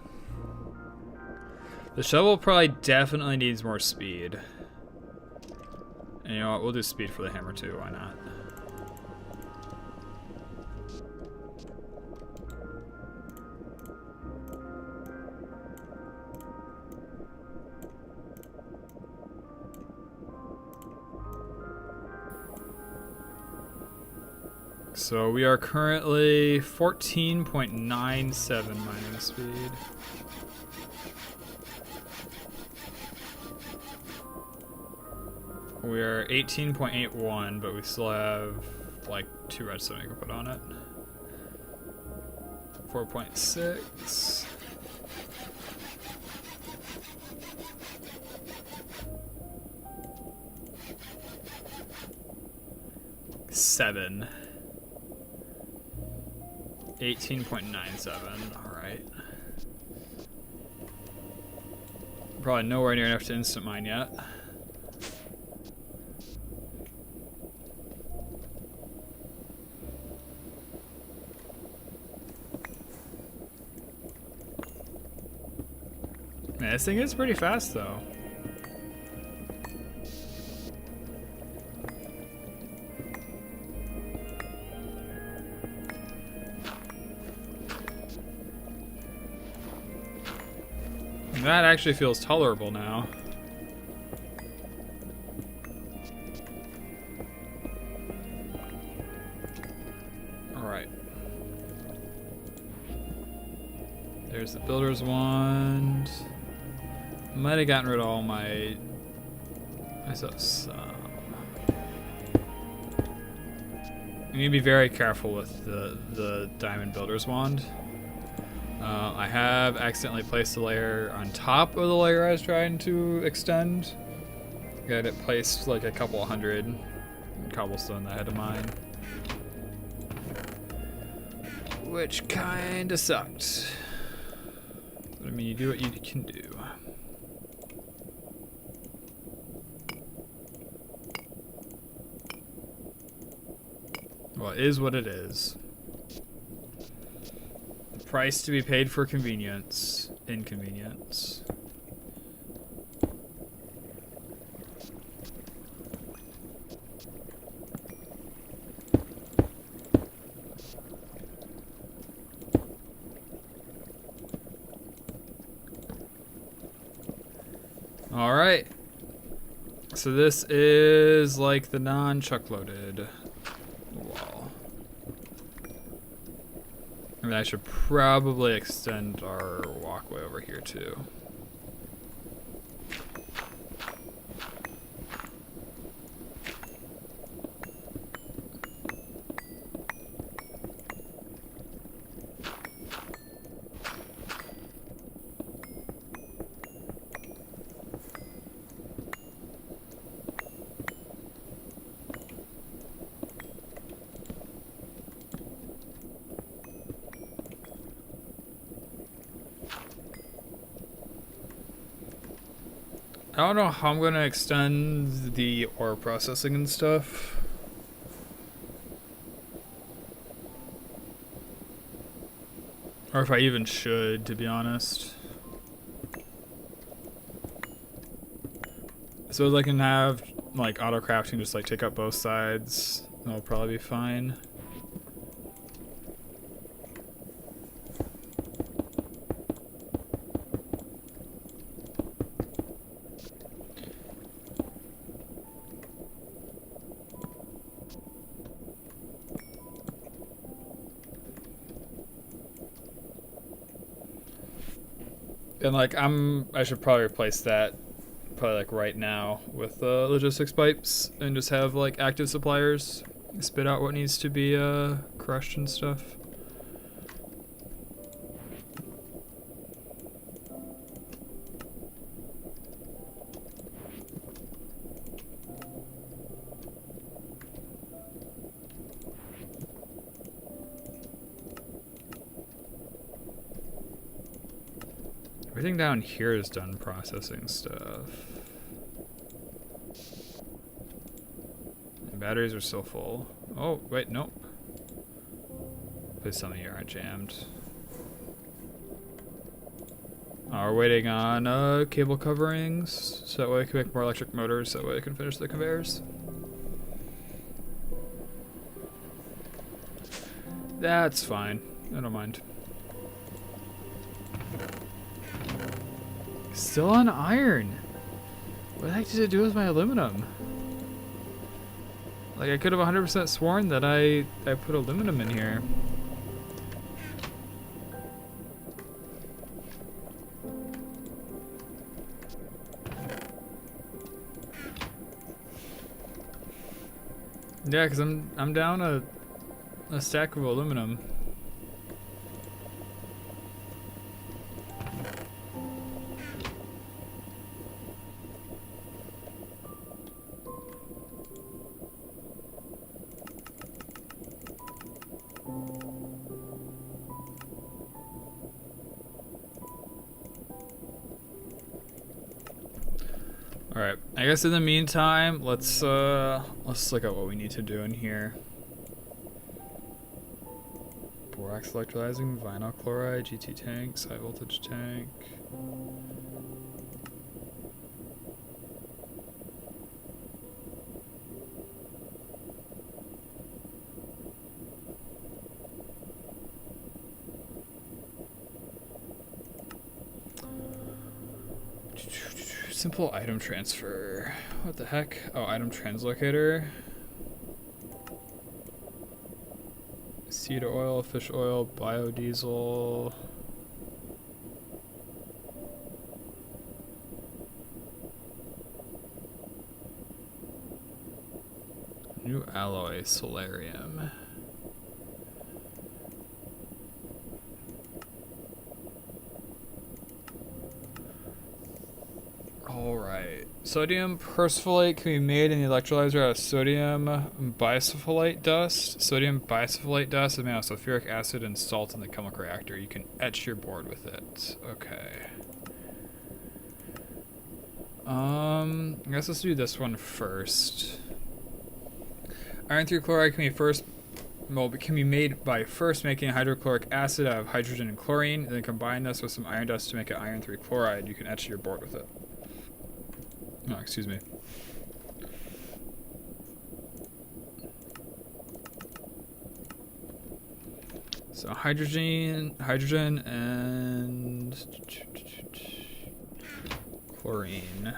The shovel probably definitely needs more speed. And you know what, we'll do speed for the hammer too, why not? So we are currently 14.97 mining speed. We are 18.81, but we still have like 2 redstone we can put on it. 4.6. Seven. 18.97, alright. Probably nowhere near enough to instant mine yet. Man, this thing is pretty fast though. That actually feels tolerable now. Alright. There's the builder's wand. Might have gotten rid of all my... I saw some. You need to be very careful with the diamond builder's wand. I have accidentally placed a layer on top of the layer I was trying to extend. Got it placed like a couple hundred cobblestone that I had to mine. Which kinda sucked. But I mean, you do what you can do. Well, it is what it is. Price to be paid for convenience. Inconvenience. Alright. So this is like the non-chuck loaded wall. I mean, I should probably extend our walkway over here too. I don't know how I'm gonna extend the ore processing and stuff. Or if I even should, to be honest. So I can have like auto-crafting just like take up both sides. That'll probably be fine. And like I should probably replace that probably like right now with logistics pipes and just have like active suppliers spit out what needs to be crushed and stuff. Everything down here is done processing stuff. And batteries are still full. Oh, wait, nope. Please tell me you aren't jammed. We're waiting on cable coverings, so that way we can make more electric motors, so that way we can finish the conveyors. That's fine. I don't mind. Still on iron. What the heck did it do with my aluminum? Like, I could have 100% sworn that I put aluminum in here. Yeah, because I'm down a stack of aluminum. Alright, I guess in the meantime, let's look at what we need to do in here. Borax electrolyzing, vinyl chloride, GT tanks, high voltage tank. Simple item transfer. What the heck? Oh, item translocator. Seed oil, fish oil, biodiesel. New alloy, solarium. Alright. Sodium persulfate can be made in the electrolyzer out of sodium bisulfite dust. Sodium bisulfite dust is made out of sulfuric acid and salt in the chemical reactor. You can etch your board with it. Okay. I guess let's do this one first. Iron 3 chloride can be made by first making hydrochloric acid out of hydrogen and chlorine, and then combine this with some iron dust to make an iron 3 chloride. You can etch your board with it. Oh, excuse me. So hydrogen and chlorine.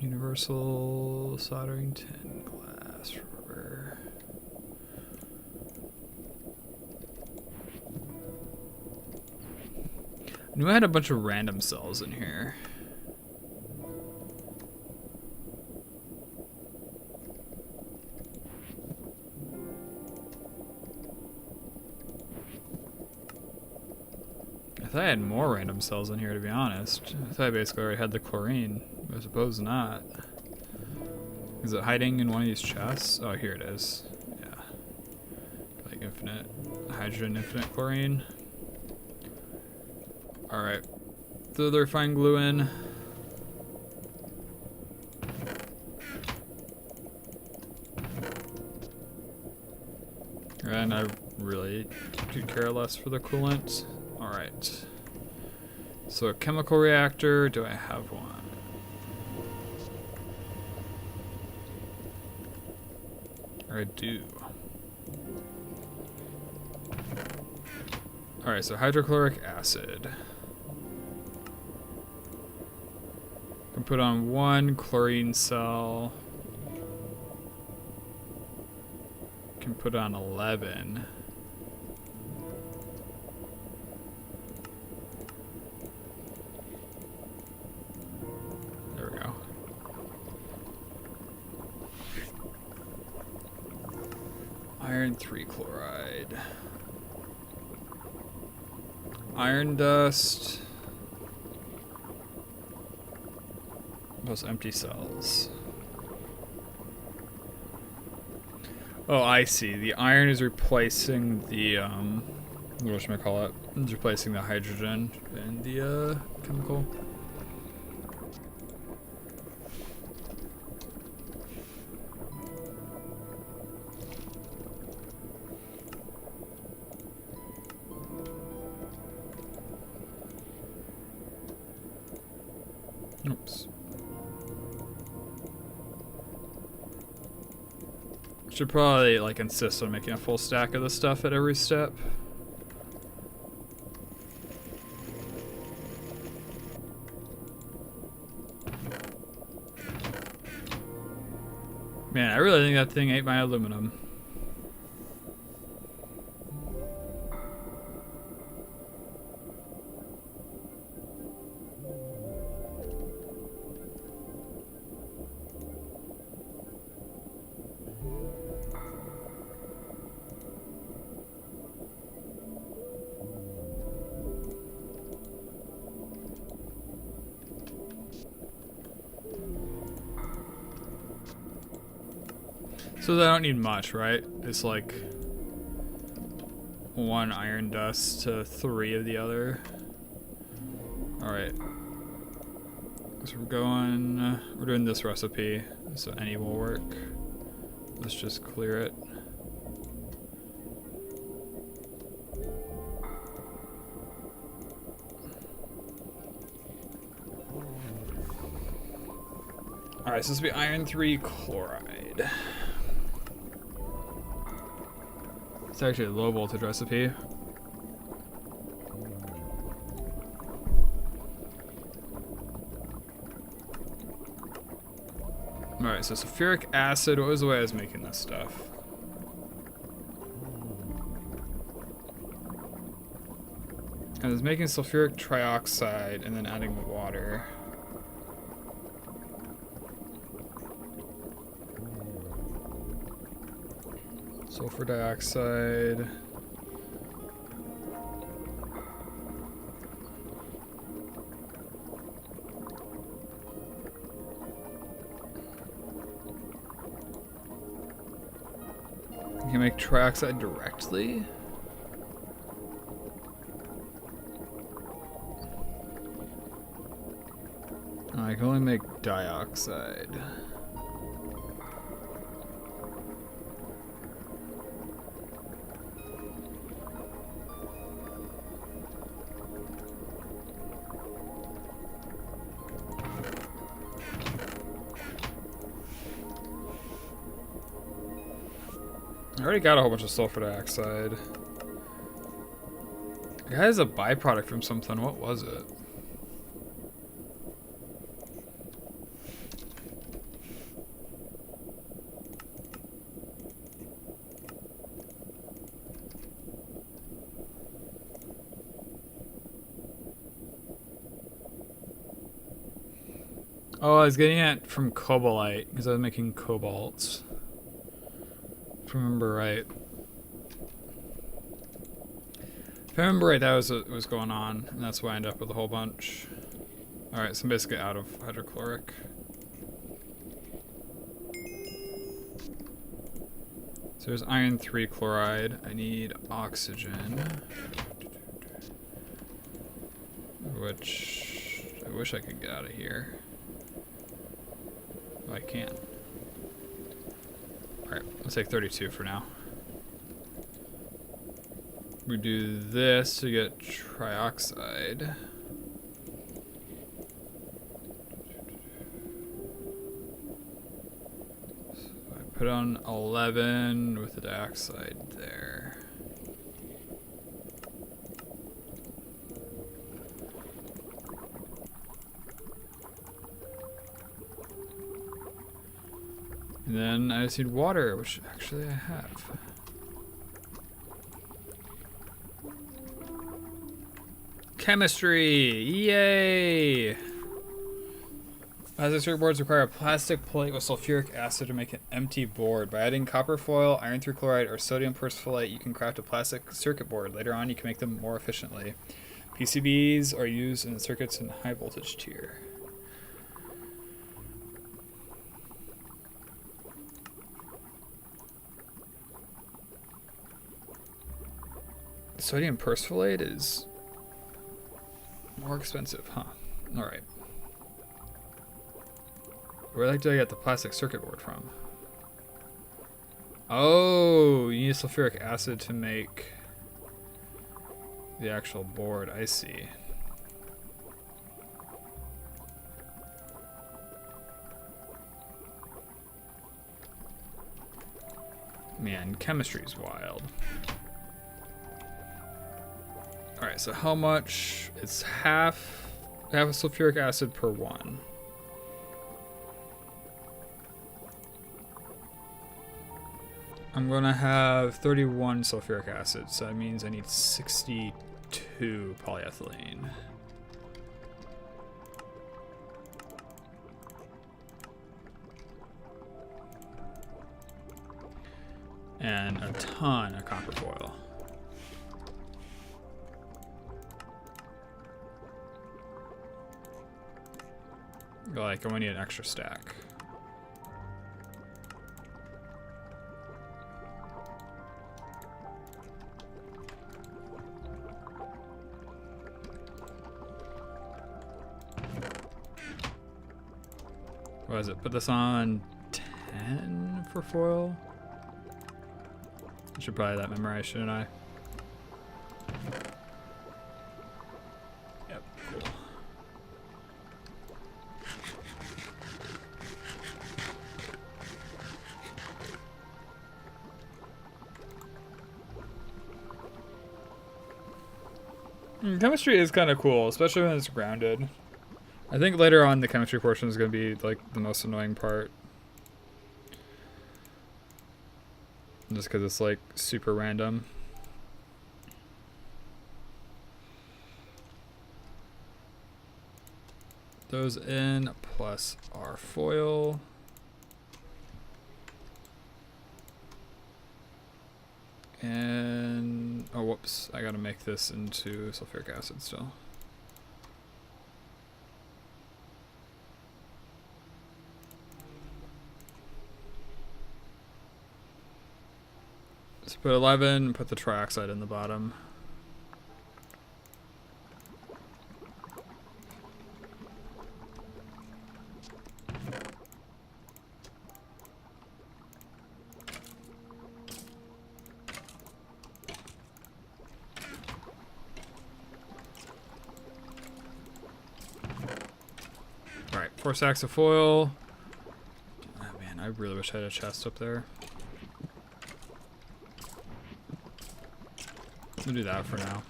Universal soldering tin, glass, rubber. I knew I had a bunch of random cells in here. I thought I had more random cells in here, to be honest. I thought I basically already had the chlorine, but I suppose not. Is it hiding in one of these chests? Oh, here it is. Yeah. Like infinite hydrogen, infinite chlorine. Alright. Throw the refined glue in. And I really could care less for the coolant. Alright. So a chemical reactor, do I have one? I do. Alright, so hydrochloric acid. Can put on 1 chlorine cell. Can put on 11. There we go. Iron 3 chloride. Iron dust. Those empty cells. Oh, I see. The iron is replacing the, what should I call it? It's replacing the hydrogen in the, chemical. Oops. Should probably like insist on making a full stack of this stuff at every step. Man, I really think that thing ate my aluminum. So I don't need much, right? It's like 1 iron dust to 3 of the other. Alright. So we're doing this recipe, so any will work. Let's just clear it. Alright, so this will be iron 3 chloride. It's actually a low voltage recipe. Alright, so sulfuric acid, what was the way I was making this stuff? I was making sulfuric trioxide and then adding water. Sulfur dioxide. You can make trioxide directly? Oh, I can only make dioxide. I already got a whole bunch of sulfur dioxide. It has a byproduct from something. What was it? Oh, I was getting it from cobalite because I was making cobalt. If I remember right. If I remember right, that was what was going on, and that's why I ended up with a whole bunch. Alright, so I'm basically out of hydrochloric. So there's iron 3 chloride. I need oxygen. which I wish I could get out of here. But I can't. Alright, let's take 32 for now. We do this to get trioxide. So I put on 11 with the dioxide there. And then I just need water, which actually I have. Chemistry! Yay! Plastic circuit boards require a plastic plate with sulfuric acid to make an empty board. By adding copper foil, iron trichloride, or sodium perspholate, you can craft a plastic circuit board. Later on, you can make them more efficiently. PCBs are used in circuits in high voltage tier. Sodium perspholate is more expensive, huh? Alright. Where the heck did I get the plastic circuit board from? Oh, you need sulfuric acid to make the actual board. I see. Man, chemistry's wild. Alright, so how much? It's half a sulfuric acid per one. I'm gonna have 31 sulfuric acid, so that means I need 62 polyethylene. And a ton of copper foil. Like, I'm gonna need an extra stack. What is it? Put this on 10 for foil? I should probably have that memorized, shouldn't I? Yep, cool. Chemistry is kind of cool, especially when it's grounded. I think later on the chemistry portion is going to be like the most annoying part. Just because it's like super random. Those in plus our foil. And, oh whoops, I gotta make this into sulfuric acid still. Let's put 11 and put the trioxide in the bottom. Alright, 4 sacks of foil. Oh man, I really wish I had a chest up there. We'll do that for now.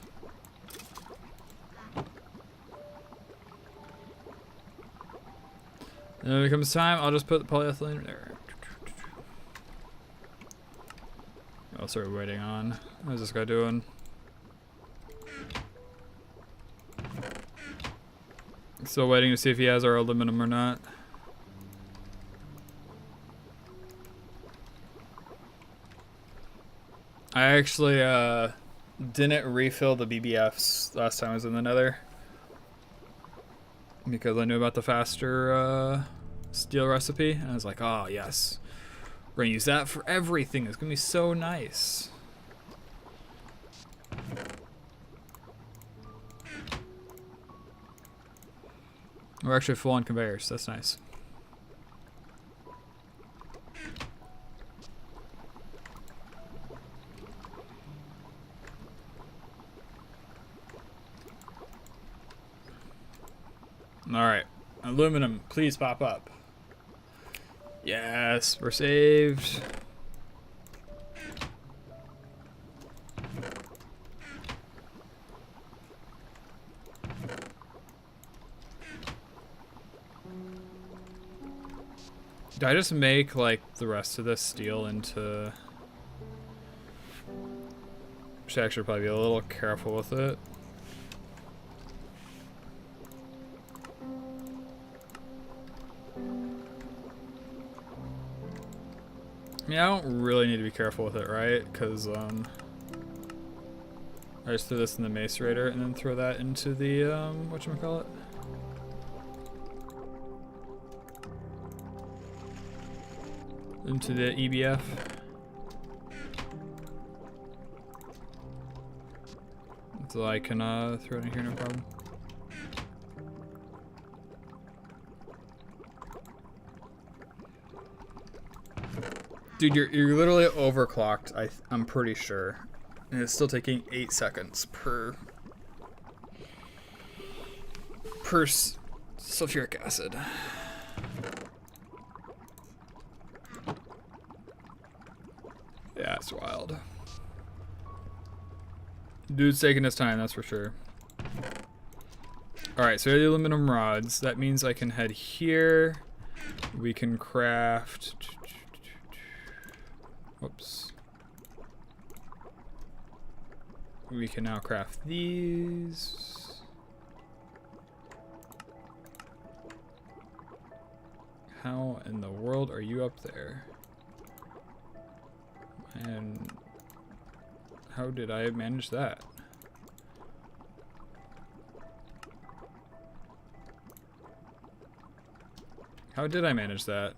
And when it comes time, I'll just put the polyethylene there. What else are we waiting on? How's this guy doing? Still waiting to see if he has our aluminum or not. I actually didn't refill the BBFs last time I was in the Nether because I knew about the faster steel recipe, and I was like, oh yes, we're gonna use that for everything. It's gonna be so nice. We're actually full on conveyors. That's nice. Alright. Aluminum, please pop up. Yes, we're saved. Did I just make, like, the rest of this steel into... Should actually probably be a little careful with it. Yeah, I don't really need to be careful with it, right? Because, I just threw this in the macerator and then throw that into the, whatchamacallit? Into the EBF. So I can, throw it in here, no problem. Dude, you're literally overclocked, I'm pretty sure. And it's still taking 8 seconds per sulfuric acid. Yeah, it's wild. Dude's taking his time, that's for sure. Alright, so the aluminum rods. That means I can head here. We can craft... Whoops. We can now craft these. How in the world are you up there? And how did I manage that? How did I manage that?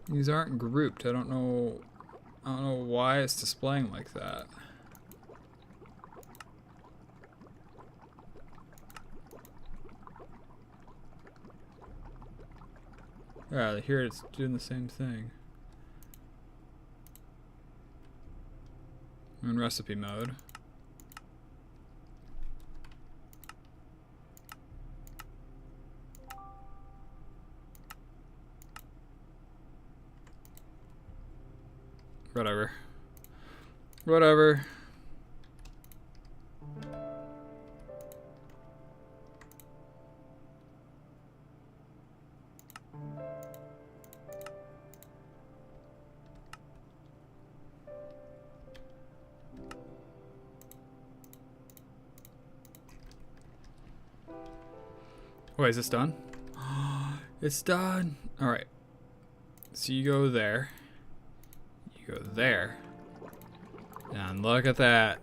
These aren't grouped. I don't know why it's displaying like that. Yeah, here it's doing the same thing. I'm in recipe mode. Whatever. Whatever. Wait, is this done? It's done. All right. So you go there. You go there. And look at that.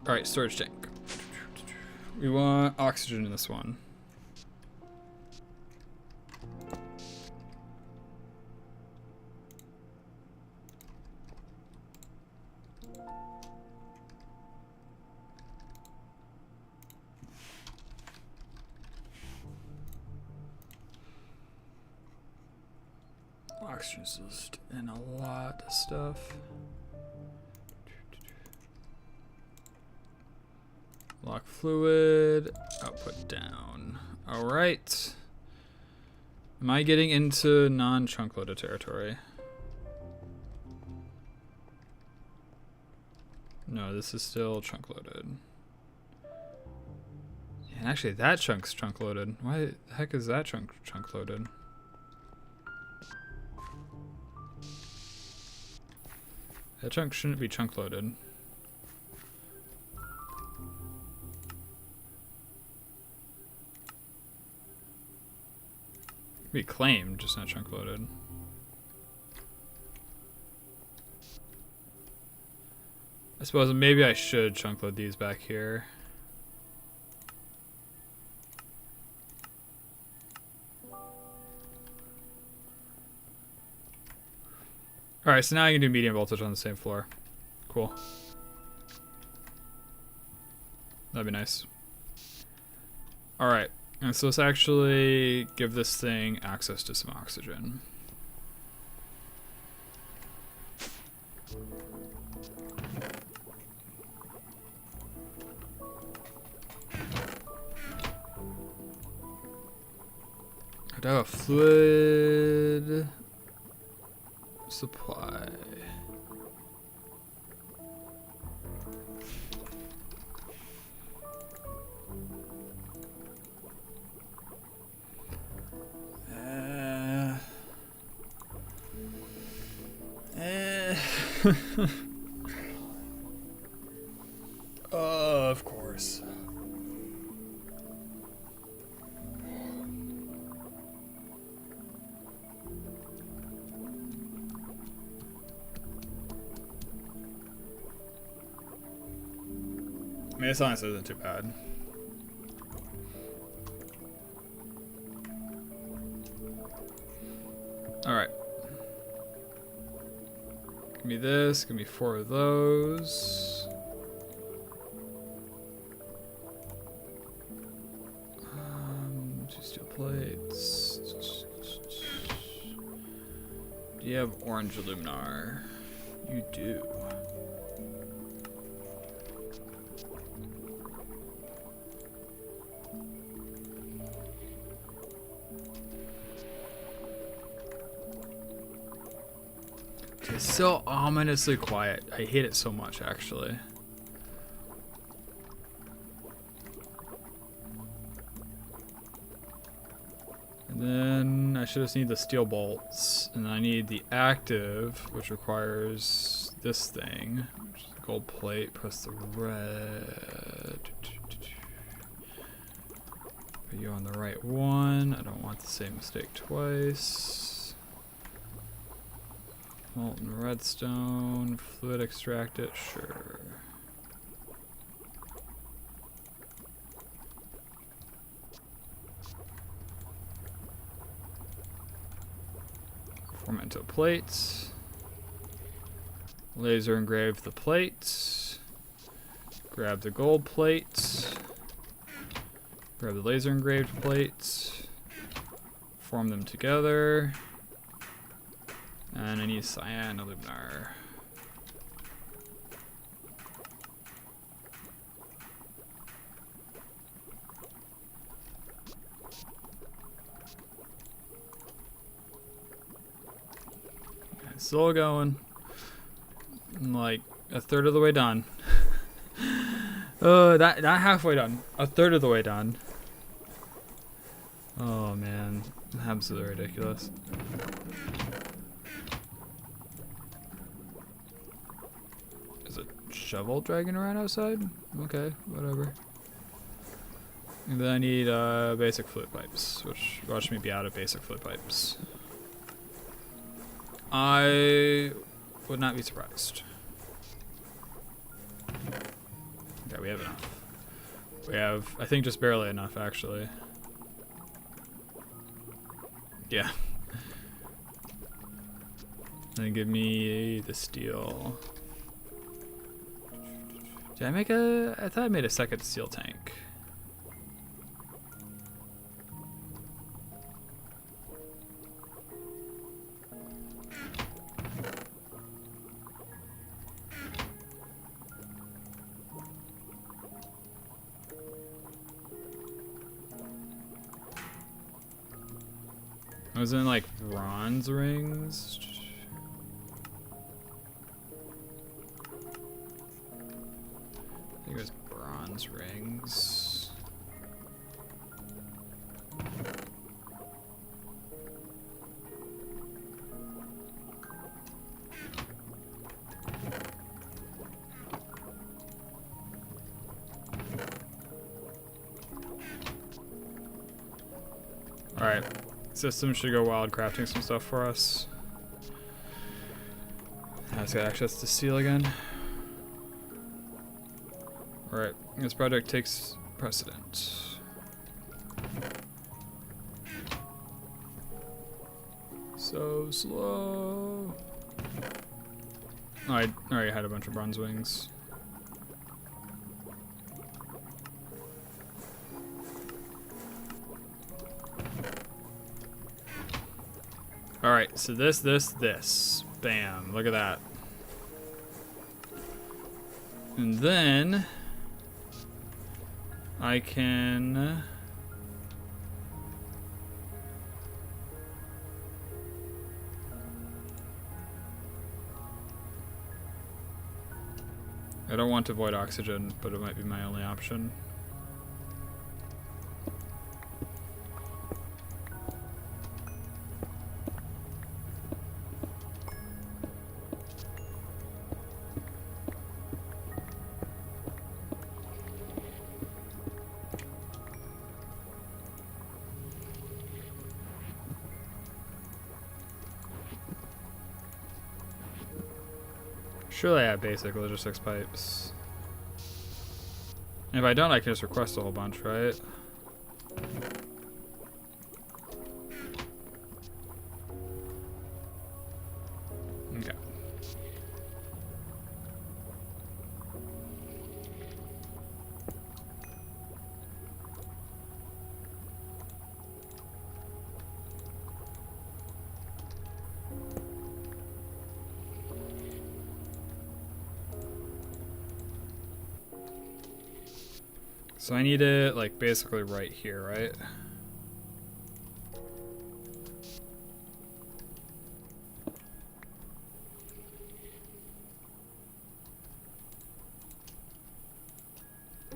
All right, storage tank. We want oxygen in this one. Oxygen's just in a lot of stuff. Lock fluid, output down. All right. Am I getting into non-chunk loaded territory? No, this is still chunk loaded. Yeah, actually, that chunk's chunk loaded. Why the heck is that chunk loaded? That chunk shouldn't be chunk loaded. Be claimed, just not chunk loaded. I suppose maybe I should chunk load these back here. Alright, so now I can do medium voltage on the same floor. Cool. That'd be nice. Alright, and so let's actually give this thing access to some oxygen. I have a fluid supply. Of course. I mean, this honestly isn't too bad. Alright. Give me this, give me 4 of those. Two steel plates. Do you have orange aluminar? You do. It's so ominously quiet. I hate it so much, actually. And then I should just need the steel bolts, and I need the active, which requires this thing, which is a gold plate. Press the red. Put you on the right one. I don't want the same mistake twice. Molten redstone, fluid extract it, sure. Form it into a plate. Laser engrave the plate. Grab the gold plate. Grab the laser engraved plate. Form them together. And I need cyan aluminar. Okay, still going. I'm like a third of the way done. Not halfway done. A third of the way done. Oh man, absolutely ridiculous. Shovel dragging around outside? Okay, whatever. And then I need basic fluid pipes, which watch me be out of basic fluid pipes. I would not be surprised. Okay, we have enough. We have, I think, just barely enough, actually. Yeah. Then give me the steel. Did I make a... I thought I made a second steel tank. Was it like bronze rings? I think it was bronze rings. Alright, system should go wild crafting some stuff for us. Let's get access to steel again. Alright, this project takes precedent. So slow. I already had a bunch of bronze wings. Alright, so this. Bam, look at that. And then I can I don't want to void oxygen, but it might be my only option. Surely I have basic logistics pipes. And if I don't, I can just request a whole bunch, right? Okay. So I need it like basically right here, right?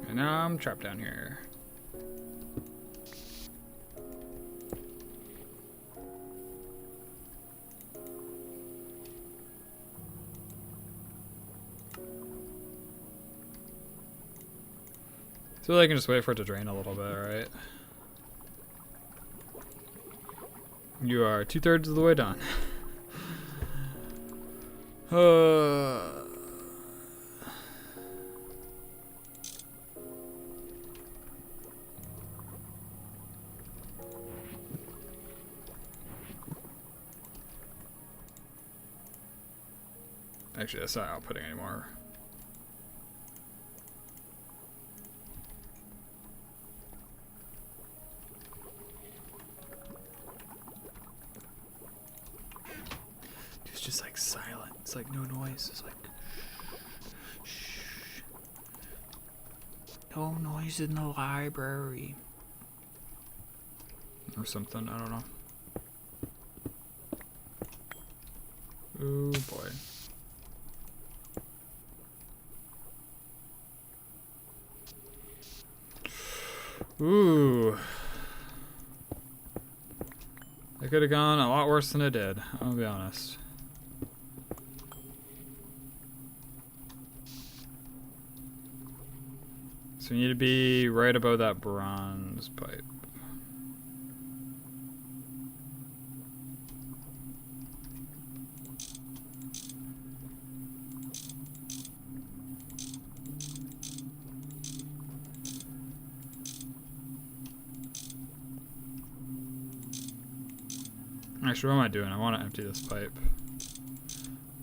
And now I'm trapped down here. So I can just wait for it to drain a little bit, right? You are 2/3 of the way done. Actually, that's not outputting anymore. It's just like silent. It's like no noise. It's like shh. No noise in the library. Or something, I don't know. Oh boy. Ooh. It could have gone a lot worse than it did, I'll be honest. So we need to be right above that bronze pipe. Actually, what am I doing? I want to empty this pipe.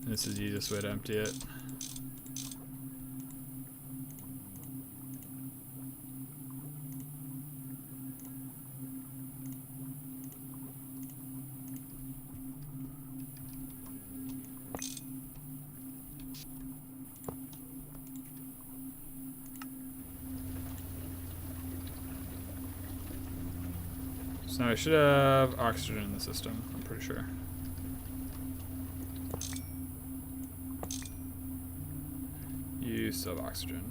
This is the easiest way to empty it. So now I should have oxygen in the system, I'm pretty sure. You still have oxygen.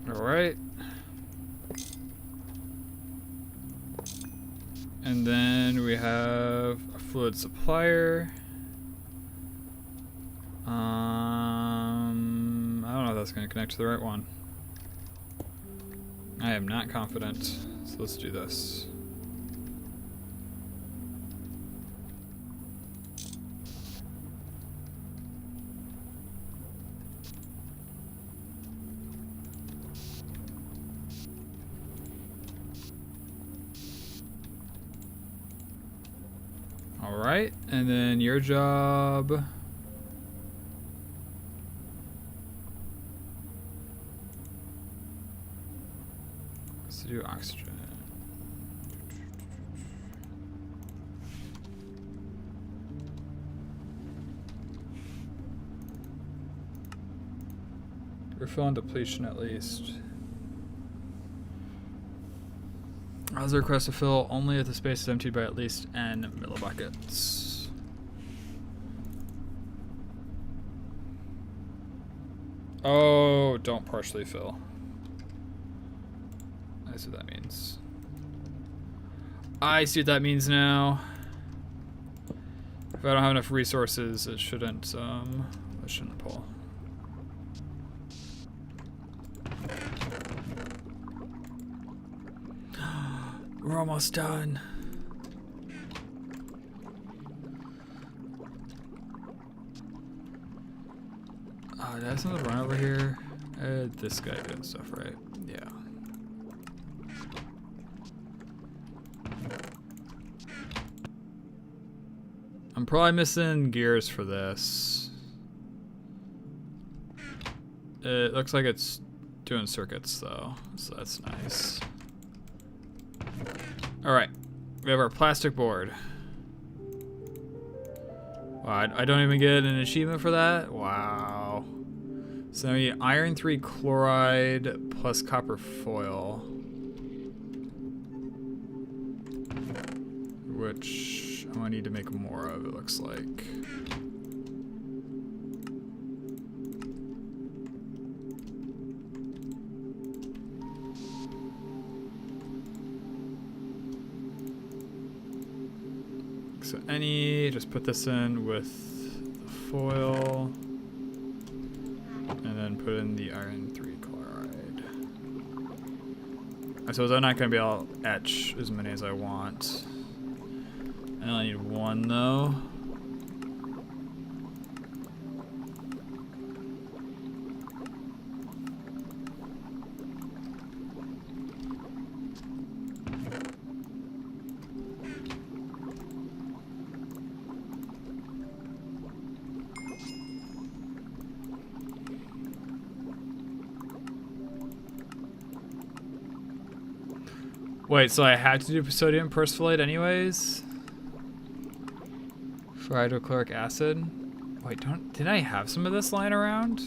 Alright. And then we have a fluid supplier. I don't know if that's going to connect to the right one. I am not confident, so let's do this. Alright, and then your job. Is to do oxygen. Refill and depletion at least. As a request to fill only if the space is emptied by at least n millibuckets. Oh, don't partially fill. I see what that means. I see what that means now. If I don't have enough resources, it shouldn't pull. We're almost done. Did I have something to run over here? This guy doing stuff, right? Yeah. I'm probably missing gears for this. It looks like it's doing circuits though, so that's nice. Alright, we have our plastic board. Wow, I don't even get an achievement for that? Wow. So now we need iron 3 chloride plus copper foil. Which I need to make more of, it looks like. So just put this in with the foil, and then put in the iron 3 chloride. I suppose I'm not going to be able to etch as many as I want. I only need one though. Wait, so I had to do sodium persulfate anyways? For hydrochloric acid? Wait, didn't I have some of this lying around?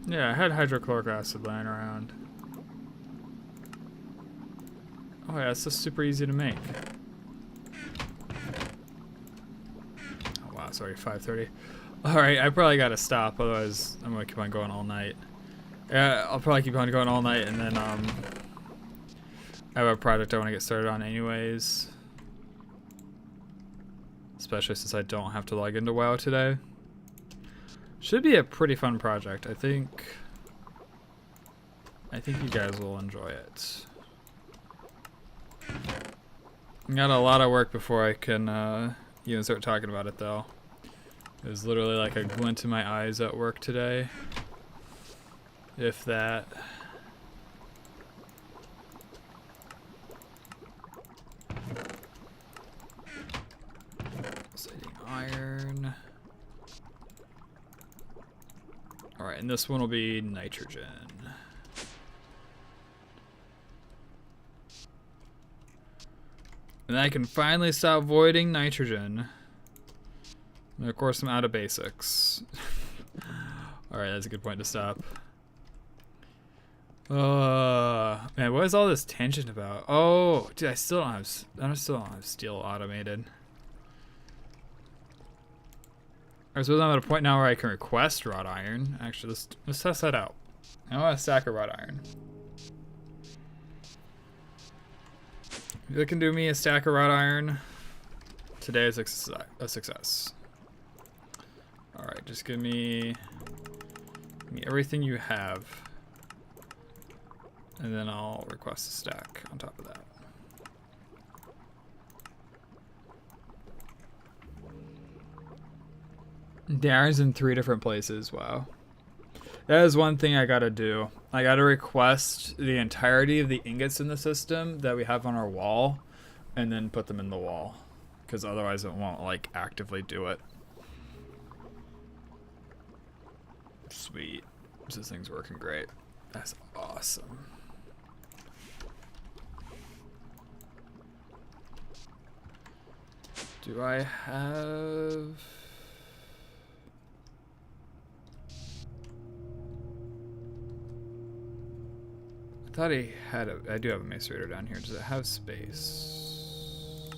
Yeah, I had hydrochloric acid lying around. Oh yeah, it's just super easy to make. Oh wow, sorry, 5:30. Alright, I probably gotta stop, otherwise I'm gonna keep on going all night. Yeah, I'll probably keep on going all night, and then I have a project I want to get started on anyways. Especially since I don't have to log into WoW today. Should be a pretty fun project, I think. I think you guys will enjoy it. I got a lot of work before I can even start talking about it though. It was literally like a glint in my eyes at work today. If that. Citing iron. Alright, and this one will be nitrogen. And I can finally stop voiding nitrogen. And of course I'm out of basics. Alright, that's a good point to stop. Man, what is all this tension about? Oh, dude, I still don't have steel automated. I suppose I'm at a point now where I can request wrought iron. Actually, let's test that out. I want a stack of wrought iron. If you can do me a stack of wrought iron, today is a success. Alright, just give me everything you have. And then I'll request a stack on top of that. The iron's in 3 different places. Wow. That is one thing I gotta do. I gotta request the entirety of the ingots in the system that we have on our wall and then put them in the wall. Because otherwise it won't like actively do it. Sweet. This thing's working great. That's awesome. Do I have... I thought he had a... I do have a macerator down here. Does it have space?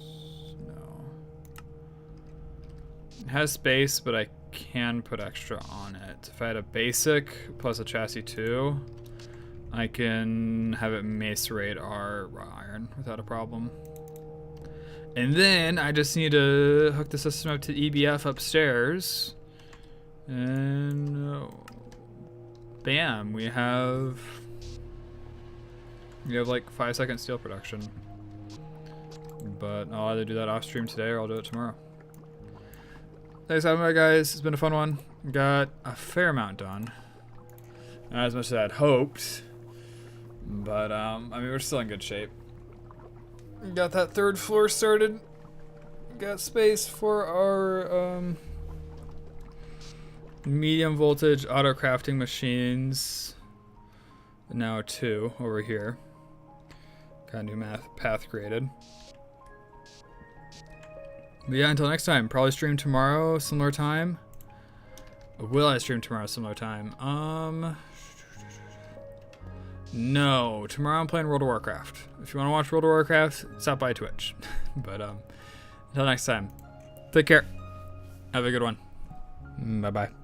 No. It has space, but I can put extra on it. If I had a basic plus a chassis 2, I can have it macerate our raw iron without a problem. And then I just need to hook the system up to EBF upstairs. And bam, we have like 5-second steel production. But I'll either do that off stream today or I'll do it tomorrow. Thanks for having me, guys. It's been a fun one. Got a fair amount done. Not as much as I'd hoped. But I mean, we're still in good shape. Got that 3rd floor started. Got space for our medium voltage autocrafting machines. Now 2 over here. Got a new path created. But yeah, until next time. Probably stream tomorrow, similar time. Or will I stream tomorrow, similar time? No, tomorrow I'm playing World of Warcraft. If you want to watch World of Warcraft, stop by Twitch. But until next time, take care. Have a good one. Bye-bye.